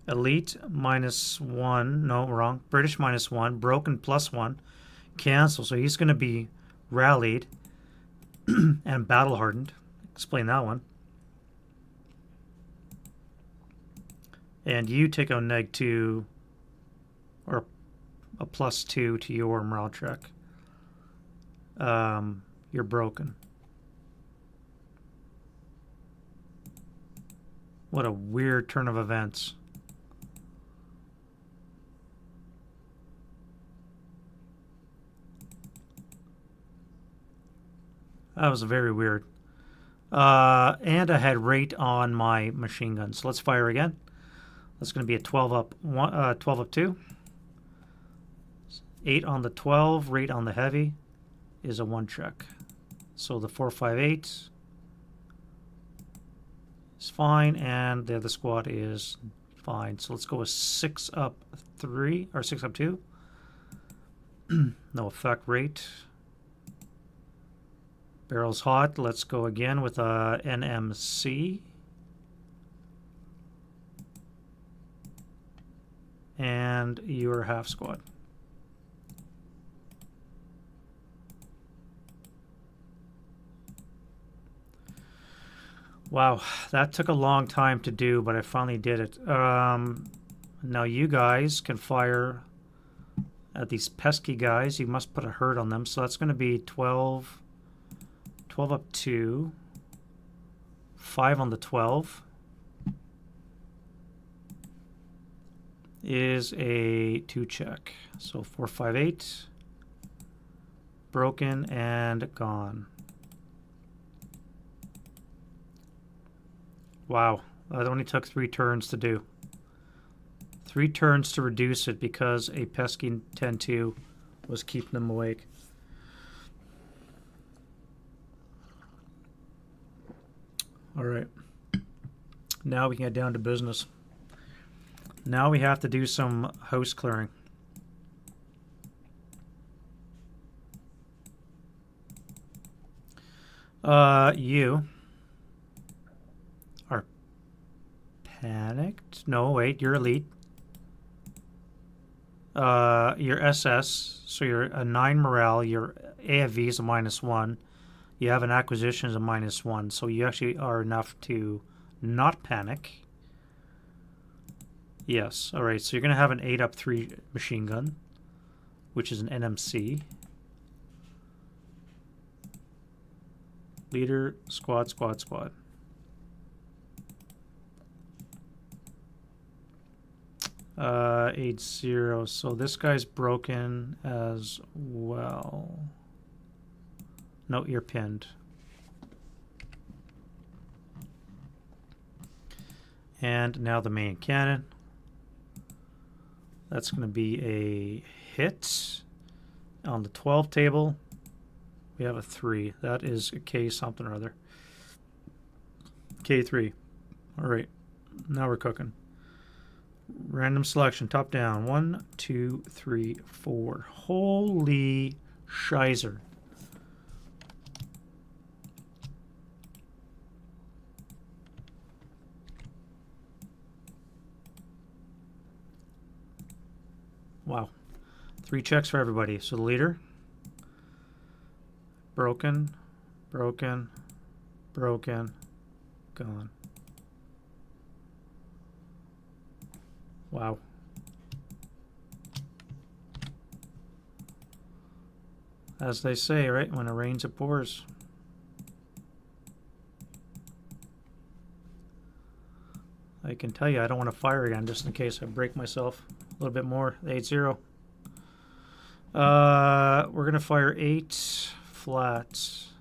Elite -1. No, wrong. British -1. Broken +1. Cancel. So he's going to be rallied and battle hardened. Explain that one. And you take a -2 or a +2 to your morale check. You're broken. What a weird turn of events. That was very weird. And I had rate on my machine gun. So let's fire again. That's going to be a 12 up 12 up 2. 8 on the 12, rate on the heavy is a 1 check. So the 458 is fine, and the other squad is fine. So let's go with 6 up 3 or 6 up 2. No effect rate. Barrel's hot. Let's go again with a NMC. and you're half squad. Wow, that took a long time to do, but I finally did it. Now you guys can fire at these pesky guys. You must put a hurt on them, so that's going to be 12 up 2, 5 on the 12 is a 2 check. So 4, 5, 8, broken and gone. Wow, that only took 3 turns to do. 3 turns to reduce it because a pesky 10-2 was keeping them awake. All right. Now we can get down to business. Now we have to do some house clearing. You are panicked. No, wait, you're elite. You're SS, so you're a 9 morale. Your AFV is a -1. You have an acquisition as a -1, so you actually are enough to not panic. Yes, all right, so you're going to have an 8 up 3 machine gun, which is an NMC. Leader, squad, squad, squad. Uh, 8-0, so this guy's broken as well. No, you're pinned. And now the main cannon. That's going to be a hit. On the 12 table, we have a 3. That is a K something or other. K3. All right, now we're cooking. Random selection, top down. 1, 2, 3, 4. Holy shizer. Wow. 3 checks for everybody. So the leader. Broken. Broken. Broken. Gone. Wow. As they say, right? When it rains, it pours. I can tell you I don't want to fire again just in case I break myself a little bit more. 8-0. We're going to fire 8 flats.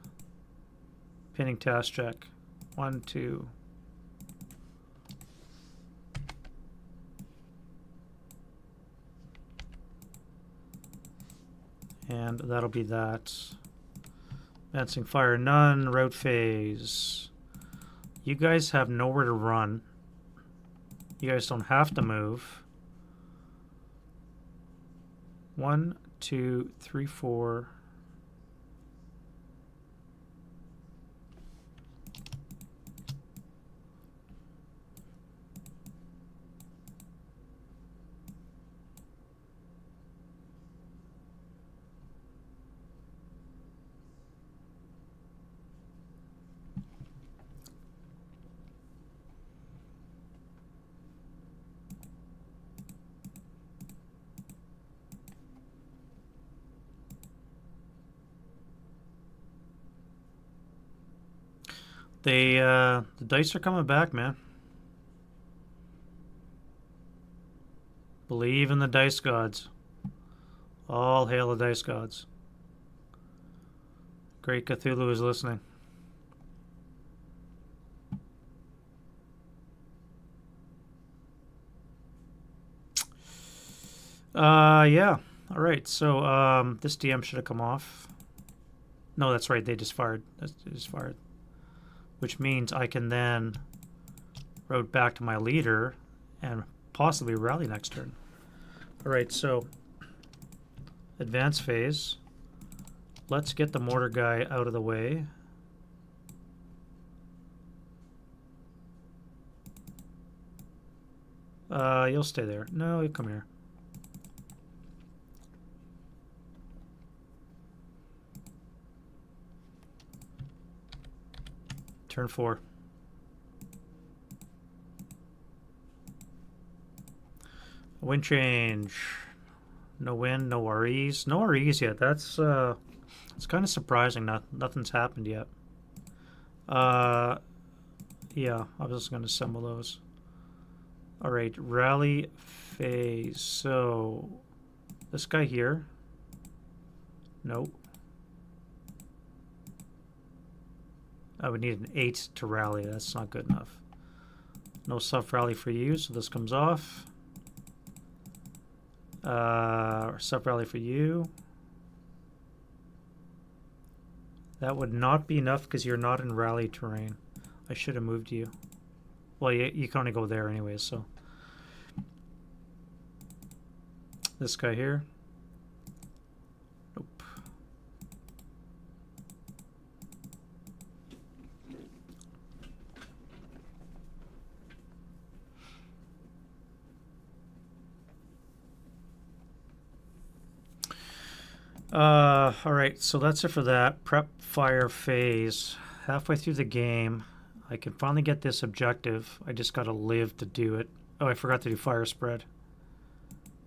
Pinning task check. 1, 2. And that'll be that. Advancing fire, none. Route phase. You guys have nowhere to run. You guys don't have to move. 1, 2, 3, 4. The dice are coming back, man. Believe in the dice gods. All hail the dice gods. Great Cthulhu is listening. Yeah. All right. So this DM should have come off. No, that's right. They just fired. They just fired. Which means I can then route back to my leader and possibly rally next turn. All right, so advance phase. Let's get the mortar guy out of the way. You'll stay there. No, you come here. Turn 4. Wind change. No wind, no REs. No REs yet. That's it's kind of surprising. Nothing's happened yet. Yeah, I was just going to assemble those. All right, rally phase. So this guy here. Nope. I would need an 8 to rally. That's not good enough. No soft rally for you, so this comes off. Soft rally for you. That would not be enough because you're not in rally terrain. I should have moved you. Well, you can only go there anyways, so. This guy here. Nope. All right, so that's it for that. Prep fire phase. Halfway through the game, I can finally get this objective. I just gotta live to do it. Oh, I forgot to do fire spread.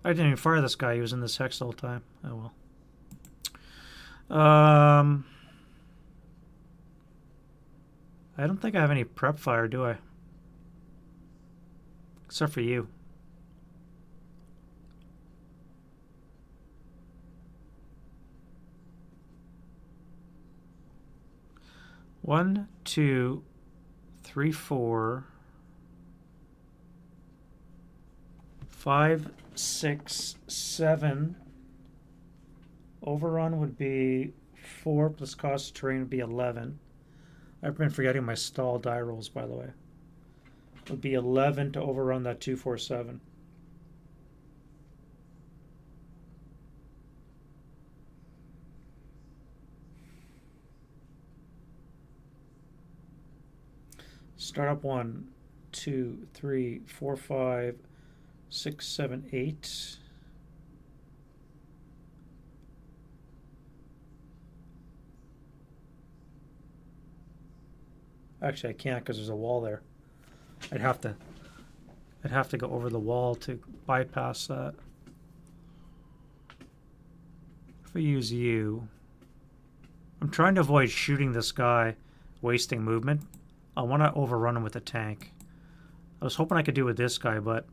I didn't even fire this guy. He was in this hex the whole time. Oh well. I don't think I have any prep fire, do I? Except for you. One, two, three, 4, 5, 6, 7. Overrun would be 4 plus cost of terrain would be 11. I've been forgetting my stall die rolls, by the way. It would be 11 to overrun that 247. Start up 1, 2, 3, 4, 5, 6, 7, 8. Actually, I can't because there's a wall there. I'd have to go over the wall to bypass that. If I use you, I'm trying to avoid shooting this guy, wasting movement. I want to overrun him with a tank. I was hoping I could do it with this guy, but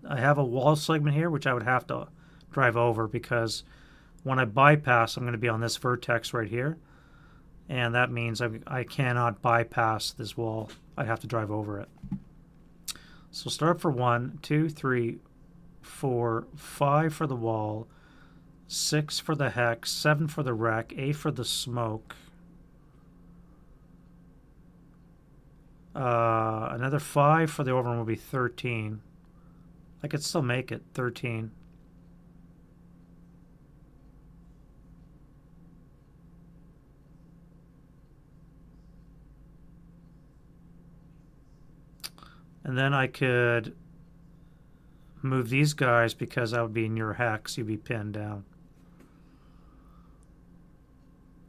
I have a wall segment here, which I would have to drive over because when I bypass, I'm going to be on this vertex right here. And that means I cannot bypass this wall. I'd have to drive over it. So start for 1, 2, 3, 4, 5 for the wall, 6 for the hex, 7 for the wreck, 8 for the smoke. Another 5 for the overrun will be 13. I could still make it 13. And then I could move these guys because that would be in your hex. You'd be pinned down.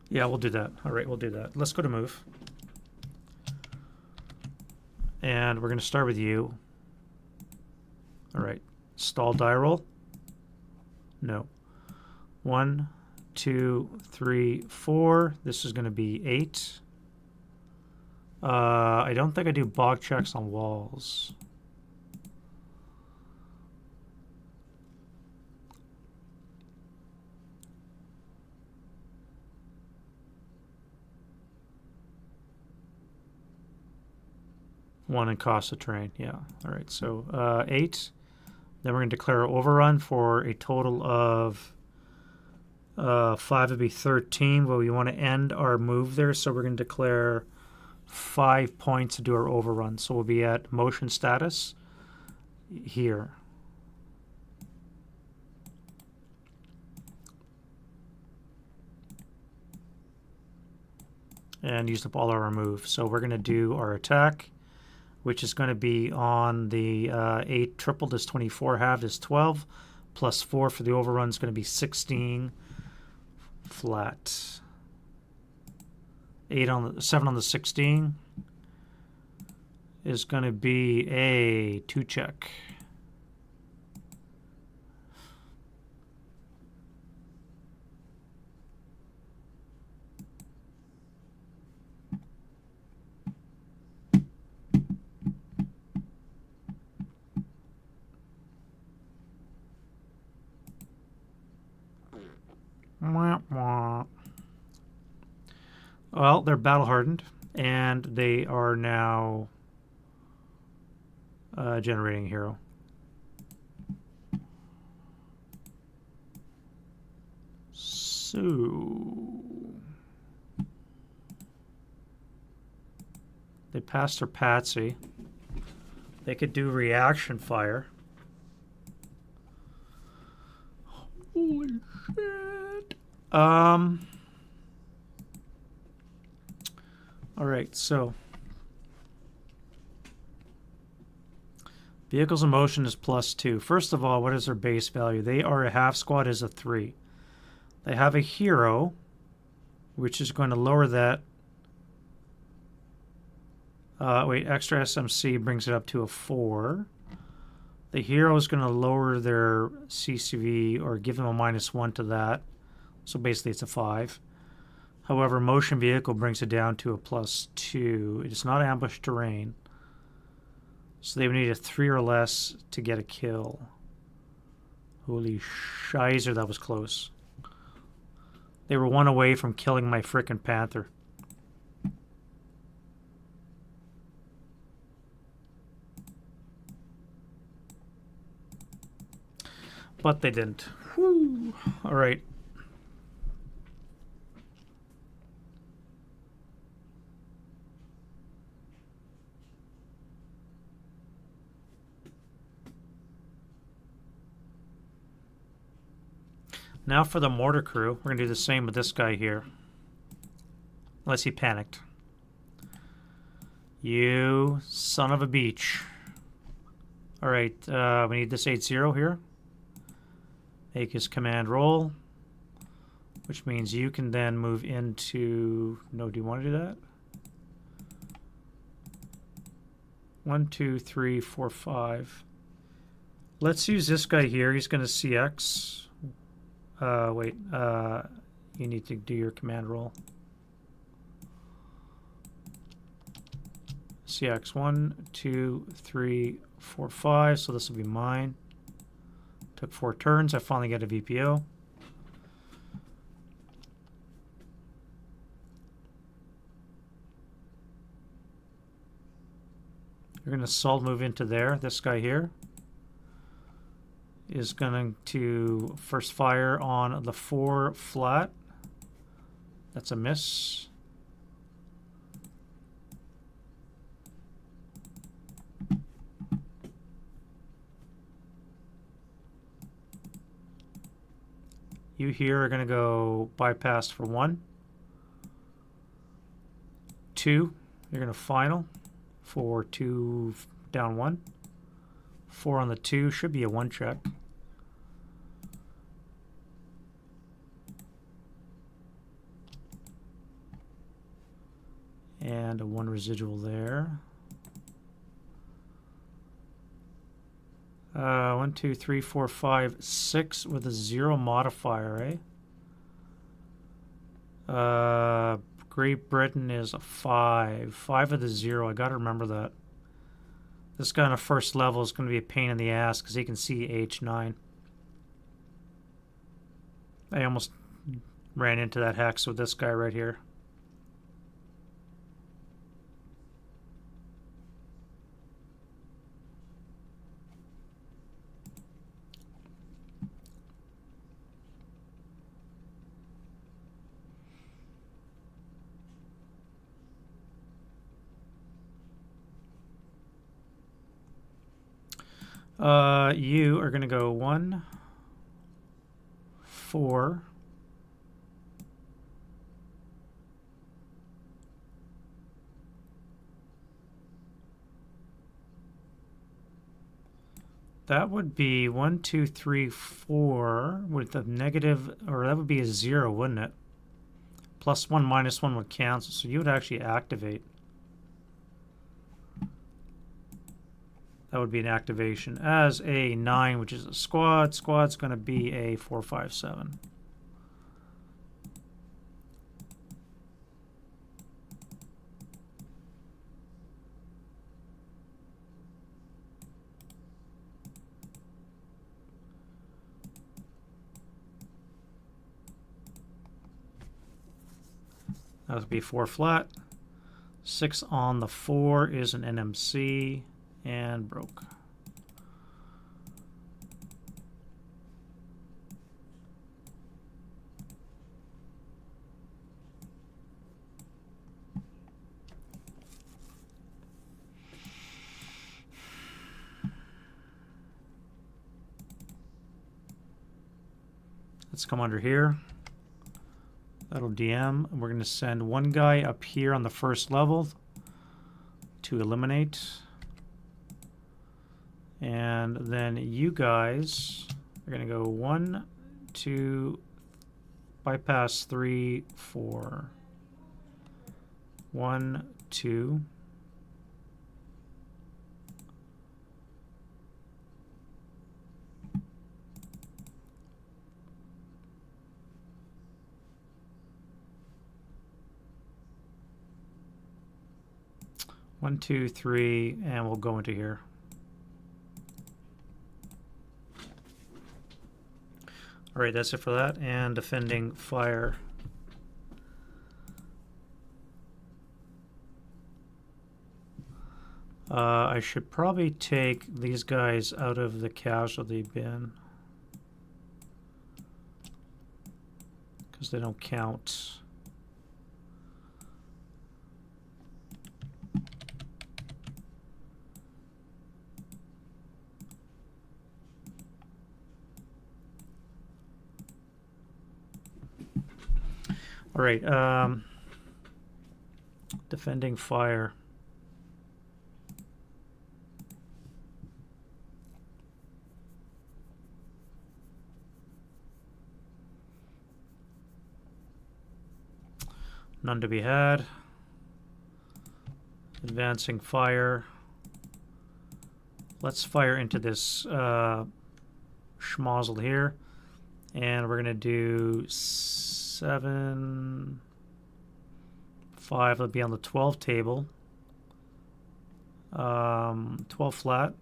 Yeah, we'll do that. All right, we'll do that. Let's go to move. And we're going to start with you. All right. Stall die roll. No. 1, 2, 3, 4. This is going to be 8. I don't think I do bog checks on walls. One in cost of terrain, yeah. All right, so 8. Then we're going to declare an overrun for a total of 5 would be 13, but we want to end our move there, so we're going to declare 5 points to do our overrun. So we'll be at motion status here. And used up all our moves. So we're going to do our attack. which is going to be on the 8 tripled is 24, halved is 12, plus 4 for the overrun is going to be 16 flat. 7 on the 16 is going to be a 2 check. Well, they're battle hardened, and they are now generating a hero. So they passed their Patsy. They could do reaction fire. Holy shit. All right, so vehicles in motion is +2. First of all, what is their base value? They are a half squad is a 3. They have a hero, which is going to lower that. Extra SMC brings it up to a 4. The hero is going to lower their CCV or give them a -1 to that. So basically it's a 5. However, motion vehicle brings it down to a +2. It is not ambush terrain. So they would need a 3 or less to get a kill. Holy shizer, that was close. They were 1 away from killing my frickin' Panther. But they didn't. Whew. All right. Now for the mortar crew, we're going to do the same with this guy here. Unless he panicked. You son of a beach. Alright, we need this 8-0 here. Make his command roll. Which means you can then move into... No, do you want to do that? 1, 2, 3, 4, 5. Let's use this guy here. He's going to CX. You need to do your command roll. CX 1, 2, 3, 4, 5. So this will be mine. Took 4 turns. I finally get a VPO. You're going to assault move into there. This guy here is going to first fire on the 4 flat. That's a miss. You here are going to go bypass for 1. 2, you're going to final for 2 down 1. 4 on the 2 should be a 1 check. And a 1 residual there. 1, 2, 3, 4, 5, 6 with a 0 modifier, Great Britain is a 5. 5 with a 0. I gotta remember that. This guy on a first level is going to be a pain in the ass because he can see H9. I almost ran into that hex with this guy right here. You are going to go 1, 4, That would be 1, 2, 3, 4 with a negative, or that would be a 0, wouldn't it? +1, -1 would cancel, so you would actually activate. That would be an activation. As a 9, which is a squad, squad's going to be a 4, 5, 7. That would be 4 flat. 6 on the 4 is an NMC and broke. Let's come under here. That'll DM. We're going to send one guy up here on the first level to eliminate. And then you guys are going to go 1, 2, bypass 3, 4. 1, 2. One, 2, 3, and we'll go into here. All right, that's it for that. And defending fire. I should probably take these guys out of the casualty bin because they don't count. All right, defending fire. None to be had. Advancing fire. Let's fire into this schmozzle here. And we're going to do 7, 5. It'll be on the 12 table. 12 flat.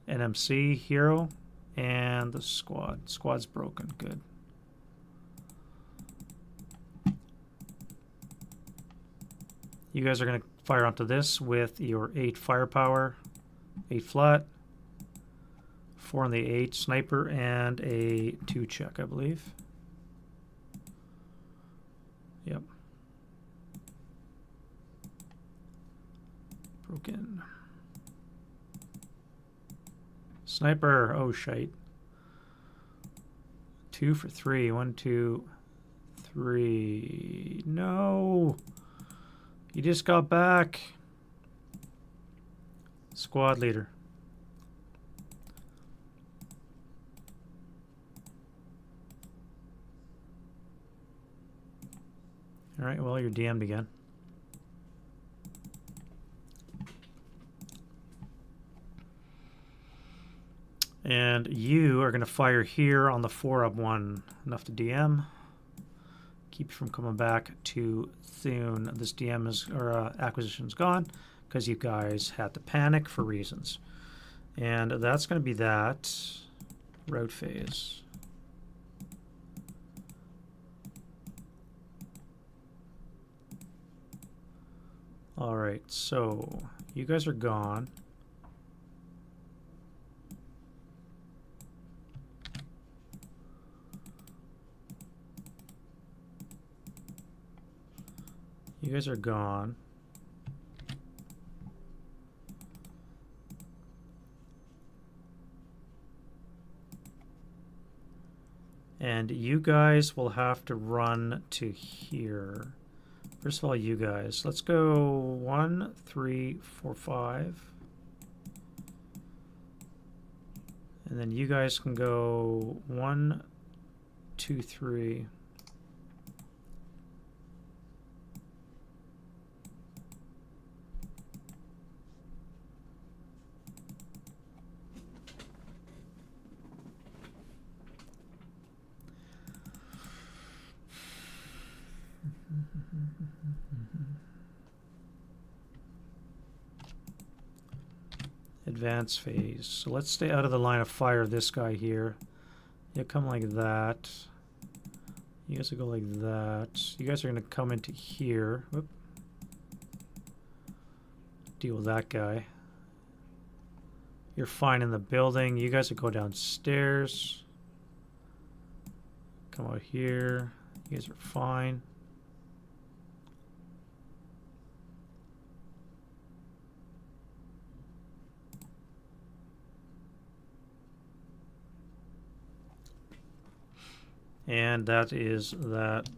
NMC, hero, and the squad. Squad's broken. Good. You guys are going to fire onto this with your 8 firepower, 8 flat, 4 on the 8 sniper, and a 2 check, I believe. Yep. Broken. Sniper. Oh, shite. 2 for 3. 1, 2, 3. No. You just got back. Squad leader. All right, well, you're DM'd again. And you are going to fire here on the 4-up-1. Enough to DM. Keep you from coming back too soon. This DM is, or acquisition's gone because you guys had to panic for reasons. And that's going to be that. Road phase. All right, so you guys are gone. You guys are gone. And you guys will have to run to here. First of all, you guys. Let's go 1, 3, 4, 5. And then you guys can go 1, 2, 3. Advance phase. So let's stay out of the line of fire of this guy here. You come like that. You guys will go like that. You guys are going to come into here. Whoop. Deal with that guy. You're fine in the building. You guys will go downstairs. Come out here. You guys are fine. And that is that.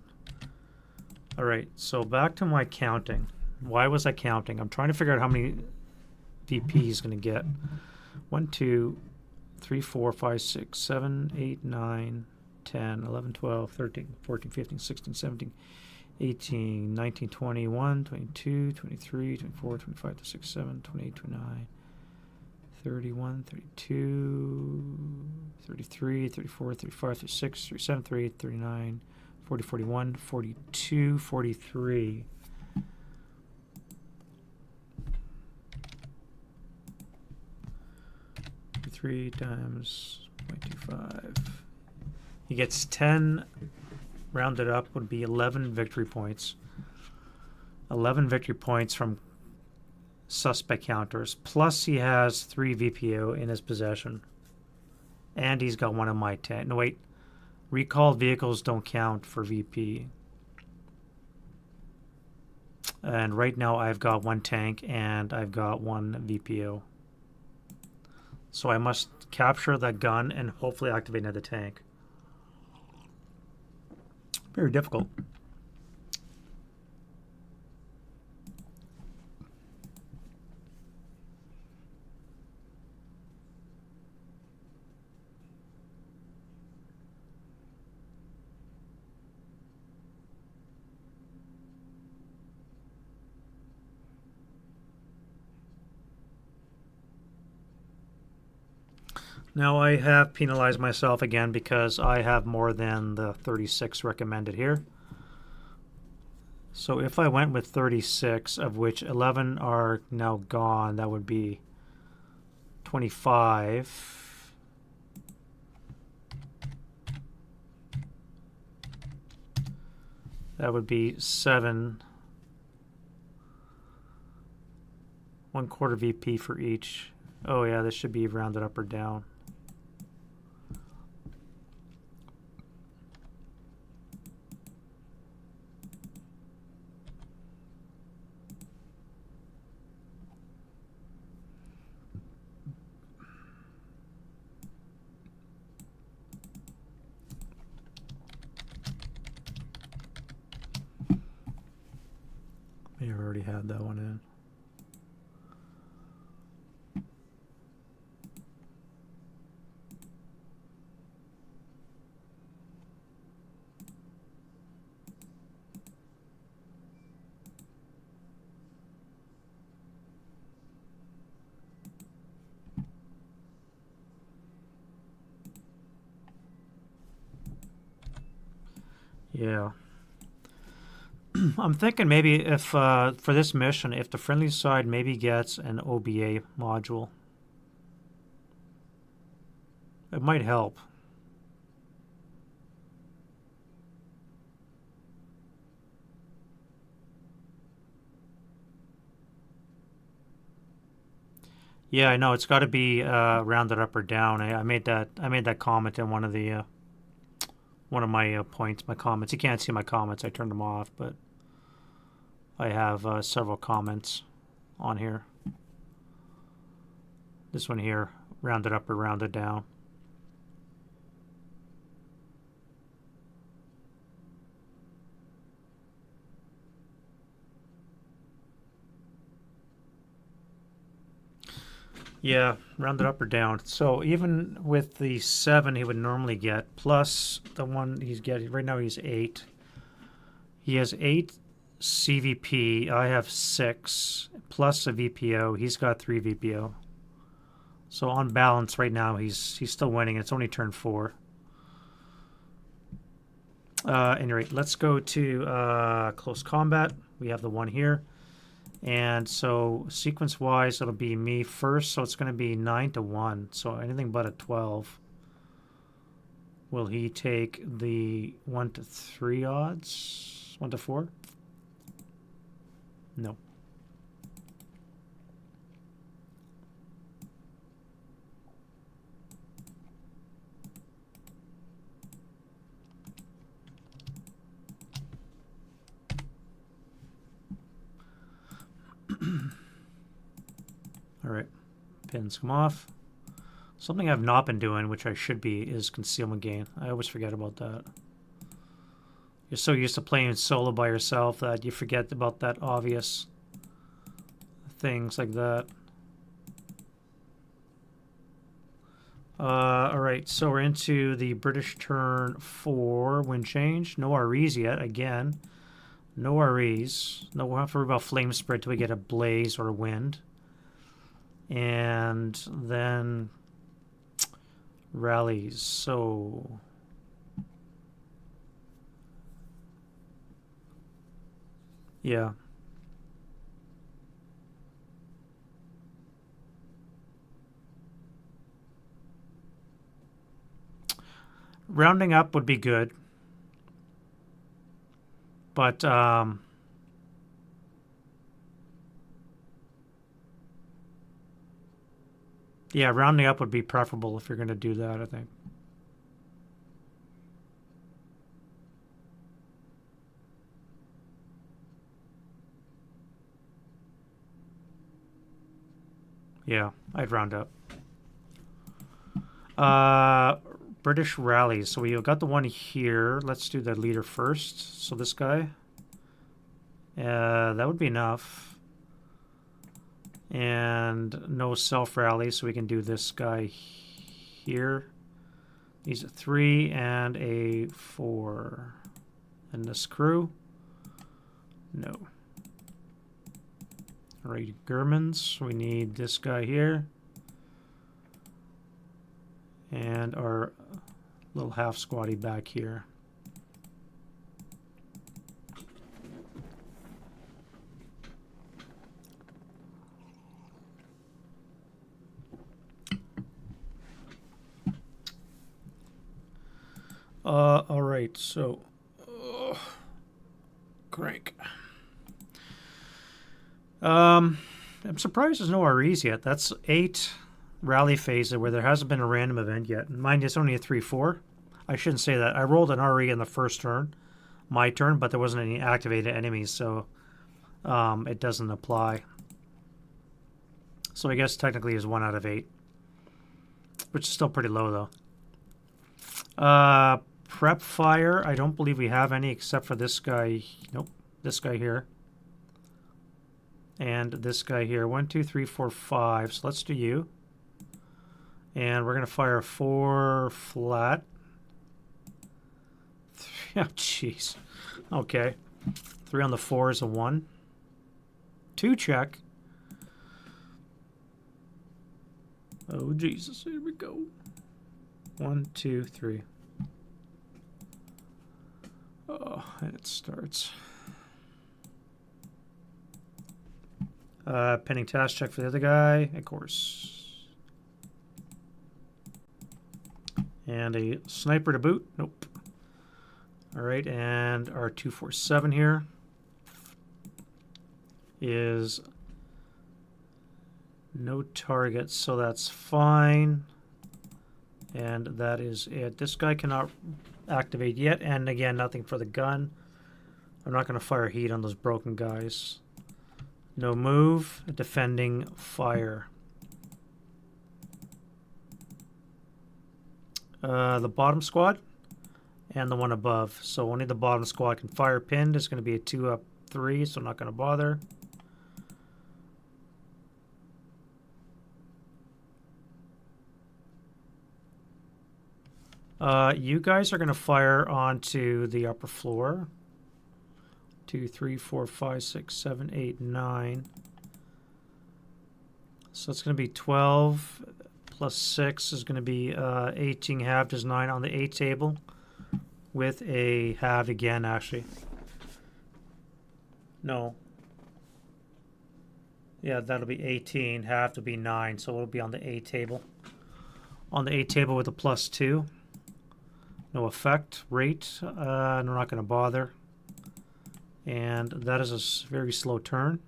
All right, so back to my counting. Why was I counting? I'm trying to figure out how many VP he's going to get. 1, 2, 3, 4, 5, 6, 7, 8, 9, 10, 11, 12, 13, 14, 15, 16, 17, 18, 19, 21, 22, 23, 24, 25, 26, 27, 28, 29, 31, 32, 33, 34, 35, 36, 37, 38, 39, 40, 41, 42, 43. Three times 0.25. He gets 10, rounded up would be 11 victory points. 11 victory points from suspect counters. Plus he has 3 VPO in his possession. And he's got one of my tank. No, wait. Recalled vehicles don't count for VP. And right now I've got 1 tank and I've got 1 VPO. So I must capture that gun and hopefully activate another tank. Very difficult. Now I have penalized myself again because I have more than the 36 recommended here. So if I went with 36, of which 11 are now gone, that would be 25. That would be 7. 1/4 VP for each. Oh yeah, this should be rounded up or down. You already had that one in. Yeah. I'm thinking maybe if for this mission, if the friendly side maybe gets an OBA module, it might help. Yeah, I know it's got to be rounded up or down. I made that comment in one of the one of my points, my comments. You can't see my comments. I turned them off, but I have several comments on here. This one here, rounded up or rounded down. Yeah, rounded up or down. So even with the 7 he would normally get, plus the one he's getting right now, he's 8. He has 8 CVP. I have 6 plus a VPO. He's got 3 VPO. So on balance, right now he's still winning. It's only turn 4. Any rate, let's go to close combat. We have the 1 here. And so sequence-wise, it'll be me first, so it's going to be 9-1. So anything but a 12. Will he take the 1-3 odds? 1-4? No. All right, pins come off. Something I've not been doing, which I should be, is concealment gain. I always forget about that. You're so used to playing solo by yourself that you forget about that obvious things like that. All right, so we're into the British turn 4. Wind change. No REs yet. Again, no REs. No, we'll have to worry about flame spread till we get a blaze or a wind. And then rallies. So yeah. Rounding up would be good. But yeah, rounding up would be preferable if you're going to do that, I think. Yeah, I'd round up. British rallies. So we've got the one here. Let's do the leader first. So this guy. That would be enough. And no self-rally, so we can do this guy here. He's a 3 and a 4. And this crew? No. Alright, Germans. We need this guy here. And our little half squatty back here. All right, so crank. I'm surprised there's no REs yet. That's 8 rally phases where there hasn't been a random event yet. Mind you, it's only a 3-4. I shouldn't say that. I rolled an RE in the first turn, my turn, but there wasn't any activated enemies, so it doesn't apply. So I guess technically it's 1 out of 8, which is still pretty low though. Prep fire. I don't believe we have any except for this guy. Nope, this guy here. And this guy here. 1, 2, 3, 4, 5. So let's do you. And we're going to fire 4 flat. Oh, jeez. Okay. 3 on the 4 is a 1. 2 check. Oh, Jesus. Here we go. 1, 2, 3. Oh, and it starts. Pending task check for the other guy, of course. And a sniper to boot. Nope. All right, and our 247 here is no targets, so that's fine. And that is it. This guy cannot activate yet, and again, nothing for the gun. I'm not going to fire heat on those broken guys. No move, defending fire. The bottom squad and the one above. So only the bottom squad can fire pinned. It's going to be a 2-up-3, so I'm not going to bother. You guys are going to fire onto the upper floor. 2, 3, 4, 5, 6, 7, 8, 9. So it's going to be 12 plus 6 is going to be 18 halved is 9 on the A table with a halved again, actually. No. Yeah, that'll be 18. Halved will be 9, so it'll be on the A table. On the A table with a plus 2. No effect. Rate, I'm not going to bother. And that is a very slow turn.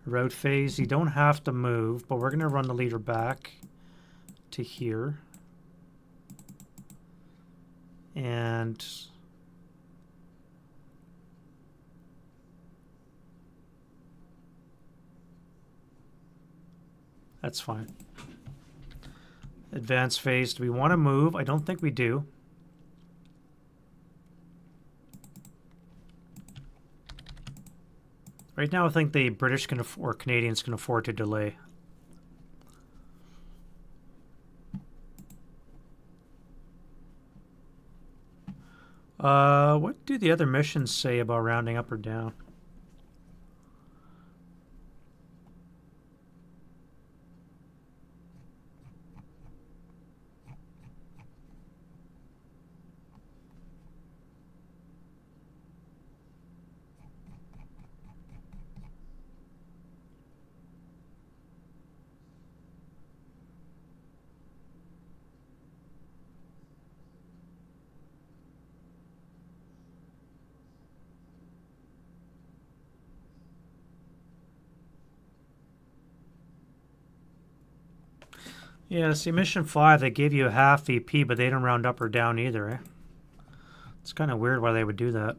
Route phase, you don't have to move, but we're going to run the leader back to here. And that's fine. Advanced phase, do we want to move? I don't think we do. Right now, I think the British can or Canadians can afford to delay. What do the other missions say about rounding up or down? Yeah, see, Mission 5, they gave you a half VP, but they didn't round up or down either, eh? It's kind of weird why they would do that.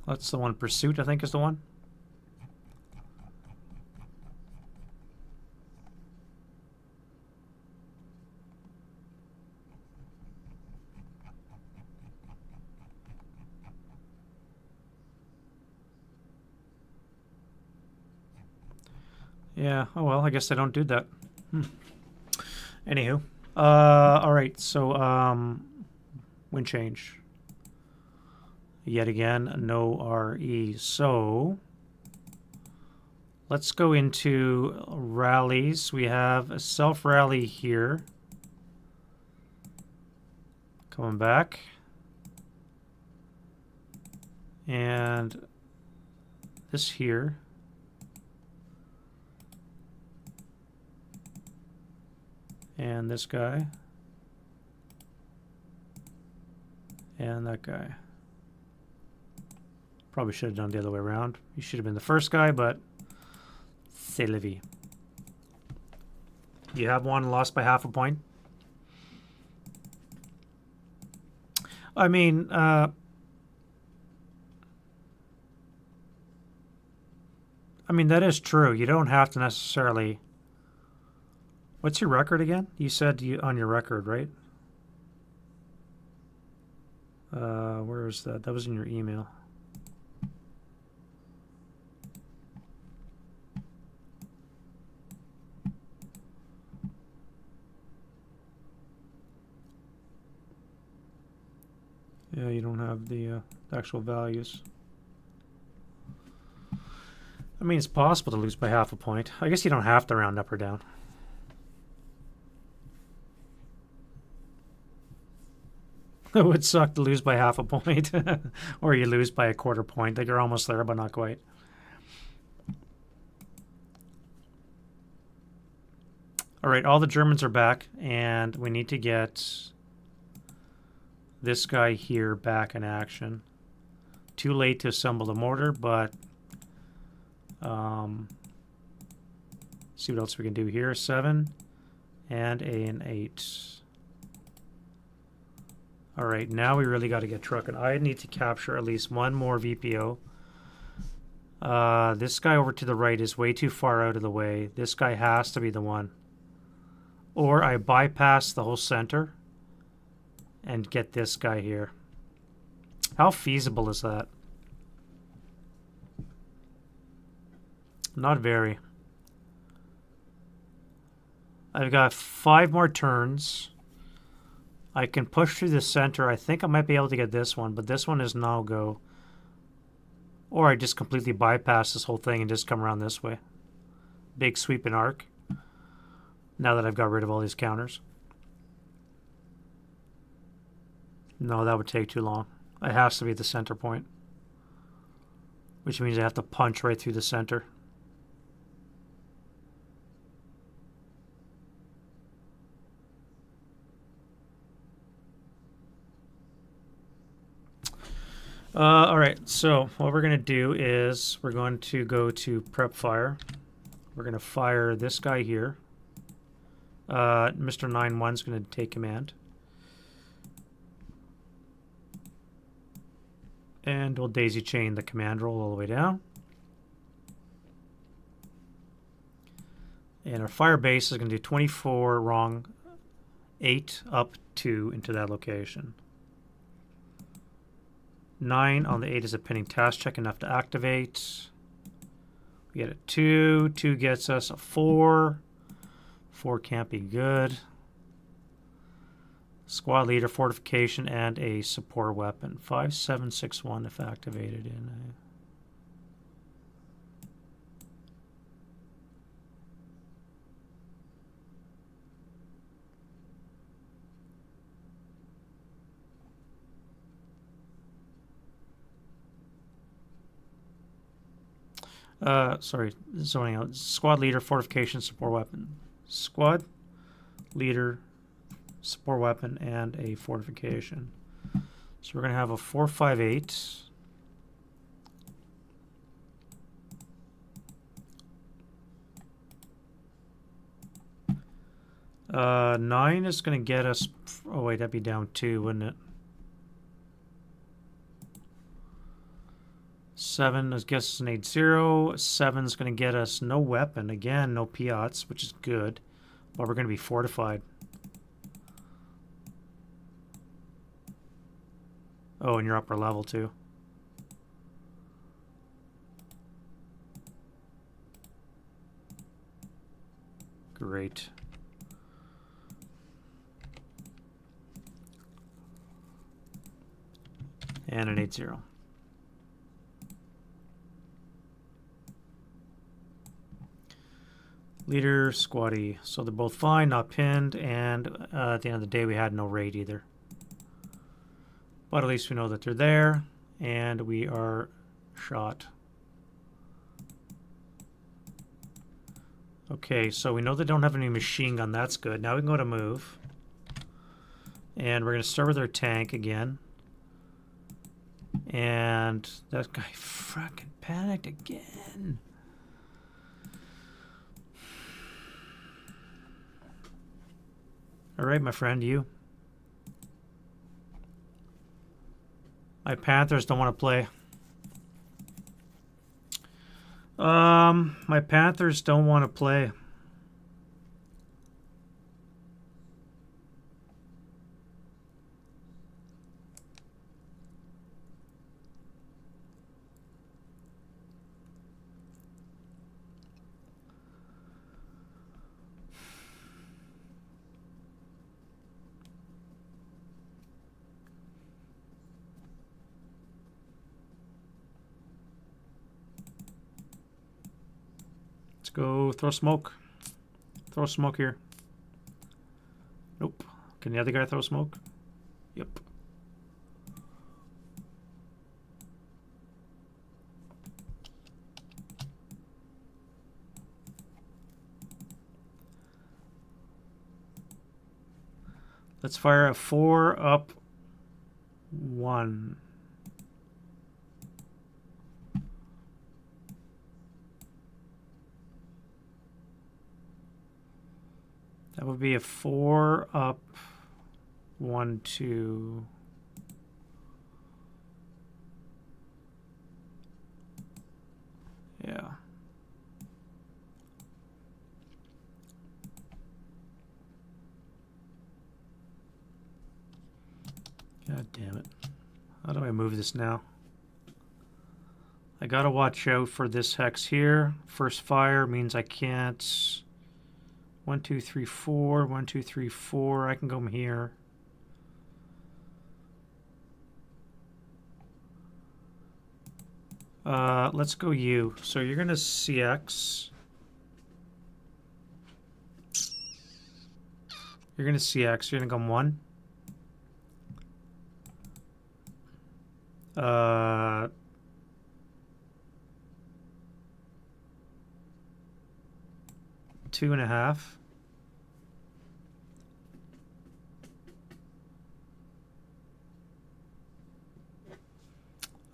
That's the one. Pursuit, I think, is the one. Yeah, oh well, I guess they don't do that. Anywho. Alright, so, wind change. Yet again, no RE. So, let's go into rallies. We have a self-rally here. Coming back. And this here. And this guy. And that guy. Probably should have done the other way around. He should have been the first guy, but c'est la vie. You have one lost by half a point. I mean, that is true. You don't have to necessarily... What's your record again? You said on your record, right? Where is that? That was in your email. Yeah, you don't have the actual values. I mean, it's possible to lose by half a point. I guess you don't have to round up or down. It would suck to lose by half a point. Or you lose by a quarter point. Like you're almost there, but not quite. All right, all the Germans are back, and we need to get this guy here back in action. Too late to assemble the mortar, but see what else we can do here. 7 and an 8. All right, now we really got to get trucking. I need to capture at least one more VPO. This guy over to the right is way too far out of the way. This guy has to be the one. Or I bypass the whole center and get this guy here. How feasible is that? Not very. I've got 5 more turns. I can push through the center. I think I might be able to get this one, but this one is no-go. Or I just completely bypass this whole thing and just come around this way. Big sweep and arc. Now that I've got rid of all these counters. No, that would take too long. It has to be at the center point. Which means I have to punch right through the center. All right, so what we're going to do is we're going to go to prep fire. We're going to fire this guy here. Mr. 9-1 is going to take command. And we'll daisy chain the command roll all the way down. And our fire base is going to do 24 wrong, 8 up 2 into that location. 9 on the 8 is a pending task check, enough to activate. We get a 2. 2 gets us a 4. 4 can't be good. Squad leader, fortification, and a support weapon. 5761 if activated in sorry, zoning out. Squad leader, fortification, support weapon. Squad leader, support weapon, and a fortification. So we're going to have a 458. Uh, 9 is going to get us... Oh, wait, that'd be down 2, wouldn't it? 7 is gets us an 8-0. 7 is going to get us no weapon. Again, no Piats, which is good. But we're going to be fortified. Oh, and you're upper level, too. Great. And an 8-0. Leader, squatty. So they're both fine, not pinned, and at the end of the day, we had no raid either. But at least we know that they're there, and we are shot. Okay, so we know they don't have any machine gun. That's good. Now we can go to move. And we're going to start with our tank again. And that guy fucking panicked again. All right, my friend, you. My Panthers don't want to play. My Panthers don't want to play. Go throw smoke. Throw smoke here. Nope. Can the other guy throw smoke? Yep. Let's fire a 4 up 1. That would be a 4 up 1 2. Yeah. God damn it. How do I move this now? I gotta watch out for this hex here. First fire means I can't. 1, 2, 3, 4. 1, 2, 3, 4. I can go here. Let's go U. So you're gonna CX. You're gonna CX. You're gonna come 1. 2.5.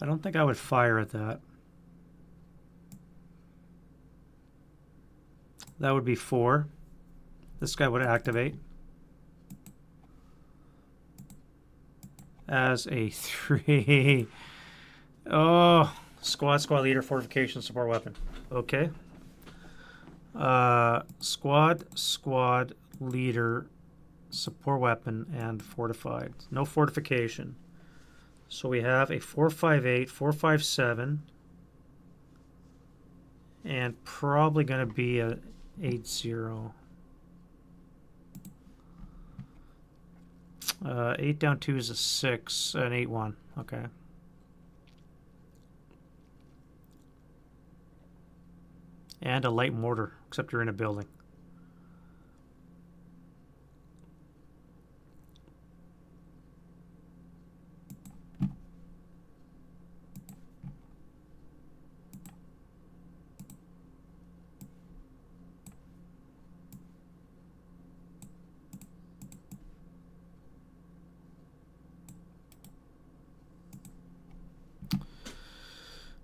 I don't think I would fire at that. That would be 4. This guy would activate as a 3. Oh, squad leader, fortification, support weapon. Okay. Squad leader, support weapon, and fortified. No fortification. So we have a 458, 457, and probably going to be a 8-0. 8 down 2 is a 6, an 8-1. Okay. And a light mortar, except you're in a building.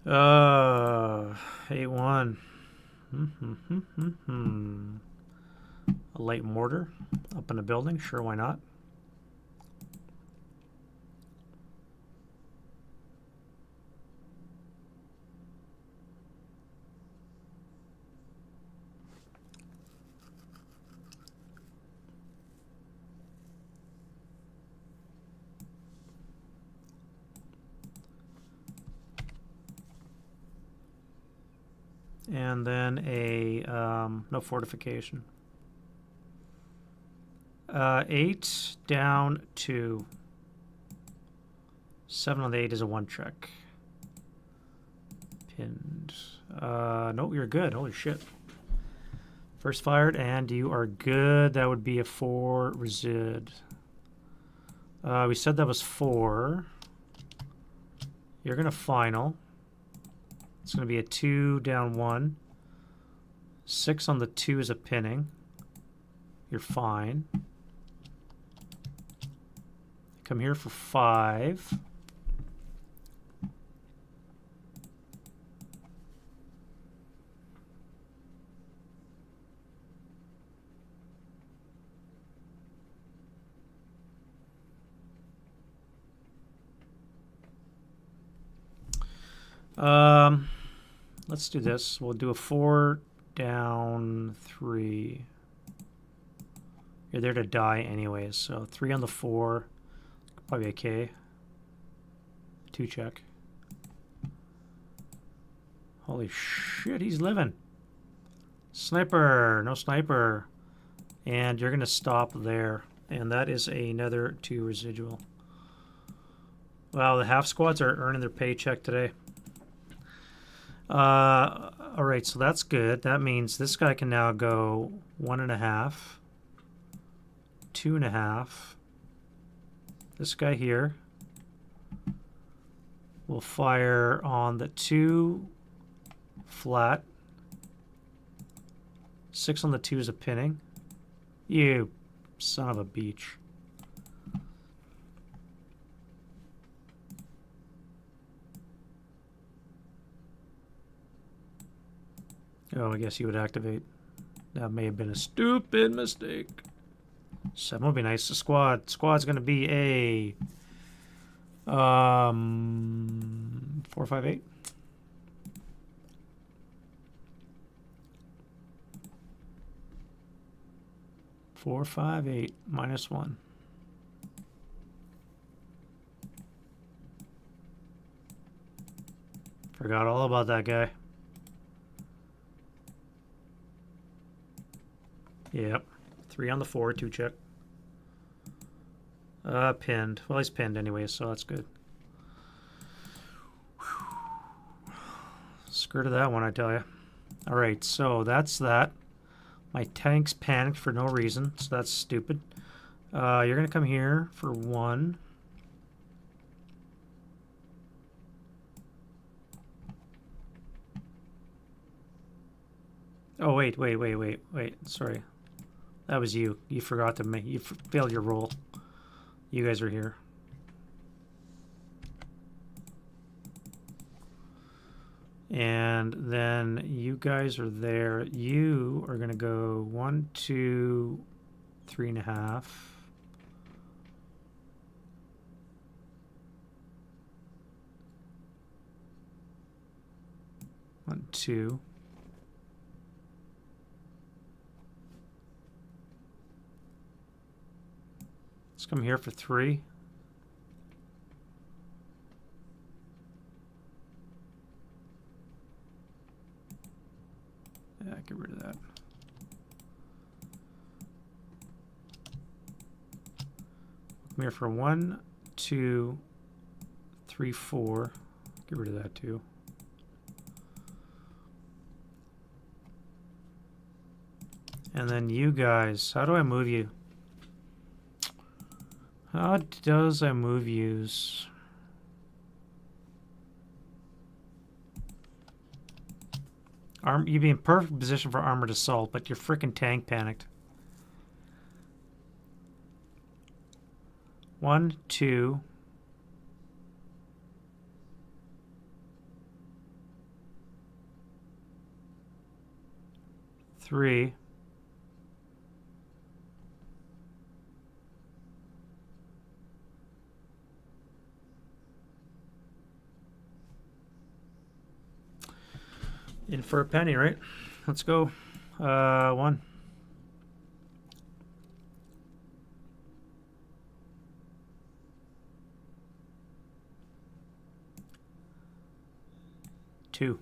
Uh, 8-1. A light mortar up in a building. Sure, why not? And then a no fortification. 8 down 2. 7 on the 8 is a 1 check. Pinned. No, you're good. Holy shit. First fired, and you are good. That would be a 4 resid. We said that was 4. You're gonna final. It's going to be a 2 down 1. 6 on the 2 is a pinning. You're fine. Come here for 5. Let's do this. We'll do a 4 down 3. You're there to die anyways, so 3 on the 4. Probably a K. 2 check. Holy shit, he's living. Sniper, no sniper. And you're going to stop there. And that is another 2 residual. Wow, the half squads are earning their paycheck today. Alright, so that's good. That means this guy can now go 1.5, 2.5. This guy here will fire on the 2 flat. 6 on the 2 is a pinning. You son of a beach. Oh, I guess you would activate. That may have been a stupid mistake. 7 would be nice. The squad. Squad's going to be a 458. -1. Forgot all about that guy. Yep. 3 on the 4, 2 check. Pinned. Well, he's pinned anyway, so that's good. Skirted that one, I tell you. Alright, so that's that. My tank's panicked for no reason, so that's stupid. You're going to come here for 1. Oh, wait. Sorry. That was you. You forgot to make... You failed your roll. You guys are here. And then you guys are there. You are going to go 1, 2, 3.5. 1, 2. Let's come here for 3. Yeah, get rid of that. Come here for 1, 2, 3, 4. Get rid of that too. And then you guys, how do I move you? How does I move yous? You'd be in perfect position for armored assault, but your frickin' tank panicked. 1, 2. 3. In for a penny, right? Let's go. 1. 2.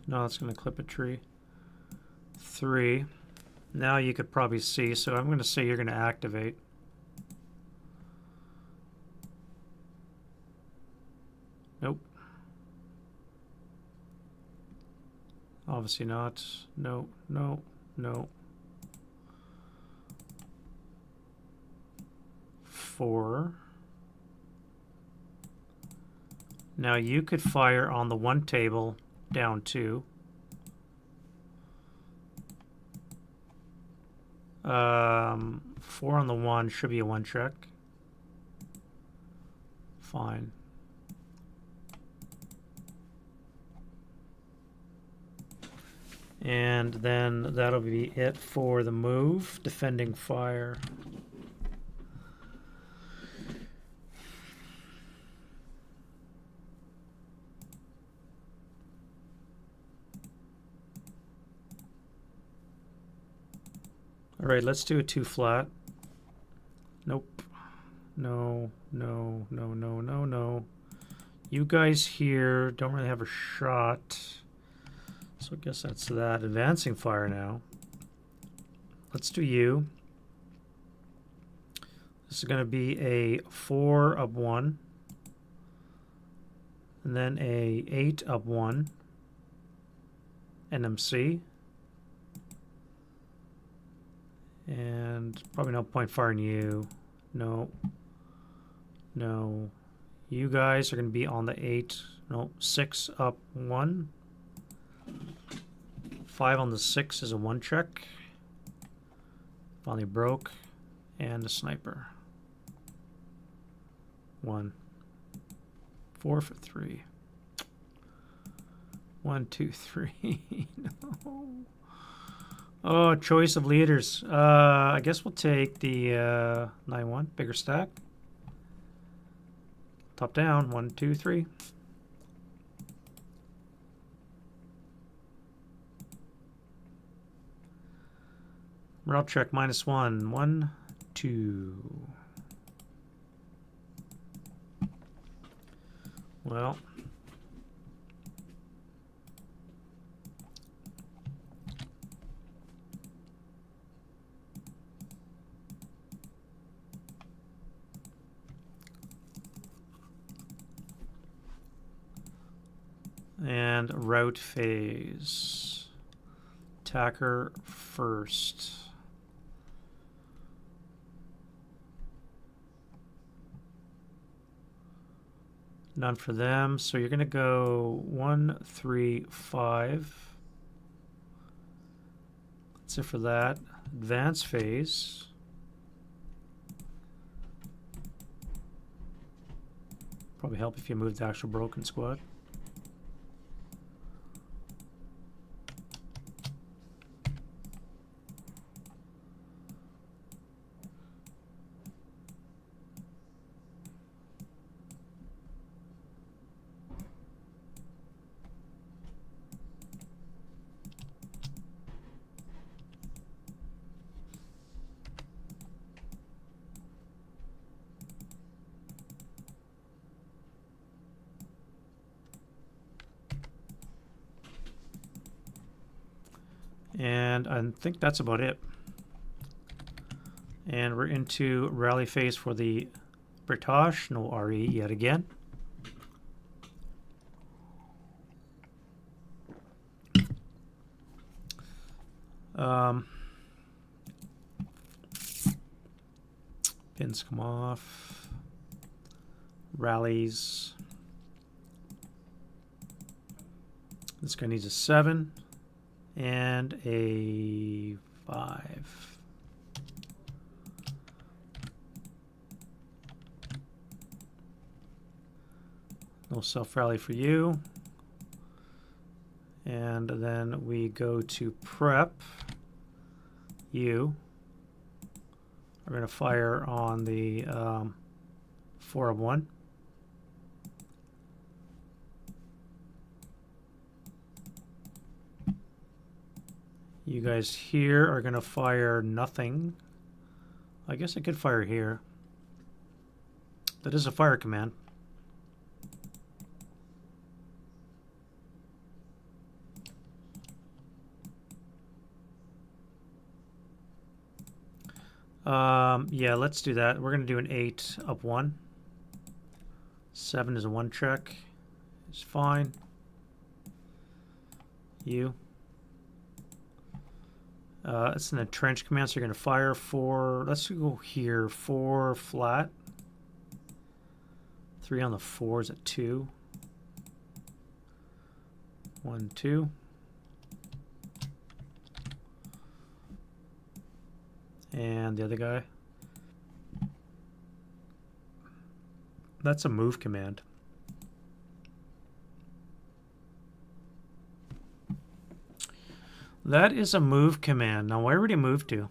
No, it's going to clip a tree. 3. Now you could probably see, so I'm going to say you're going to activate. Nope. Obviously not. No, no, no. 4. Now you could fire on the 1 table. Down 2. 4 on the 1 should be a 1 check. Fine. And then that'll be it for the move. Defending fire. All right, let's do a 2 flat. Nope. No, no, no, no, no, no. You guys here don't really have a shot. So I guess that's that. Advancing fire now. Let's do you. This is going to be a 4 up 1. And then a 8 up 1. NMC. And probably no point firing you. No. No. You guys are going to be on the 8. No, 6 up 1. 5 on the 6 is a 1 check. Finally broke. And a sniper. 1. 4 for 3. 1, 2, 3. No. Oh, choice of leaders. I guess we'll take the 9-1, bigger stack. Top down, 1, 2, 3. Morale check -1. 1, 2. Well. And route phase. Attacker first. None for them. So you're going to go 1, 3, 5. That's it for that. Advance phase. Probably help if you move the actual broken squad. And I think that's about it. And we're into rally phase for the British. No RE yet again. Pins come off. Rallies. This guy needs a 7. And a 5. No self-rally for you. And then we go to prep. You. We're going to fire on the 4 of 1. You guys here are going to fire nothing. I guess I could fire here. That is a fire command. Yeah, let's do that. We're going to do an 8 up 1. 7 is a 1 check. It's fine. You. It's an entrench command, so you're going to fire 4. Let's go here. 4 flat. 3 on the 4 is at 2. 1, 2. And the other guy. That's a move command. That is a move command. Now, where would he move to?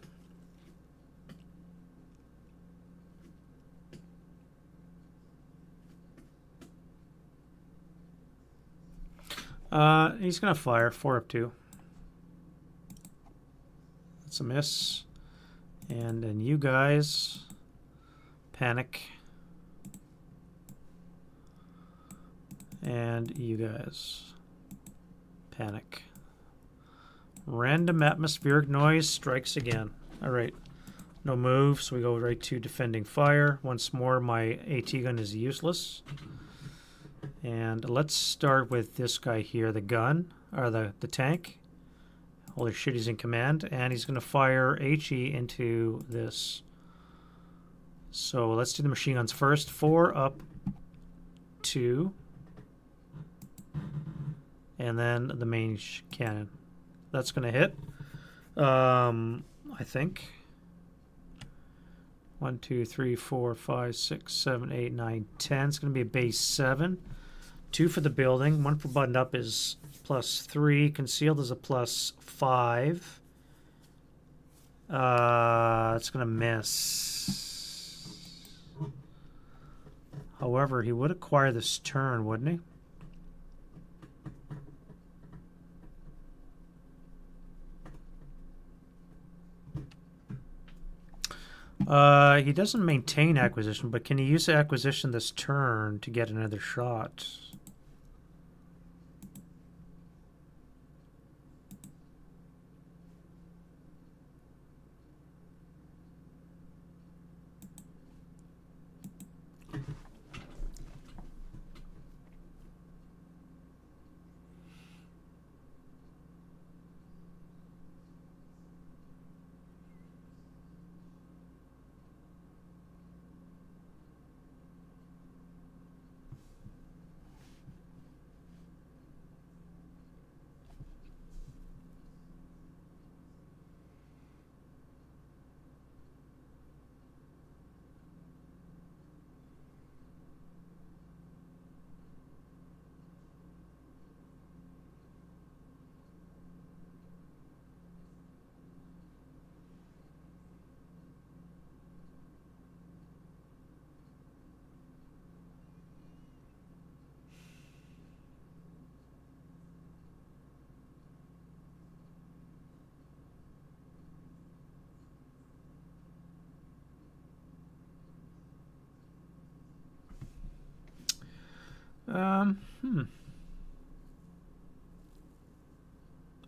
He's going to fire 4 up 2. That's a miss. And then you guys panic. And you guys panic. Random atmospheric noise strikes again. All right. No move, so we go right to defending fire. Once more, my AT gun is useless. And let's start with this guy here, the gun, or the tank. Holy shit, he's in command. And he's going to fire HE into this. So let's do the machine guns first. 4 up 2. And then the main cannon. That's going to hit. I think. 1, 2, 3, 4, 5, 6, 7, 8, 9, 10. It's going to be a base 7. 2 for the building. 1 for buttoned up is +3. Concealed is a +5. It's going to miss. However, he would acquire this turn, wouldn't he? He doesn't maintain acquisition, but can he use the acquisition this turn to get another shot?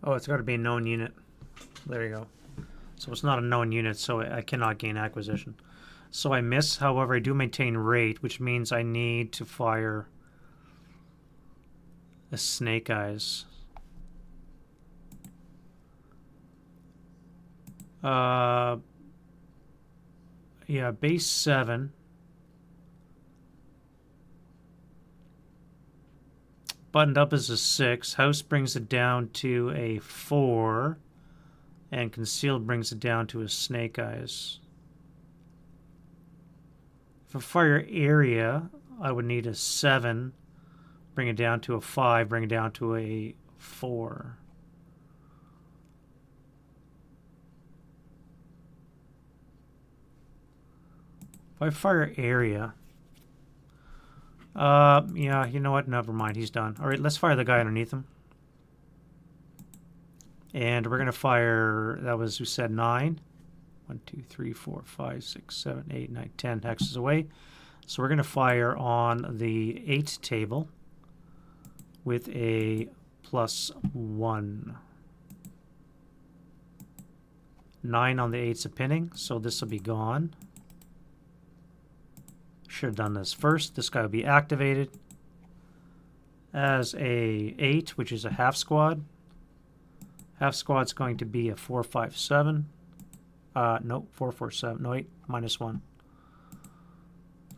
Oh, it's got to be a known unit. There you go. So it's not a known unit, so I cannot gain acquisition. So I miss. However, I do maintain rate, which means I need to fire a Snake Eyes. Yeah, base 7. Buttoned up is a 6. House brings it down to a 4. And concealed brings it down to a Snake Eyes. For fire area, I would need a 7. Bring it down to a 5. Bring it down to a 4. If I fire area... yeah, you know what? Never mind. He's done. All right, let's fire the guy underneath him. And we're going to fire, that was, who said 9? 1, 2, 3, 4, 5, 6, 7, 8, 9, 10 hexes away. So we're going to fire on the 8 table with a +1. 9 on the 8's a pinning, so this will be gone. Should have done this first. This guy will be activated as a 8, which is a half squad. Half squad's going to be a 4, 5, 7. No, 4, 4, 7. No, 8, -1.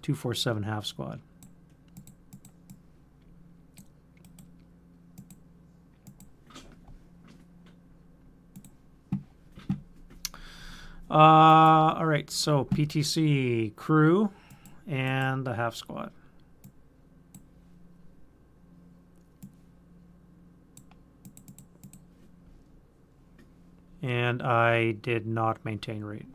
2, 4, 7 half squad. All right, so PTC crew and the half squad. And I did not maintain rate.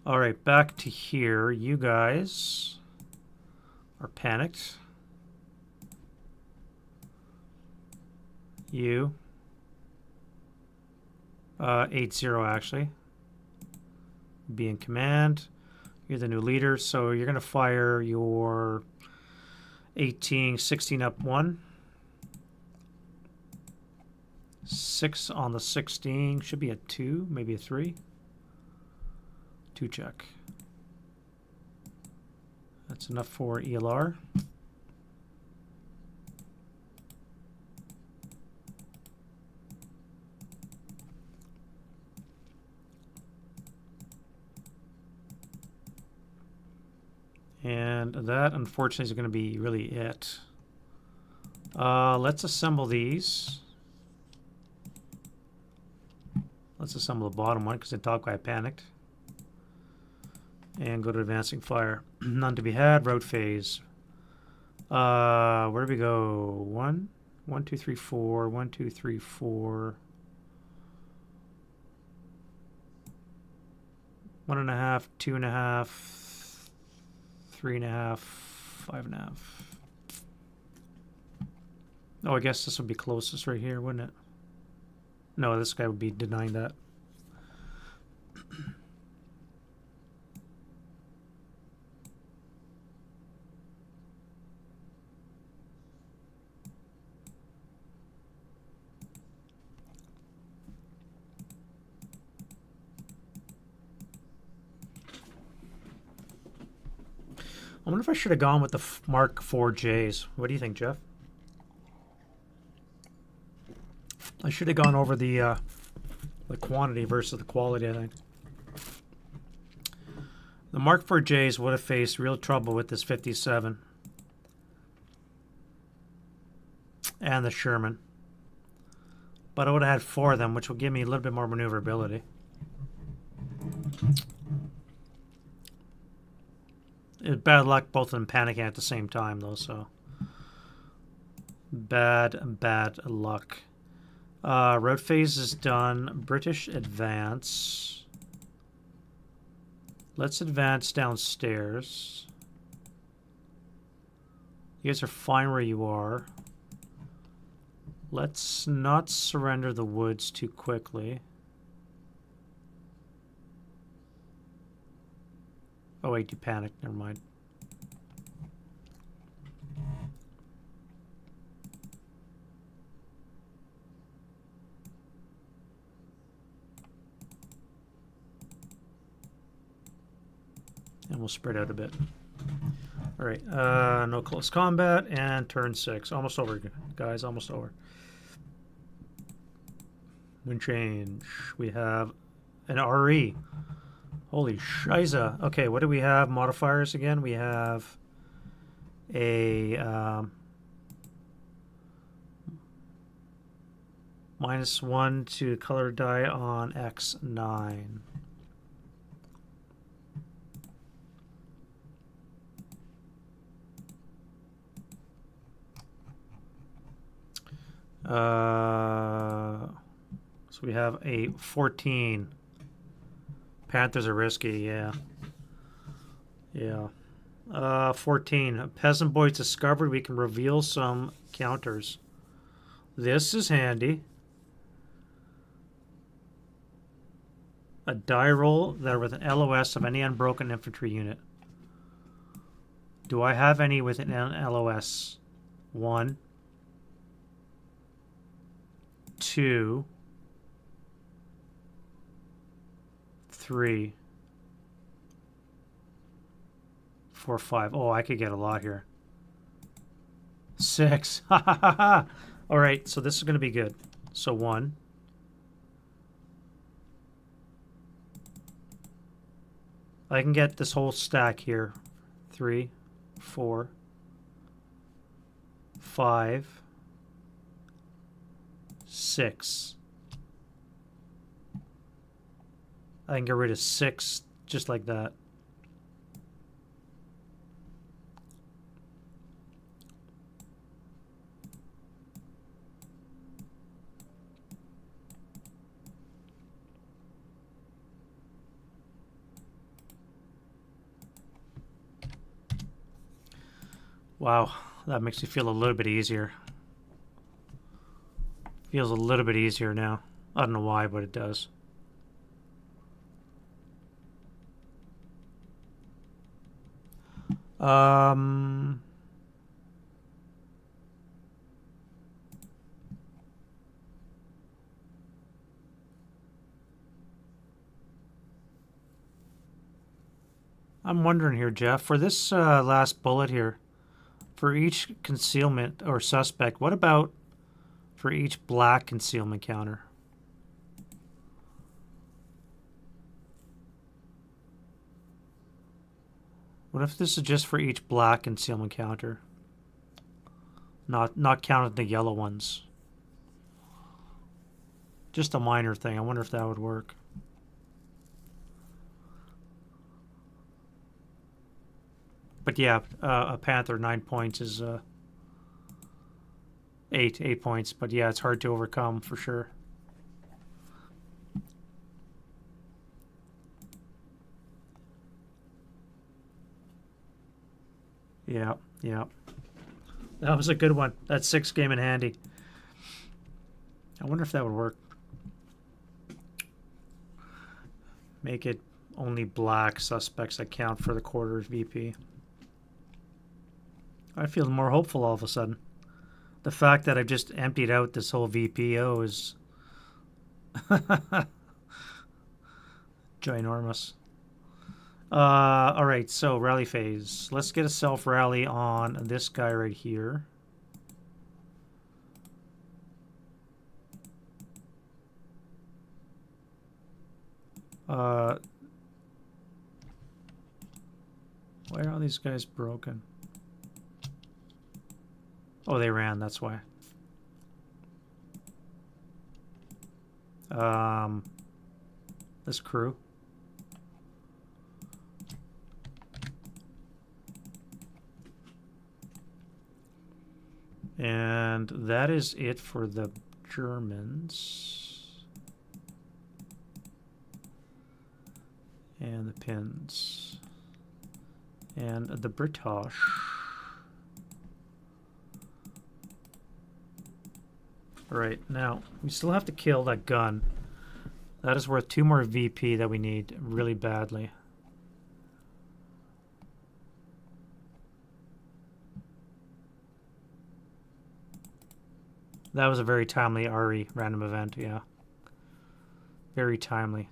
All right, back to here. You guys are panicked. You. 8-0 actually. Be in command. You're the new leader, so you're going to fire your 18, 16 up 1. 6 on the 16. Should be a 2, maybe a 3. 2 check. That's enough for ELR. And that, unfortunately, is going to be really it. Let's assemble these. Let's assemble the bottom one because the top guy panicked. And go to advancing fire. None to be had. Route phase. Where do we go? 1, 1, 2, 3, 4. 1, 2, 3, 4. 1.5, 2.5, 3.5, 5.5. Oh, I guess this would be closest right here, wouldn't it? No, this guy would be denying that. I wonder if I should have gone with the Mark 4Js. What do you think, Jeff? I should have gone over the quantity versus the quality, I think. The Mark 4Js would have faced real trouble with this 57 and the Sherman. But I would have had 4 of them, which will give me a little bit more maneuverability. It was bad luck, both of them panicking at the same time, though, so. Bad luck. Road phase is done. British advance. Let's advance downstairs. You guys are fine where you are. Let's not surrender the woods too quickly. Oh wait, you panicked. Never mind. And we'll spread out a bit. All right, no close combat, and turn 6. Almost over, guys, almost over. Wind change. We have an RE. Holy shiza. Okay, what do we have? Modifiers again? We have a -1 to color die on X9. So we have a 14. Panthers are risky, yeah. Yeah. 14. Peasant boys discovered. We can reveal some counters. This is handy. A die roll that are with an LOS of any unbroken infantry unit. Do I have any with an LOS? 1, 2, 3, 4, 5. Oh, I could get a lot here. 6. Ha ha ha ha. All right, so this is going to be good. So 1. I can get this whole stack here. 3, 4, 5, 6. I can get rid of 6 just like that. Wow, that makes me feel a little bit easier. Feels a little bit easier now. I don't know why, but it does. I'm wondering here, Jeff, for this last bullet here, for each concealment or suspect, what about for each black concealment counter? What if this is just for each black concealment counter? Not counting the yellow ones. Just a minor thing. I wonder if that would work. But yeah, a Panther 9 points is 8 points. But yeah, it's hard to overcome for sure. Yeah, yeah. That was a good one. That 6 came in handy. I wonder if that would work. Make it only black suspects that count for the quarters VP. I feel more hopeful all of a sudden. The fact that I've just emptied out this whole VPO is ginormous. All right, so rally phase. Let's get a self rally on this guy right here. Why are all these guys broken? Oh, they ran, that's why. This crew. And that is it for the Germans. And the pins. And the British. Alright, now, we still have to kill that gun. That is worth 2 more VP that we need really badly. That was a very timely RE random event, yeah. Very timely.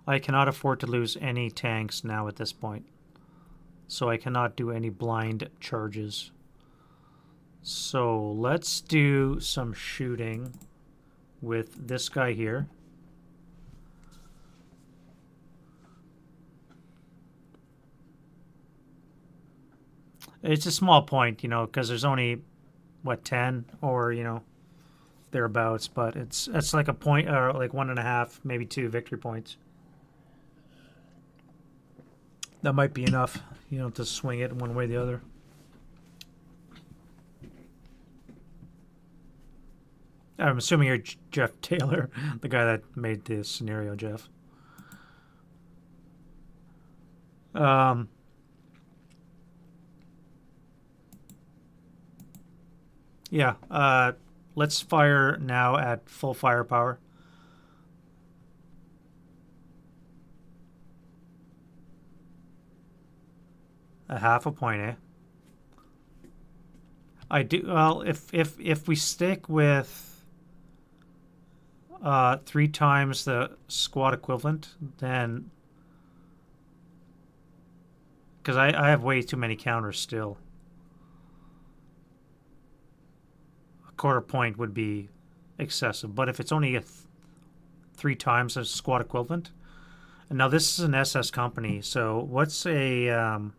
I cannot afford to lose any tanks now at this point. So I cannot do any blind charges. So let's do some shooting with this guy here. It's a small point, you know, because there's only, what, 10 or, you know, thereabouts. But it's like a point, or like 1.5, maybe 2 victory points. That might be enough, you know, to swing it one way or the other. I'm assuming you're Jeff Taylor, the guy that made this scenario, Jeff. Yeah, let's fire now at full firepower. A half a point, eh? I do, well, if we stick with 3 times the squad equivalent, then, because I have way too many counters still. A quarter point would be excessive, but if it's only 3 times the squad equivalent, and now this is an SS company, so what's a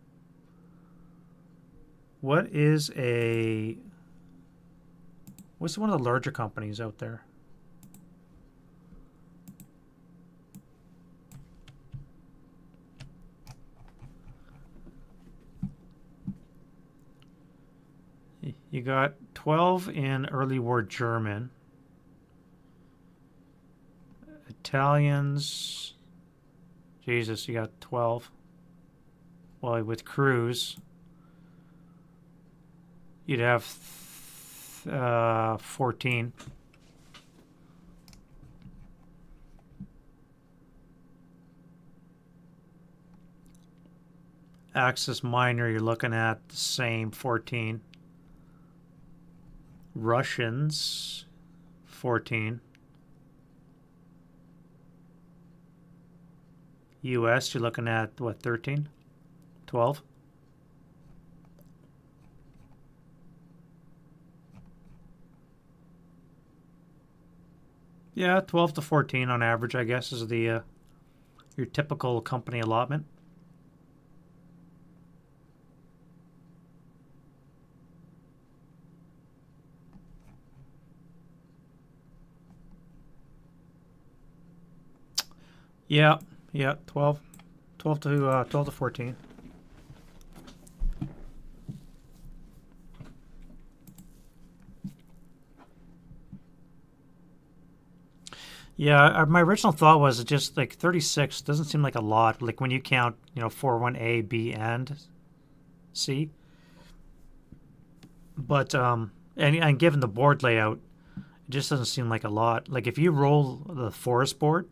what's one of the larger companies out there? You got 12 in early war German. Italians. Jesus, you got 12. Well, with crews, you'd have 14. Axis minor, you're looking at the same 14. Russians, 14. US, you're looking at, what, 13? 12? Yeah, 12 to 14 on average, I guess, is the your typical company allotment. Yeah, yeah, 12. 12 to 14. Yeah, my original thought was just like 36 doesn't seem like a lot. Like when you count, 41A, B, and C. But and given the board layout, it just doesn't seem like a lot. Like if you roll the forest board,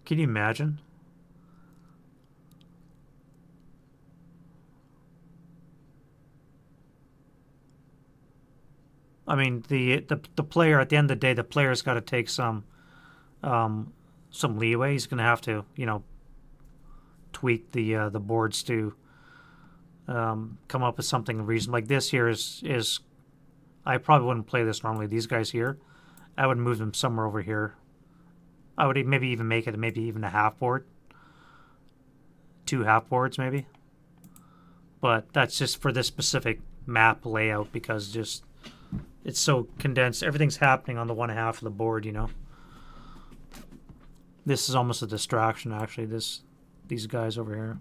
can you imagine? I mean, the player at the end of the day, the player's got to take um, some leeway. He's going to have to, tweak the boards to come up with something reasonable. Like this here is I probably wouldn't play this normally. These guys here, I would move them somewhere over here. I would maybe even make it maybe even a half board, 2 half boards maybe. But that's just for this specific map layout because just it's so condensed. Everything's happening on the one half of the board. This is almost a distraction actually. These guys over here.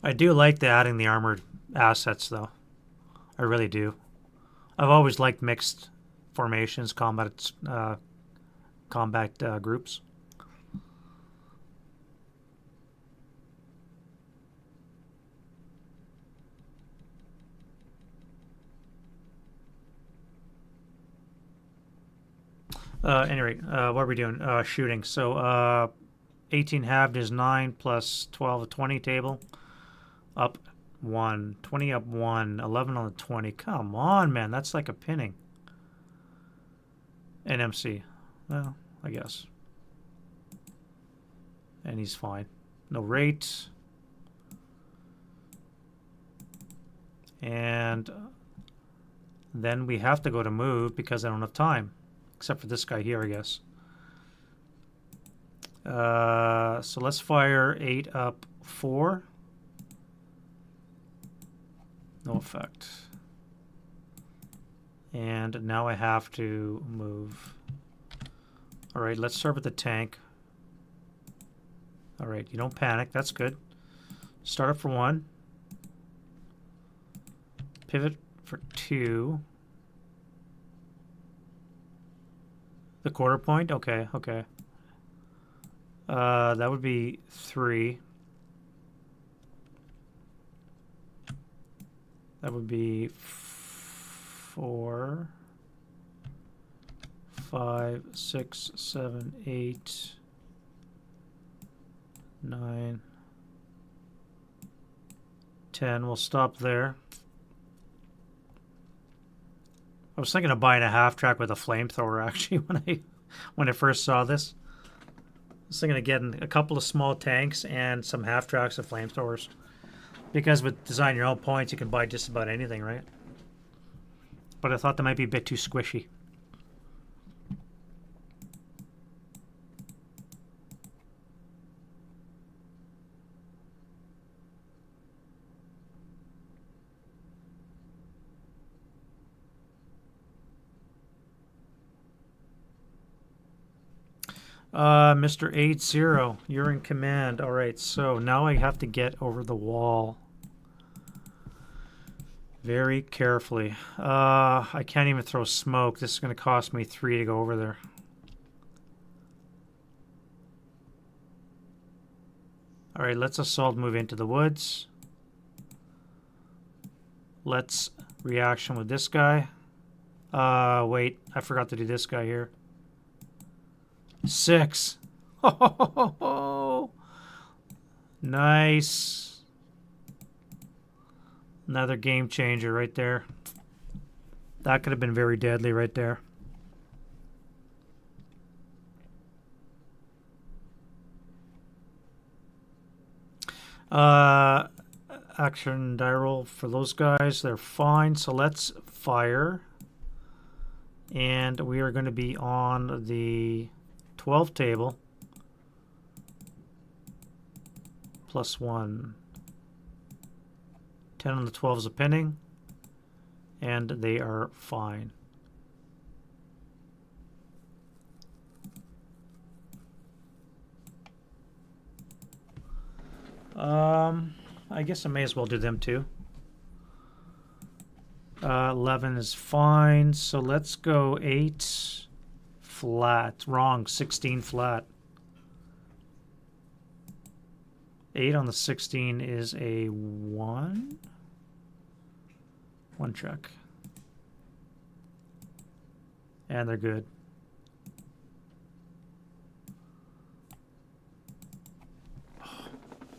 I do like adding the armored assets, though. I really do. I've always liked mixed formations, combat groups. Anyway, what are we doing? Shooting. So 18 halved is 9 plus 12, 20 table. Up 1. 20 up 1. 11 on the 20. Come on, man. That's like a pinning. NMC. Well, I guess. And he's fine. No rate. And then we have to go to move because I don't have time. Except for this guy here, I guess. So let's fire 8 up 4. No effect. And now I have to move. Alright, let's start with the tank. Alright, you don't panic. That's good. Start up for 1. Pivot for 2. The quarter point? Okay, okay. That would be 3. That would be 4, 5, 6, 7, 8, 9, 10. We'll stop there. I was thinking of buying a half track with a flamethrower actually when I first saw this. I was thinking of getting a couple of small tanks and some half tracks of flamethrowers. Because with design your own points, you can buy just about anything, right? But I thought that might be a bit too squishy. Mr. 80, you're in command. All right, so now I have to get over the wall. Very carefully. I can't even throw smoke. This is going to cost me 3 to go over there. All right, let's assault move into the woods. Let's reaction with this guy. Wait, I forgot to do this guy here. 6. Oh, nice. Another game changer right there. That could have been very deadly right there. Action die roll for those guys. They're fine. So let's fire. And we are going to be on the 12 table. +1. 10 on the 12 is a pinning, and they are fine. I guess I may as well do them too. 11 is fine, so let's go 8 flat. Wrong, 16 flat. 8 on the 16 is a 1. 1 check. And they're good. Oh,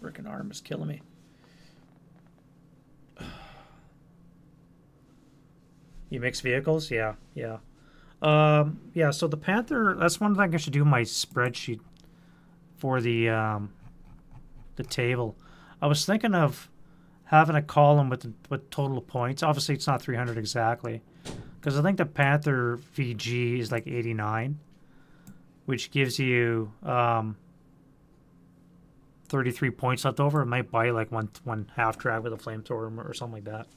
frickin' arm is killing me. You mix vehicles? Yeah, yeah. Yeah, so the Panther, that's one thing I should do in my spreadsheet for the table. I was thinking of having a column with total points. Obviously, it's not 300 exactly, because I think the Panther VG is like 89, which gives you 33 points left over. It might buy like one half track with a flamethrower or something like that.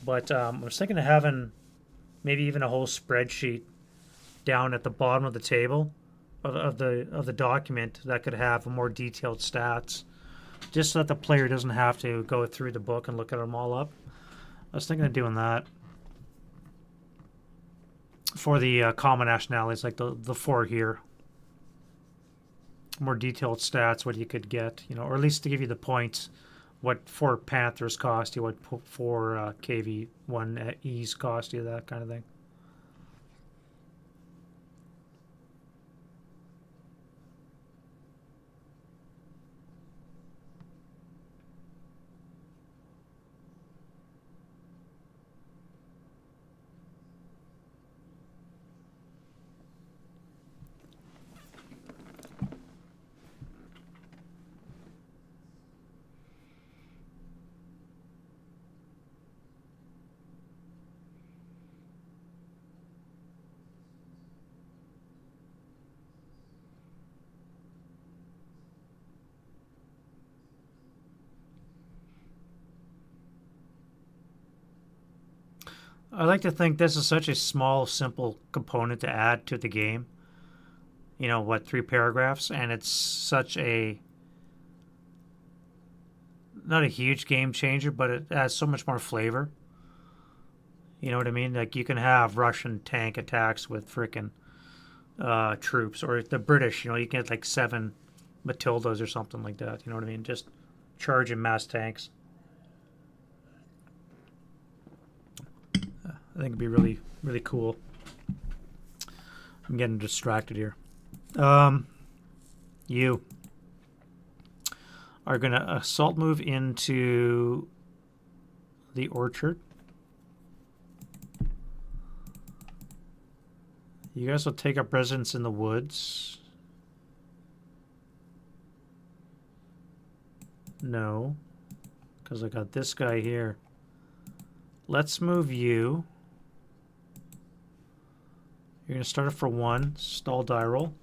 But I was thinking of having maybe even a whole spreadsheet down at the bottom of the table of the document that could have more detailed stats, just so that the player doesn't have to go through the book and look at them all up. I was thinking of doing that for the common nationalities, like the 4 here. More detailed stats, what you could get, or at least to give you the points. What 4 Panthers cost you, what 4 KV-1Es cost you, that kind of thing. I like to think this is such a small, simple component to add to the game. 3 paragraphs, and it's such a not a huge game changer, but it adds so much more flavor. You know what I mean? Like, you can have Russian tank attacks with frickin' troops, or the British. You can get like 7 Matildas or something like that. You know what I mean? Just charging mass tanks. I think it'd be really, really cool. I'm getting distracted here. You are going to assault move into the orchard. You guys will take up residence in the woods. No, because I got this guy here. Let's move you. You're going to start it for 1, stall die roll.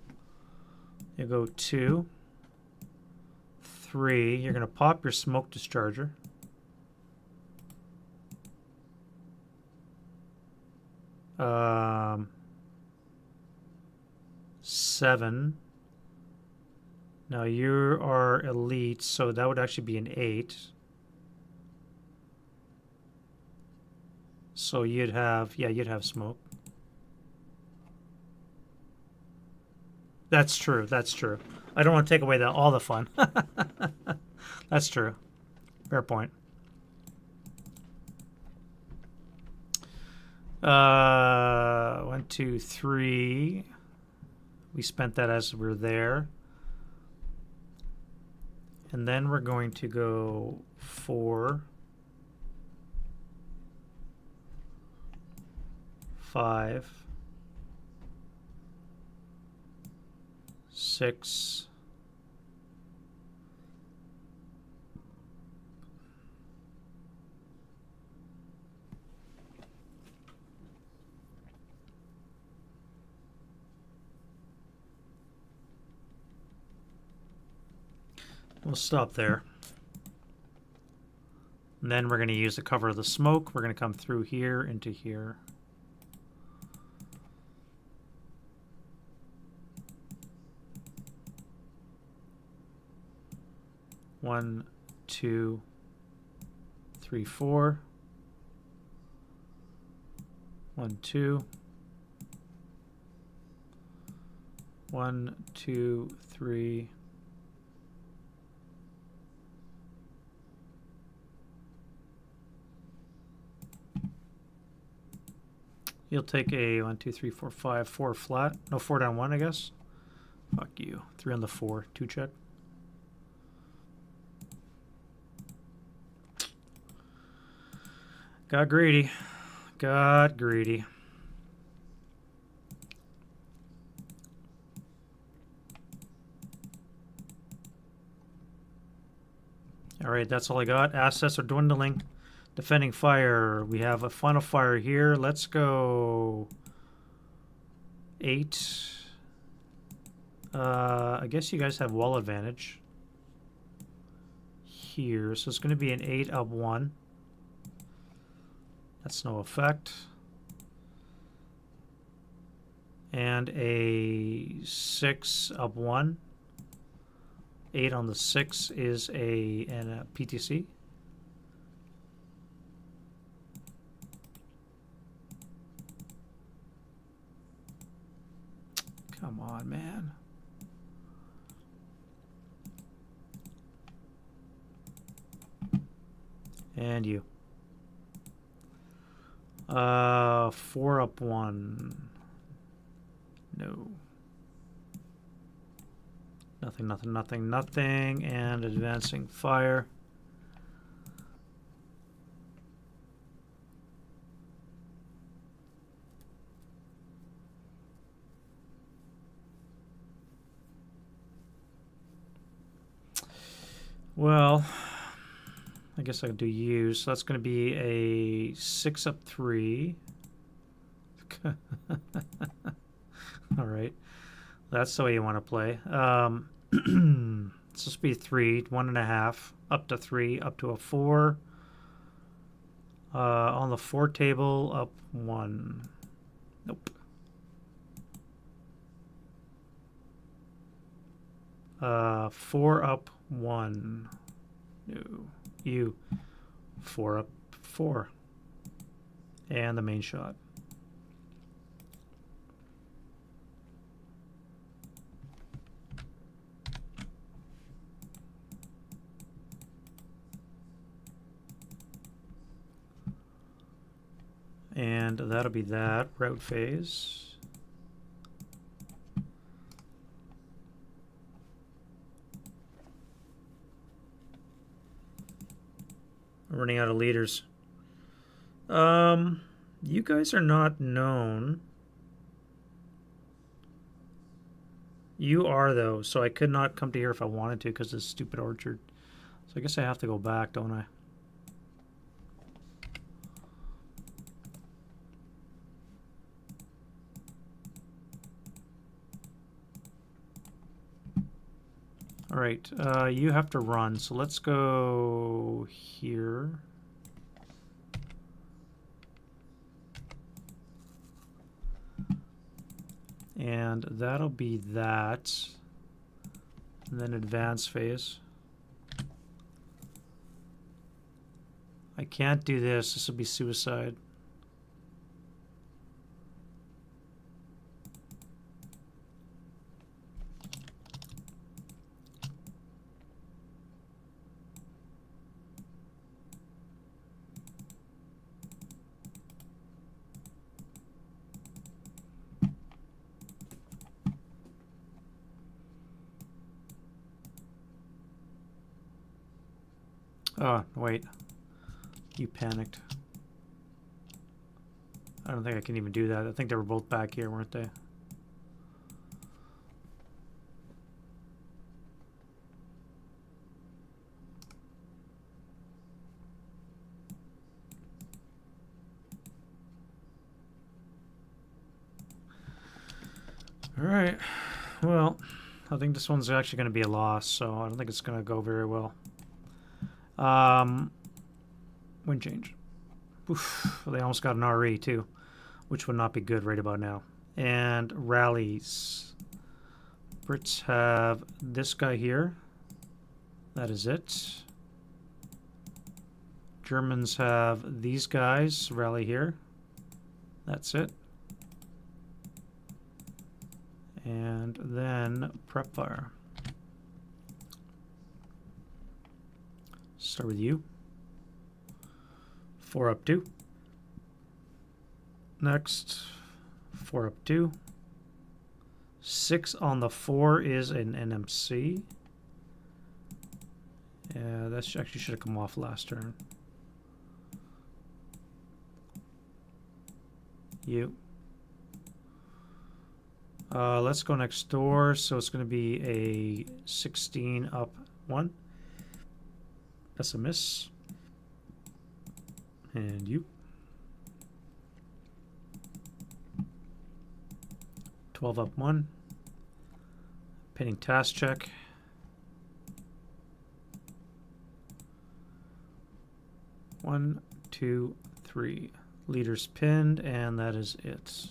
You go 2, 3. You're going to pop your smoke discharger. Um, 7. Now you are elite, so that would actually be an 8. So you'd have smoke. That's true. That's true. I don't want to take away all the fun. That's true. Fair point. 1, 2, 3. We spent that as we're there. And then we're going to go 4, 5, 6, 7. We'll stop there. And then we're going to use the cover of the smoke. We're going to come through here into here. One, two, three, four. 1, 2. 1, 2, 3. You'll take a 1, 2, 3, 4, 5, 4 flat. No, 4 down 1, I guess. Fuck you. 3 on the 4. 2 check. Got greedy. Got greedy. All right, that's all I got. Assets are dwindling. Defending fire. We have a final fire here. Let's go 8. I guess you guys have wall advantage here. So it's going to be an 8 up 1. That's no effect. And a 6 up 1. 8 on the 6 is a PTC. Come on, man. And you. 4 up 1. No. Nothing, nothing, nothing, nothing. And advancing fire. Well, I guess I could do use. So that's going to be a 6 up 3. All right. That's the way you want to play. It's supposed to be 3, 1.5, up to 3, up to a 4. On the 4 table, up 1. Nope. 4 up 1. No. You. 4 up 4. And the main shot. And that'll be that route phase. I'm running out of leaders. You guys are not known. You are, though, so I could not come to here if I wanted to because of this stupid orchard. So I guess I have to go back, don't I? All right, you have to run, so let's go here. And that'll be that. And then advance phase. I can't do this. This will be suicide. Oh, wait. You panicked. I don't think I can even do that. I think they were both back here, weren't they? All right. Well, I think this one's actually going to be a loss, so I don't think it's going to go very well. Wind change. Oof, they almost got an RE too, which would not be good right about now. And rallies. Brits have this guy here. That is it. Germans have these guys. Rally here. That's it. And then prep fire. Start with you. 4 up 2. Next, 4 up 2. 6 on the 4 is an NMC. Yeah, that actually should have come off last turn. You. Let's go next door. So it's going to be a 16 up 1. That's a miss. And you. 12 up 1. Pinning task check. One, 2, 3. Leaders pinned, and that is it.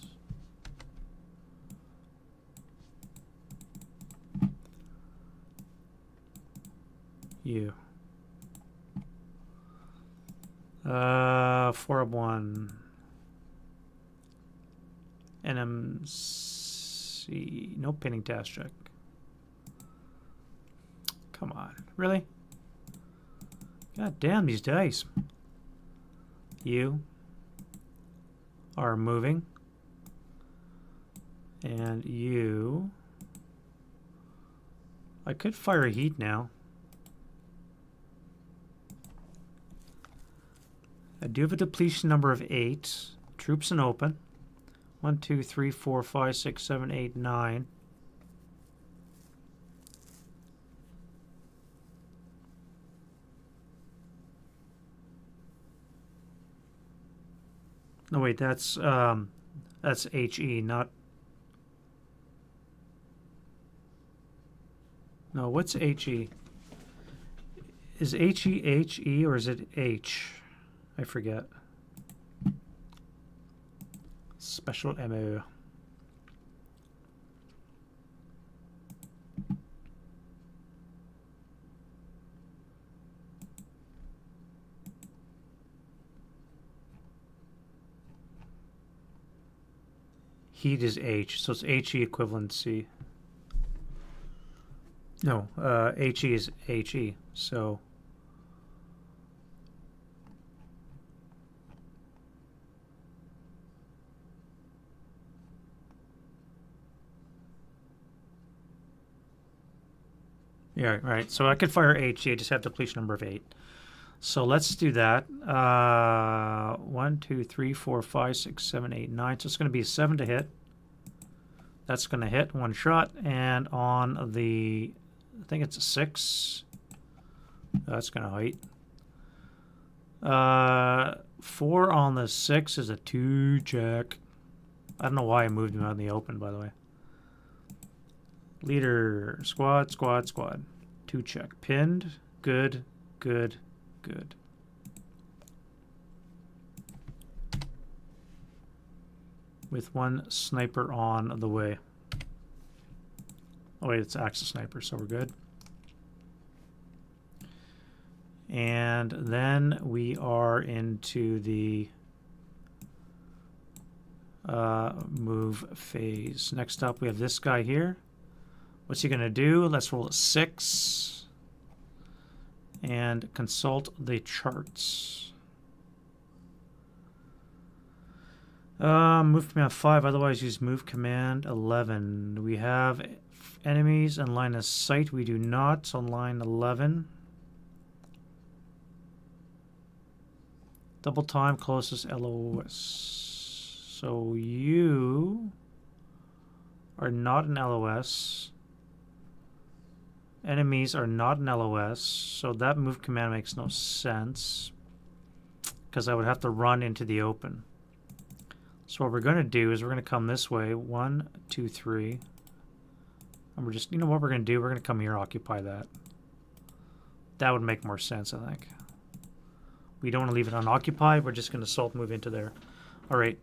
You. 4 up 1. NMC. No pinning task check. Come on. Really? God damn these dice. You are moving. And you... I could fire a heat now. I do have a depletion number of 8. Troops in open. 1, 2, 3, 4, 5, 6, 7, 8, 9. No, wait, that's HE, not... No, what's HE? Is HE HE or is it H? I forget. Special ammo. Heat is H, so it's HE equivalency. No, HE is HE, so... Yeah, right. So I could fire HE, I just have depletion number of 8. So let's do that. 1, 2, 3, 4, 5, 6, 7, 8, 9. So it's going to be a 7 to hit. That's going to hit 1 shot. And on the, I think it's a 6. That's going to hit. 4 on the 6 is a 2 check. I don't know why I moved him out in the open, by the way. Leader, squad, squad, squad. 2 check. Pinned. Good, good, good. With 1 sniper on the way. Oh wait, it's Axis sniper, so we're good. And then we are into the move phase. Next up, we have this guy here. What's he going to do? Let's roll a 6 and consult the charts. Move command 5, otherwise use move command 11. We have enemies in line of sight. We do not on line 11. Double time closest LOS. So you are not an LOS. Enemies are not an LOS, so that move command makes no sense because I would have to run into the open. So what we're going to do is we're going to come this way. 1, 2, 3. And we're just, you know what we're going to do? We're going to come here, occupy that. That would make more sense, I think. We don't want to leave it unoccupied. We're just going to assault move into there. All right,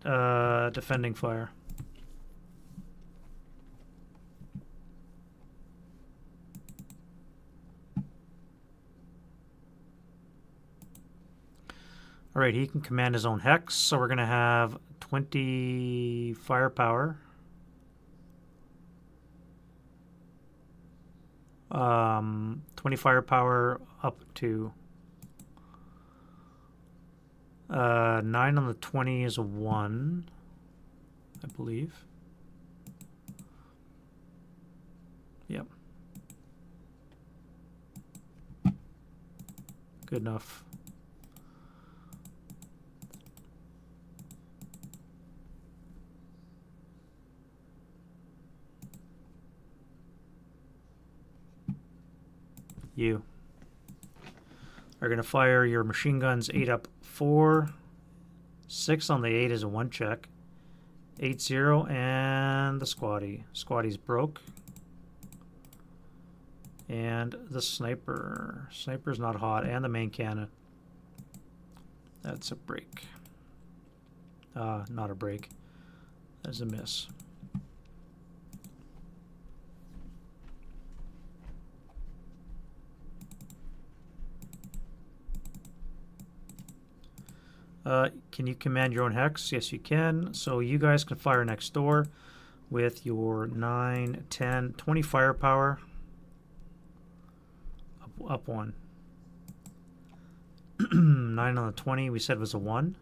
defending fire. All right, he can command his own hex, so we're going to have 20 firepower. 20 firepower up to 9 on the 20 is a 1, I believe. Yep. Good enough. You are going to fire your machine guns 8 up 4. 6 on the 8 is a 1 check. 8-0 and the squatty. Squatty's broke. And the sniper. Sniper's not hot. And the main cannon. That's a break. Not a break. That's a miss. Can you command your own hex? Yes, you can. So you guys can fire next door with your 9, 10, 20 firepower. Up 1. 9 on the 20 we said was a 1.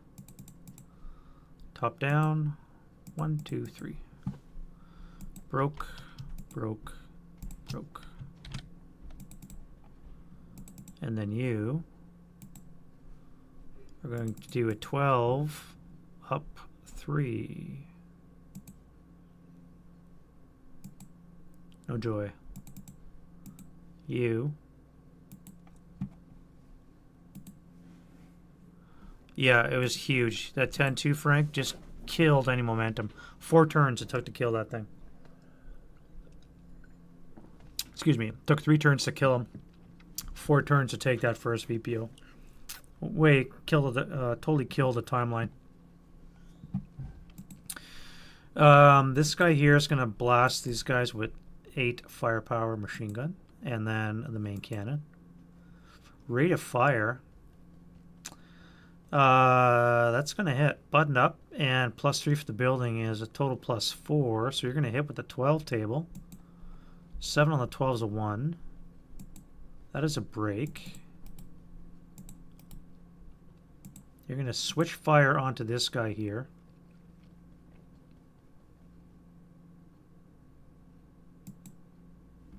Top down. 1, 2, 3. Broke, broke, broke. And then you are going to do a 12 up 3. No joy. You. Yeah, it was huge. That 10-2 Frank just killed any momentum. 4 turns it took to kill that thing. Excuse me. It took 3 turns to kill him. 4 turns to take that first VPO. Wait, totally killed the timeline. This guy here is going to blast these guys with 8 firepower machine gun. And then the main cannon. Rate of fire. That's going to hit. Button up. And +3 for the building is a total +4. So you're going to hit with the 12 table. 7 on the 12 is a 1. That is a break. You're going to switch fire onto this guy here.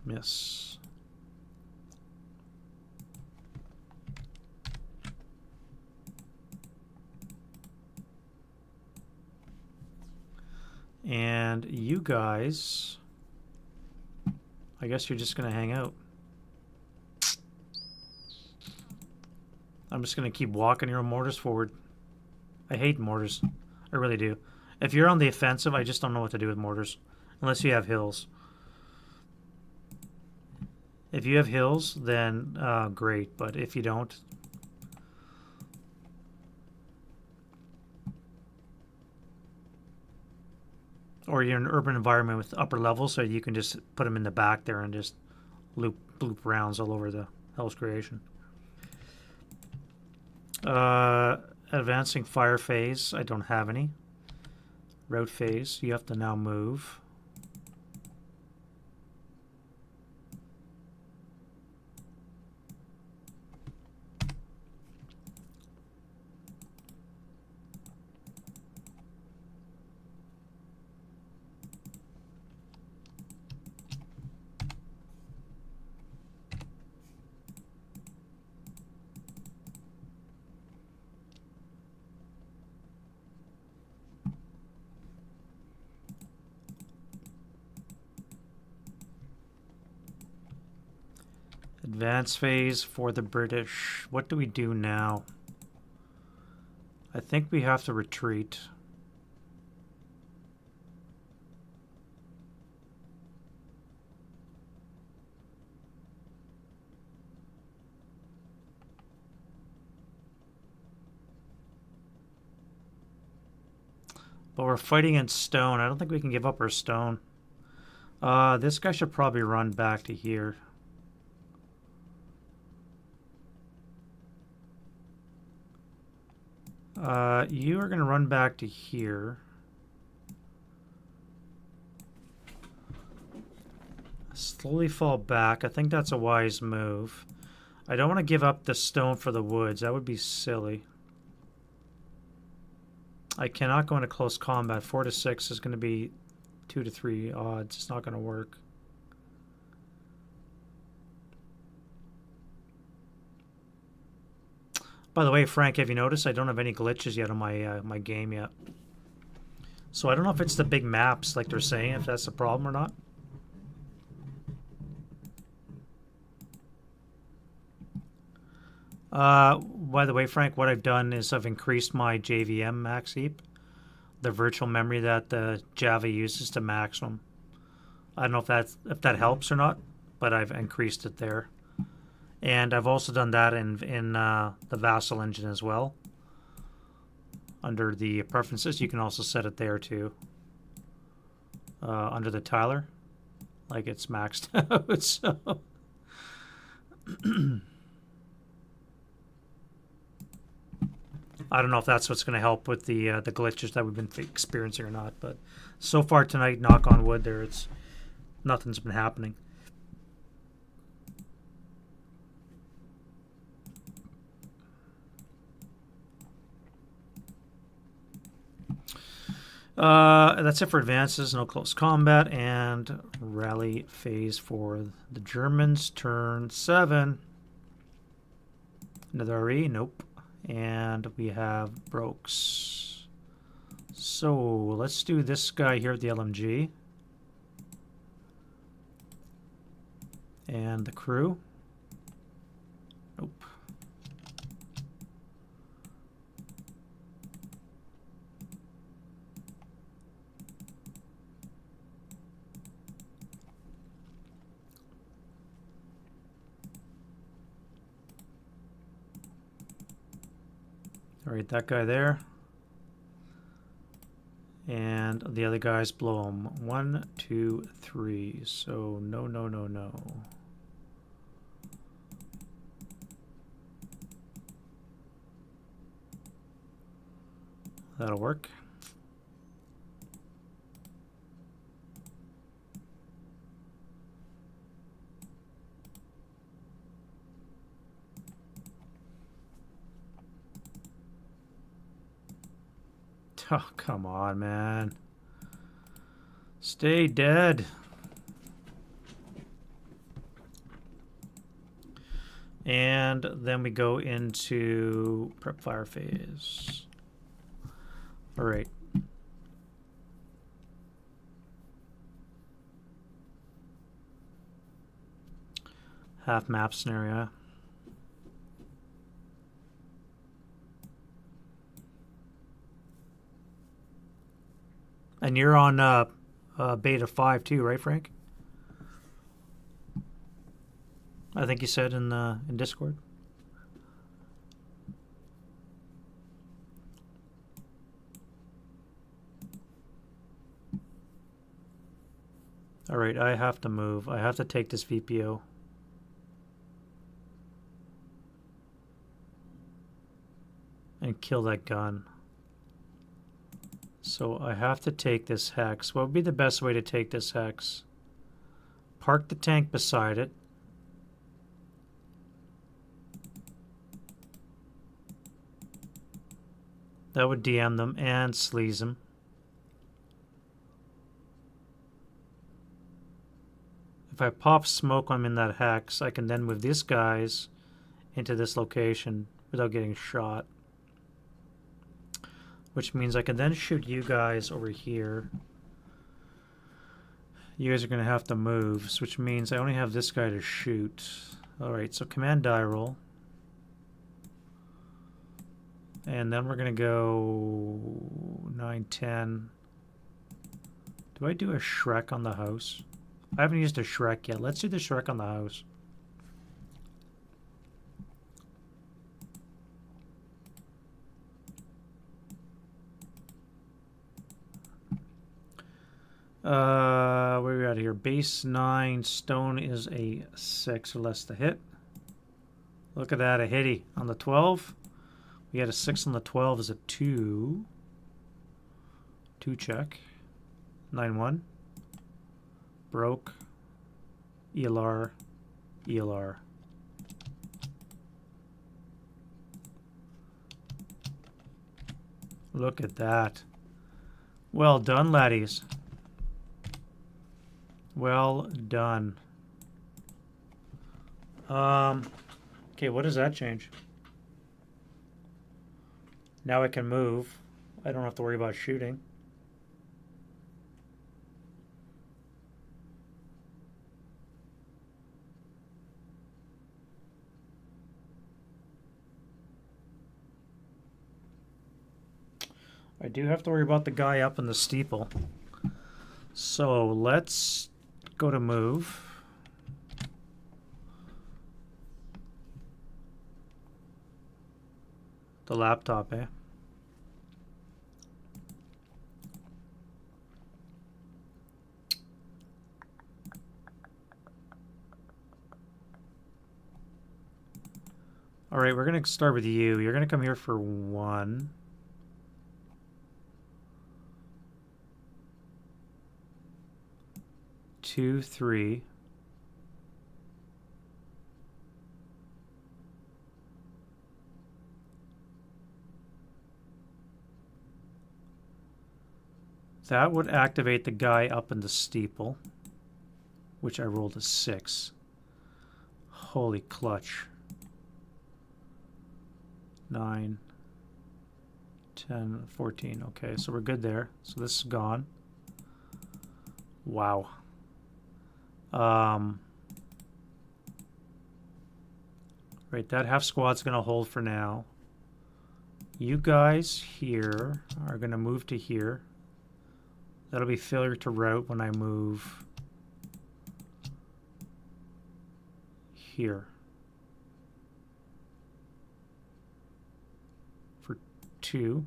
Miss. And you guys, I guess you're just going to hang out. I'm just going to keep walking your mortars forward. I hate mortars. I really do. If you're on the offensive, I just don't know what to do with mortars. Unless you have hills. If you have hills, then great. But if you don't... Or you're in an urban environment with upper levels, so you can just put them in the back there and just loop rounds all over the Hell's Creation. Advancing fire phase, I don't have any. Route phase, you have to now move. Advance phase for the British. What do we do now? I think we have to retreat. But we're fighting in stone. I don't think we can give up our stone. This guy should probably run back to here. You are going to run back to here. Slowly fall back. I think that's a wise move. I don't want to give up the stone for the woods. That would be silly. I cannot go into close combat. 4 to 6 is going to be 2 to 3 odds. It's not going to work. By the way, Frank, have you noticed I don't have any glitches yet on my my game yet? So I don't know if it's the big maps like they're saying, if that's the problem or not. By the way, Frank, what I've done is I've increased my JVM max heap, the virtual memory that the Java uses to maximum. I don't know if that helps or not, but I've increased it there. And I've also done that in the SASL engine as well. Under the preferences, you can also set it there too. Under the tiler, like it's maxed out. So I don't know if that's what's going to help with the glitches that we've been experiencing or not. But so far tonight, knock on wood, nothing's been happening. That's it for advances, no close combat, and rally phase for the Germans. Turn 7. Another RE, nope. And we have Brokes. So let's do this guy here at the LMG. And the crew. Nope. All right, that guy there. And the other guys blow them. 1, 2, 3. So no, no, no, no. That'll work. Oh, come on, man. Stay dead. And then we go into prep fire phase. All right. Half map scenario. And you're on beta 5 too, right, Frank? I think you said in Discord. All right, I have to move. I have to take this VPO. And kill that gun. So I have to take this hex. What would be the best way to take this hex? Park the tank beside it. That would DM them and sleaze them. If I pop smoke when I'm in that hex, I can then move these guys into this location without getting shot. Which means I can then shoot you guys over here. You guys are going to have to move, which means I only have this guy to shoot. Alright, so command die roll. And then we're going to go 9, 10. Do I do a Shrek on the house? I haven't used a Shrek yet. Let's do the Shrek on the house. Where are we at here? Base 9, stone is a 6 or less to hit. Look at that, a hitty on the 12. We had a 6 on the 12 is a 2. 2 check. 9-1. Broke. ELR. ELR. Look at that. Well done, laddies. Well done. Okay, what does that change? Now I can move. I don't have to worry about shooting. I do have to worry about the guy up in the steeple. So let's go to move. The laptop, eh? All right, we're going to start with you. You're going to come here for 1. Two, 3. That would activate the guy up in the steeple, which I rolled a 6. Holy clutch. 9, 10, 14. Okay, so we're good there. So this is gone. Wow. Right, that half squad's going to hold for now. You guys here are going to move to here. That'll be failure to route when I move here. For 2.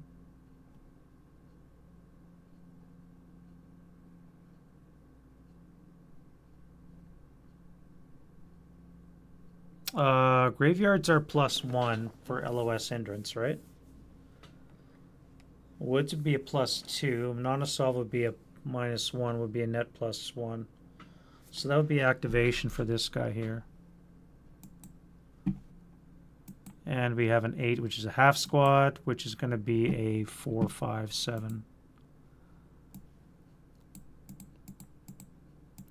Graveyards are +1 for LOS hindrance, right? Woods would be a +2. Non-assault would be a -1, would be a net +1. So that would be activation for this guy here. And we have an 8, which is a half squad, which is going to be a 4, 5, 7.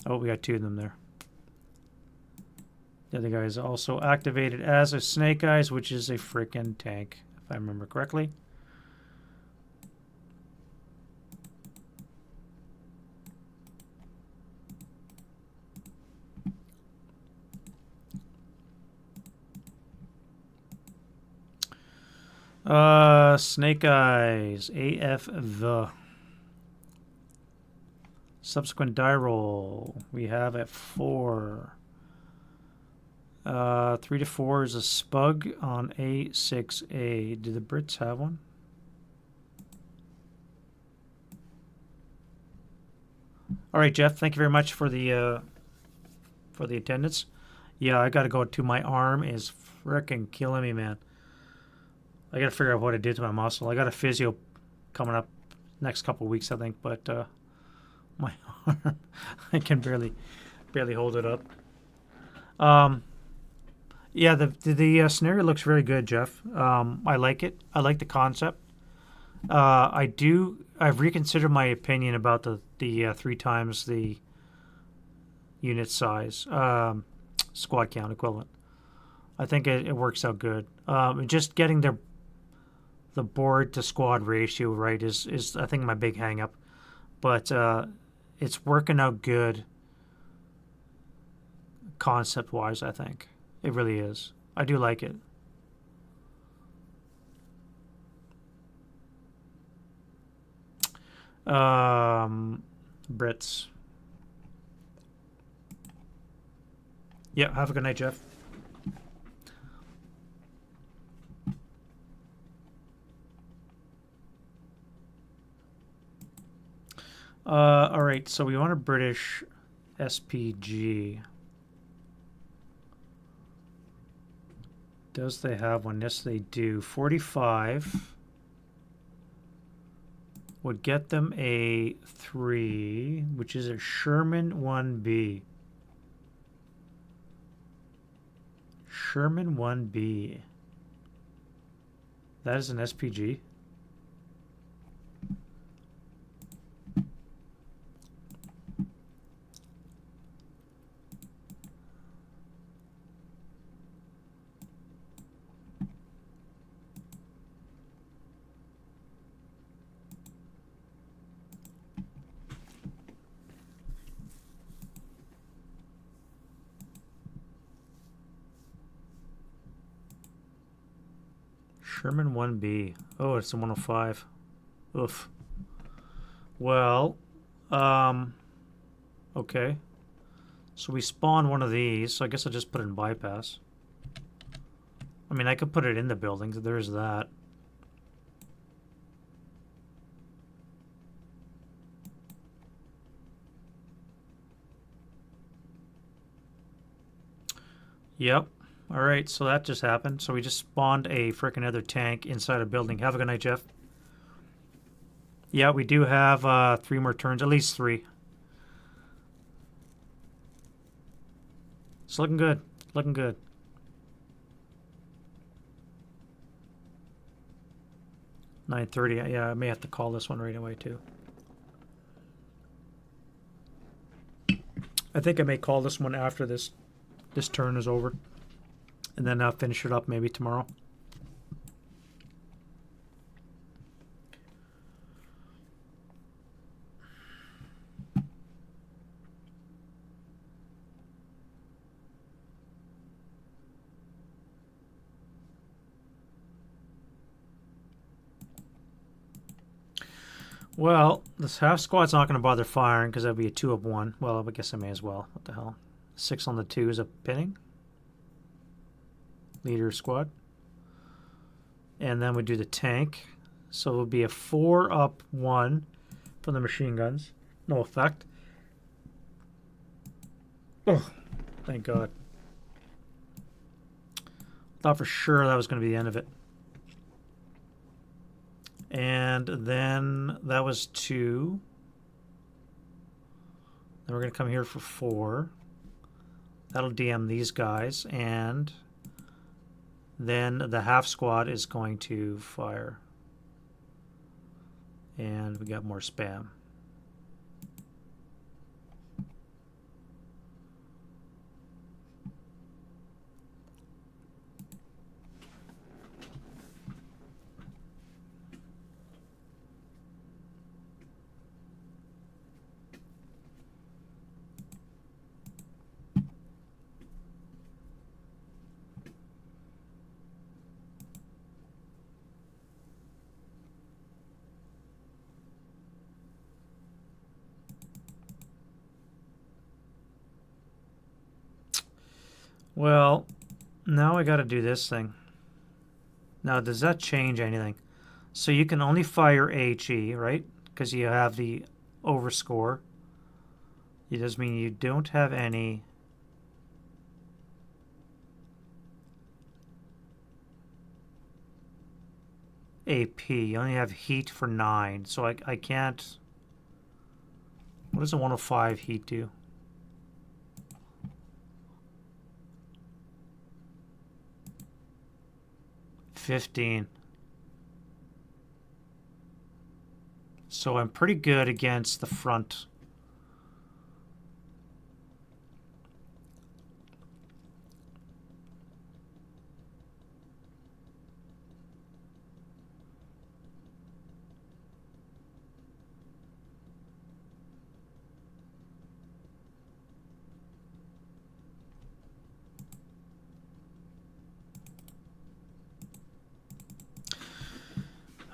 Oh, we got 2 of them there. The other guy is also activated as a Snake Eyes, which is a frickin' tank, if I remember correctly. Snake Eyes, AF the. Subsequent die roll, we have at 4. 3 to 4 is a Spug on A6A. Do the Brits have one? All right, Jeff. Thank you very much for the attendance. Yeah, I got to go to my arm is freaking killing me, man. I got to figure out what it did to my muscle. I got a physio coming up next couple of weeks, I think, but my arm, I can barely hold it up. Yeah, the scenario looks very good, Jeff. I like it. I like the concept. I've reconsidered my opinion about the 3 times the unit size, squad count equivalent. I think it works out good. Just getting the board to squad ratio right is I think my big hang up. But it's working out good concept wise, I think. It really is. I do like it. Brits. Yeah, have a good night, Jeff. All right, so we want a British SPG. Does they have one? Yes, they do. 45 would get them a 3, which is a Sherman 1B. Sherman 1B. That is an SPG. Sherman 1B. Oh, it's a 105. Oof. Well, okay. So we spawn one of these, so I guess I'll just put it in bypass. I mean, I could put it in the buildings. There's that. Yep. All right, so that just happened. So we just spawned a frickin' other tank inside a building. Have a good night, Jeff. Yeah, we do have 3 more turns, at least 3. It's looking good. Looking good. $9:30. Yeah, I may have to call this one right away too. I think I may call this one after this turn is over, and then I'll finish it up maybe tomorrow. Well, this half squad's not going to bother firing because that'd be a 2 up 1. Well, I guess I may as well. What the hell? 6 on the 2 is a pinning. Leader squad. And then we do the tank. So it would be a 4 up 1 from the machine guns. No effect. Oh, thank God. Thought for sure that was going to be the end of it. And then that was 2. Then we're going to come here for 4. That'll DM these guys. And then the half squad is going to fire. And we got more spam. Well, now I got to do this thing. Now, does that change anything? So you can only fire HE, right? Because you have the overscore. It does mean you don't have any AP. You only have heat for 9. So I can't... What does a 105 heat do? 15. So I'm pretty good against the front.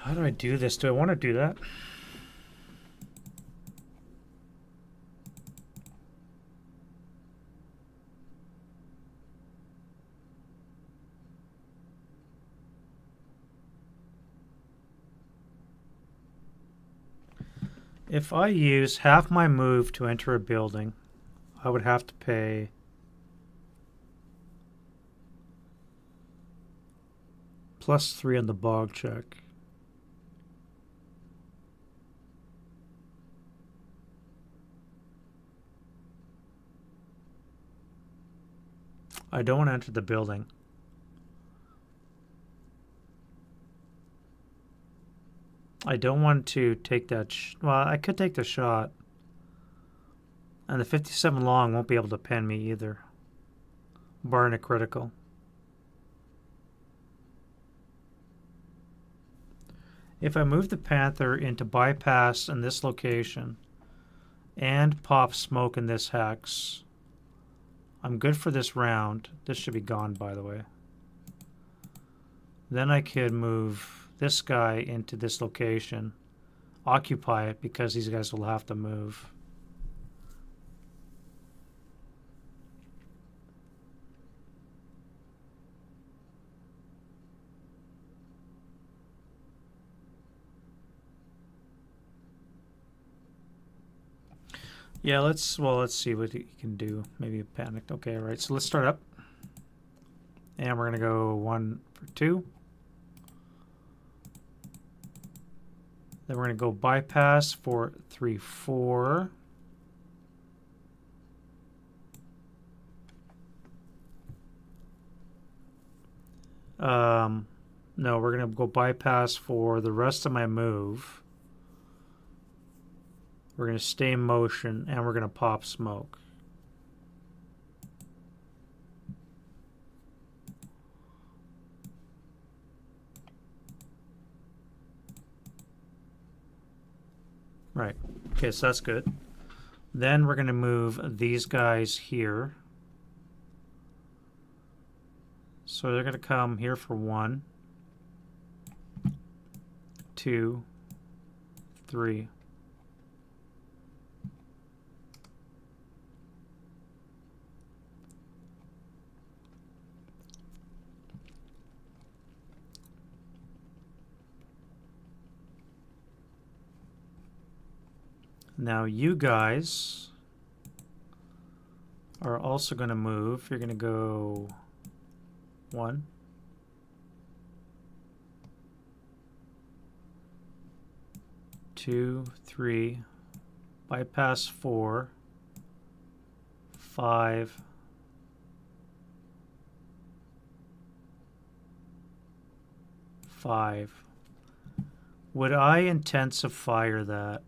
How do I do this? Do I want to do that? If I use half my move to enter a building, I would have to pay +3 on the bog check. I don't want to enter the building. I don't want to take that. Well, I could take the shot. And the 57 long won't be able to pin me either, barring a critical. If I move the Panther into bypass in this location and pop smoke in this hex, I'm good for this round. This should be gone, by the way. Then I could move this guy into this location, occupy it because these guys will have to move. Yeah, let's see what he can do. Maybe panicked. Okay, all right. So let's start up. And we're going to go 1 for 2. Then we're going to go bypass for 3, 4. No, we're going to go bypass for the rest of my move. We're going to stay in motion, and we're going to pop smoke. Right. Okay, so that's good. Then we're going to move these guys here. So they're going to come here for 1, 2, 3. Now you guys are also going to move. You're going to go 1, 2, 3, bypass 4, 5, 5. Would I intensify that?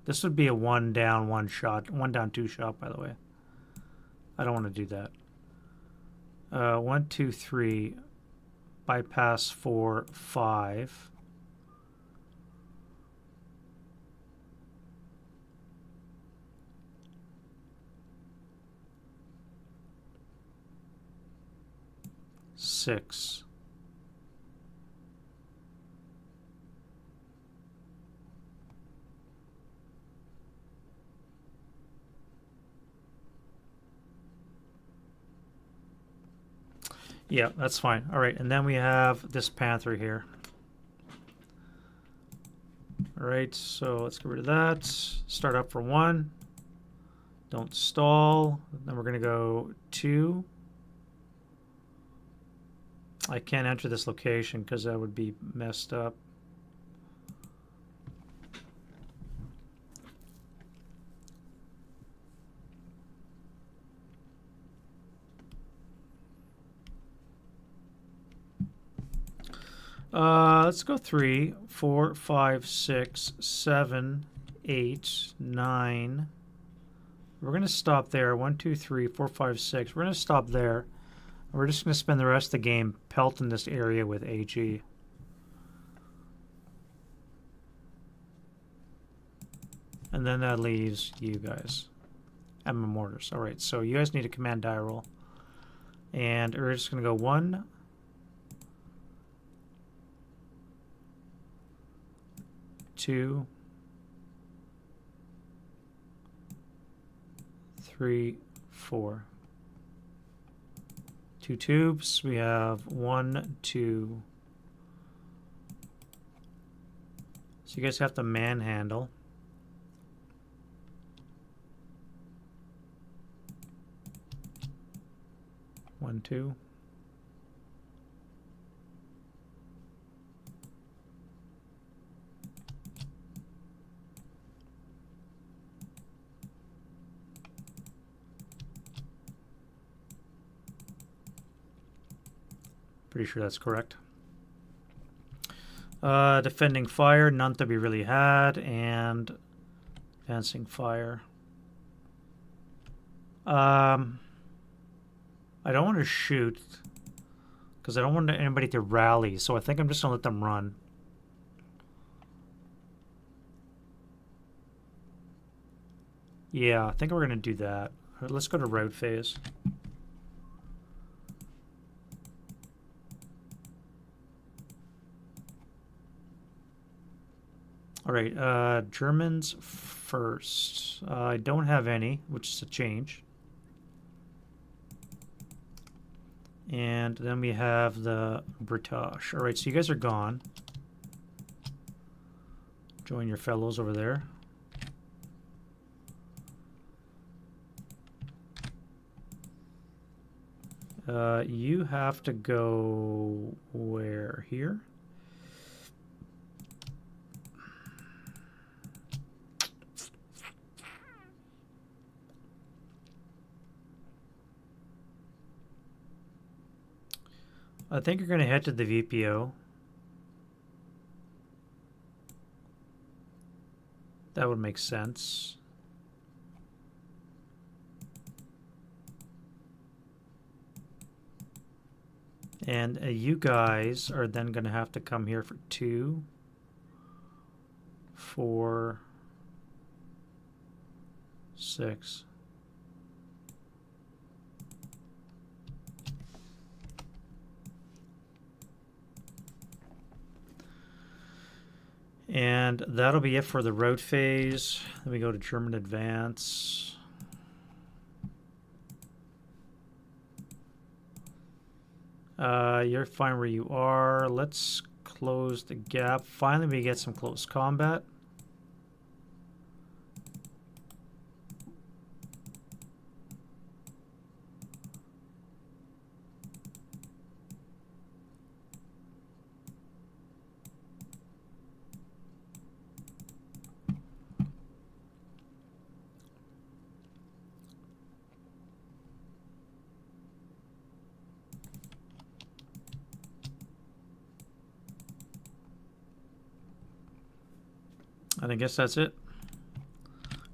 This would be a 1 down, 1 shot, 1 down, 2 shot, by the way. I don't want to do that. 1, 2, 3, bypass 4, 5. Six. Yeah, that's fine. All right, and then we have this Panther here. All right, so let's get rid of that. Start up for 1. Don't stall. Then we're going to go 2. I can't enter this location because that would be messed up. Let's go 3, 4, 5, 6, 7, 8, 9. We're going to stop there. 1, 2, 3, 4, 5, 6. We're going to stop there. We're just going to spend the rest of the game pelting this area with AG. And then that leaves you guys and my mortars. All right, so you guys need a command die roll. And we're just going to go 1, 2, 3, 4. 2 tubes. We have 1, 2, So you guys have to manhandle. One, two. Pretty sure that's correct. Defending fire, none to be really had, and advancing fire. I don't want to shoot because I don't want anybody to rally, so I think I'm just gonna let them run. Yeah, I think we're gonna do that. Let's go to road phase. All right, Germans first. I don't have any, which is a change. And then we have the British. All right, so you guys are gone. Join your fellows over there. You have to go where? Here? I think you're going to head to the VPO. That would make sense. And you guys are then going to have to come here for 2, 4, 6. And that'll be it for the road phase. Then we go to German advance. You're fine where you are. Let's close the gap. Finally, we get some close combat. And I guess that's it.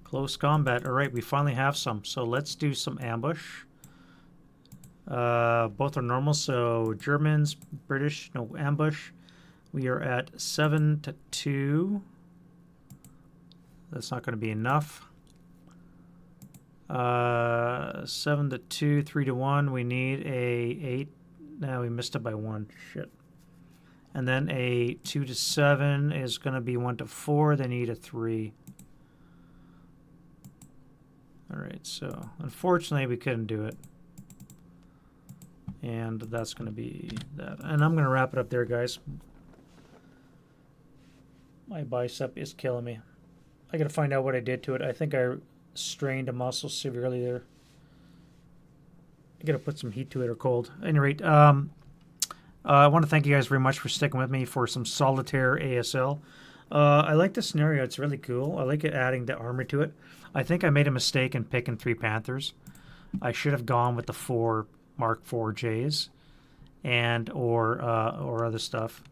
Close combat. All right, we finally have some. So let's do some ambush. Both are normal. So Germans, British, no ambush. We are at 7-2. That's not going to be enough. 7-2, 3-1. We need a 8. No, we missed it by 1. Shit. And then a 2-7 is going to be 1-4. They need a 3. All right, so unfortunately we couldn't do it. And that's going to be that. And I'm going to wrap it up there, guys. My bicep is killing me. I got to find out what I did to it. I think I strained a muscle severely there. I got to put some heat to it or cold. At any rate, I want to thank you guys very much for sticking with me for some Solitaire ASL. I like the scenario. It's really cool. I like it adding the armor to it. I think I made a mistake in picking 3 Panthers. I should have gone with the 4 Mark 4Js and or other stuff.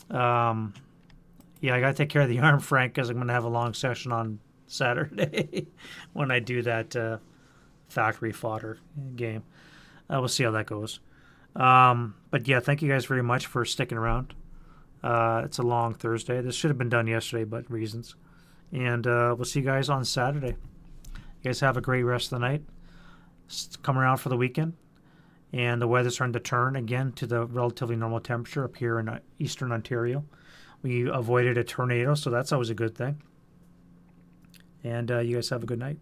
Yeah, I got to take care of the arm, Frank, because I'm going to have a long session on Saturday when I do that factory fodder game. We'll see how that goes. But yeah, thank you guys very much for sticking around. It's a long Thursday. This should have been done yesterday, but reasons. And we'll see you guys on Saturday. You guys have a great rest of the night. Come around for the weekend. And the weather's starting to turn again to the relatively normal temperature up here in eastern Ontario. We avoided a tornado, so that's always a good thing. And you guys have a good night.